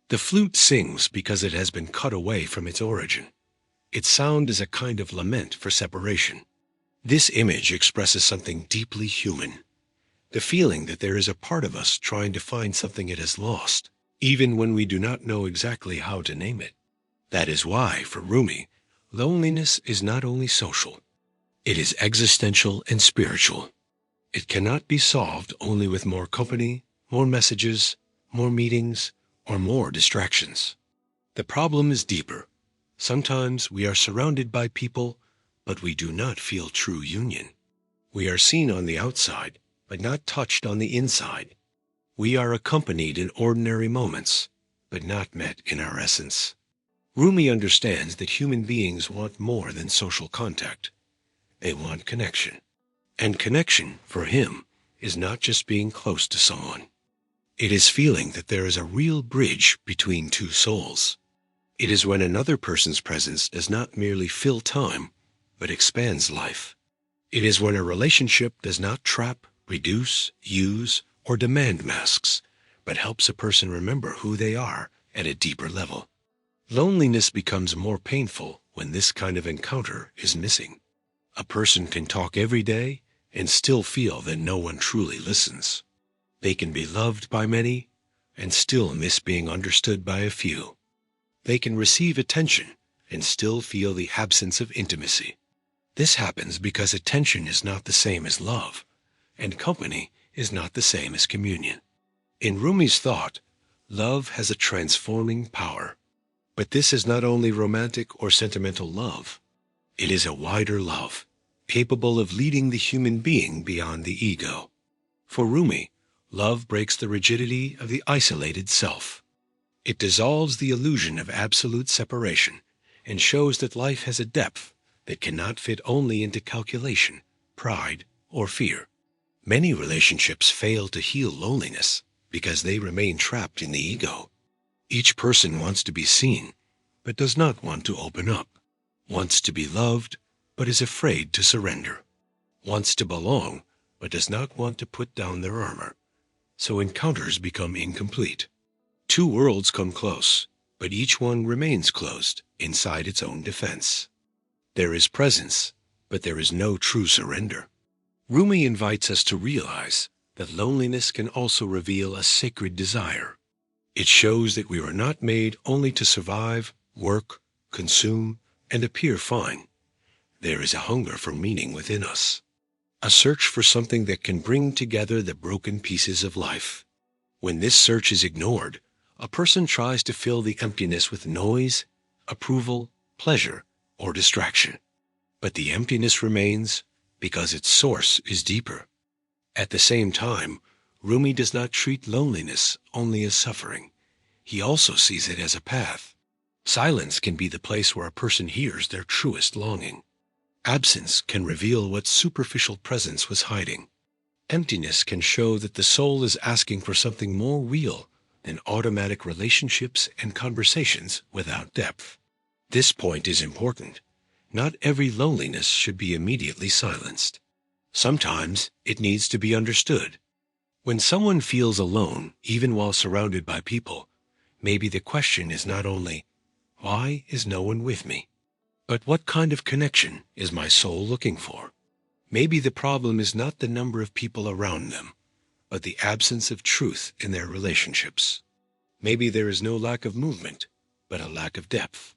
The flute sings because it has been cut away from its origin. Its sound is a kind of lament for separation. This image expresses something deeply human, the feeling that there is a part of us trying to find something it has lost, even when we do not know exactly how to name it. That is why, for Rumi, loneliness is not only social, it is existential and spiritual. It cannot be solved only with more company, more messages, more meetings, or more distractions. The problem is deeper. Sometimes we are surrounded by people, but we do not feel true union. We are seen on the outside, but not touched on the inside. We are accompanied in ordinary moments, but not met in our essence. Rumi understands that human beings want more than social contact. They want connection. And connection, for him, is not just being close to someone. It is feeling that there is a real bridge between two souls. It is when another person's presence does not merely fill time, but expands life. It is when a relationship does not trap, reduce, use, or demand masks, but helps a person remember who they are at a deeper level. Loneliness becomes more painful when this kind of encounter is missing. A person can talk every day and still feel that no one truly listens. They can be loved by many and still miss being understood by a few. They can receive attention and still feel the absence of intimacy. This happens because attention is not the same as love, and company is not the same as communion. In Rumi's thought, love has a transforming power. But this is not only romantic or sentimental love. It is a wider love, capable of leading the human being beyond the ego. For Rumi, love breaks the rigidity of the isolated self. It dissolves the illusion of absolute separation and shows that life has a depth that cannot fit only into calculation, pride, or fear. Many relationships fail to heal loneliness because they remain trapped in the ego. Each person wants to be seen, but does not want to open up, wants to be loved, but is afraid to surrender, wants to belong, but does not want to put down their armor. So encounters become incomplete. Two worlds come close, but each one remains closed inside its own defense. There is presence, but there is no true surrender. Rumi invites us to realize that loneliness can also reveal a sacred desire. It shows that we were not made only to survive, work, consume, and appear fine. There is a hunger for meaning within us, a search for something that can bring together the broken pieces of life. When this search is ignored, a person tries to fill the emptiness with noise, approval, pleasure, or distraction. But the emptiness remains because its source is deeper. At the same time, Rumi does not treat loneliness only as suffering. He also sees it as a path. Silence can be the place where a person hears their truest longing. Absence can reveal what superficial presence was hiding. Emptiness can show that the soul is asking for something more real than automatic relationships and conversations without depth. This point is important. Not every loneliness should be immediately silenced. Sometimes it needs to be understood. When someone feels alone, even while surrounded by people, maybe the question is not only, "Why is no one with me?" but what kind of connection is my soul looking for? Maybe the problem is not the number of people around them, but the absence of truth in their relationships. Maybe there is no lack of movement, but a lack of depth.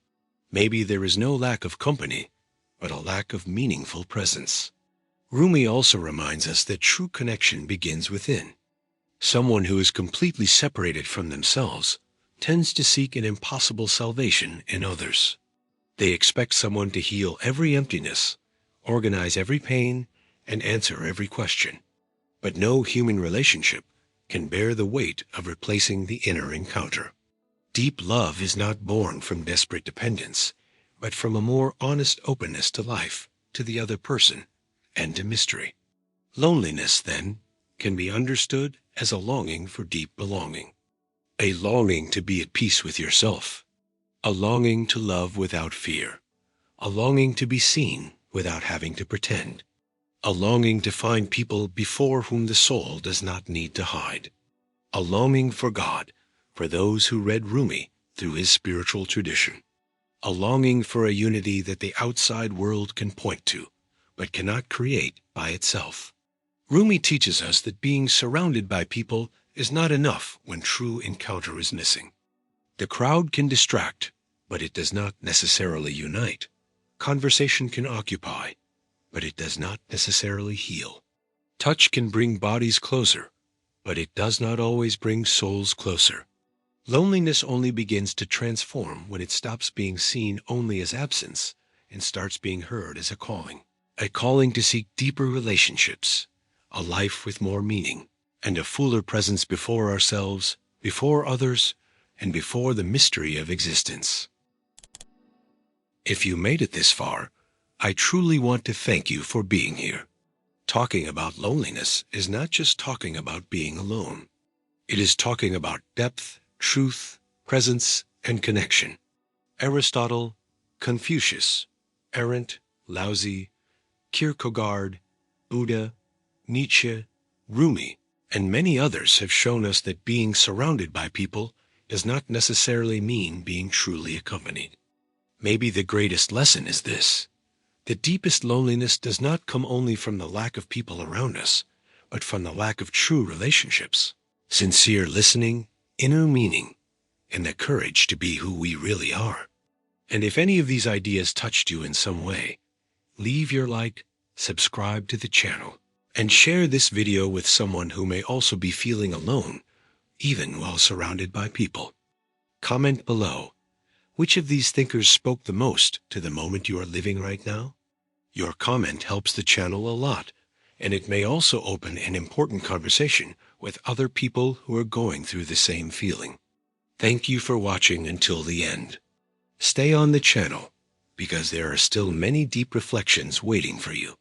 Maybe there is no lack of company, but a lack of meaningful presence. Rumi also reminds us that true connection begins within. Someone who is completely separated from themselves tends to seek an impossible salvation in others. They expect someone to heal every emptiness, organize every pain, and answer every question. But no human relationship can bear the weight of replacing the inner encounter. Deep love is not born from desperate dependence, but from a more honest openness to life, to the other person, and to mystery. Loneliness, then, can be understood as a longing for deep belonging, a longing to be at peace with yourself, a longing to love without fear, a longing to be seen without having to pretend, a longing to find people before whom the soul does not need to hide, a longing for God for those who read Rumi through his spiritual tradition, a longing for a unity that the outside world can point to, but cannot create by itself. Rumi teaches us that being surrounded by people is not enough when true encounter is missing. The crowd can distract, but it does not necessarily unite. Conversation can occupy, but it does not necessarily heal. Touch can bring bodies closer, but it does not always bring souls closer. Loneliness only begins to transform when it stops being seen only as absence and starts being heard as a calling to seek deeper relationships, a life with more meaning, and a fuller presence before ourselves, before others, and before the mystery of existence. If you made it this far, I truly want to thank you for being here. Talking about loneliness is not just talking about being alone. It is talking about depth, truth, presence, and connection. Aristotle, Confucius, Arendt, Laozi, Kierkegaard, Buddha, Nietzsche, Rumi, and many others have shown us that being surrounded by people does not necessarily mean being truly accompanied. Maybe the greatest lesson is this: the deepest loneliness does not come only from the lack of people around us, but from the lack of true relationships, sincere listening, inner meaning, and the courage to be who we really are. And if any of these ideas touched you in some way, leave your like, subscribe to the channel, and share this video with someone who may also be feeling alone, even while surrounded by people. Comment below, which of these thinkers spoke the most to the moment you are living right now? Your comment helps the channel a lot, and it may also open an important conversation with other people who are going through the same feeling. Thank you for watching until the end. Stay on the channel, because there are still many deep reflections waiting for you.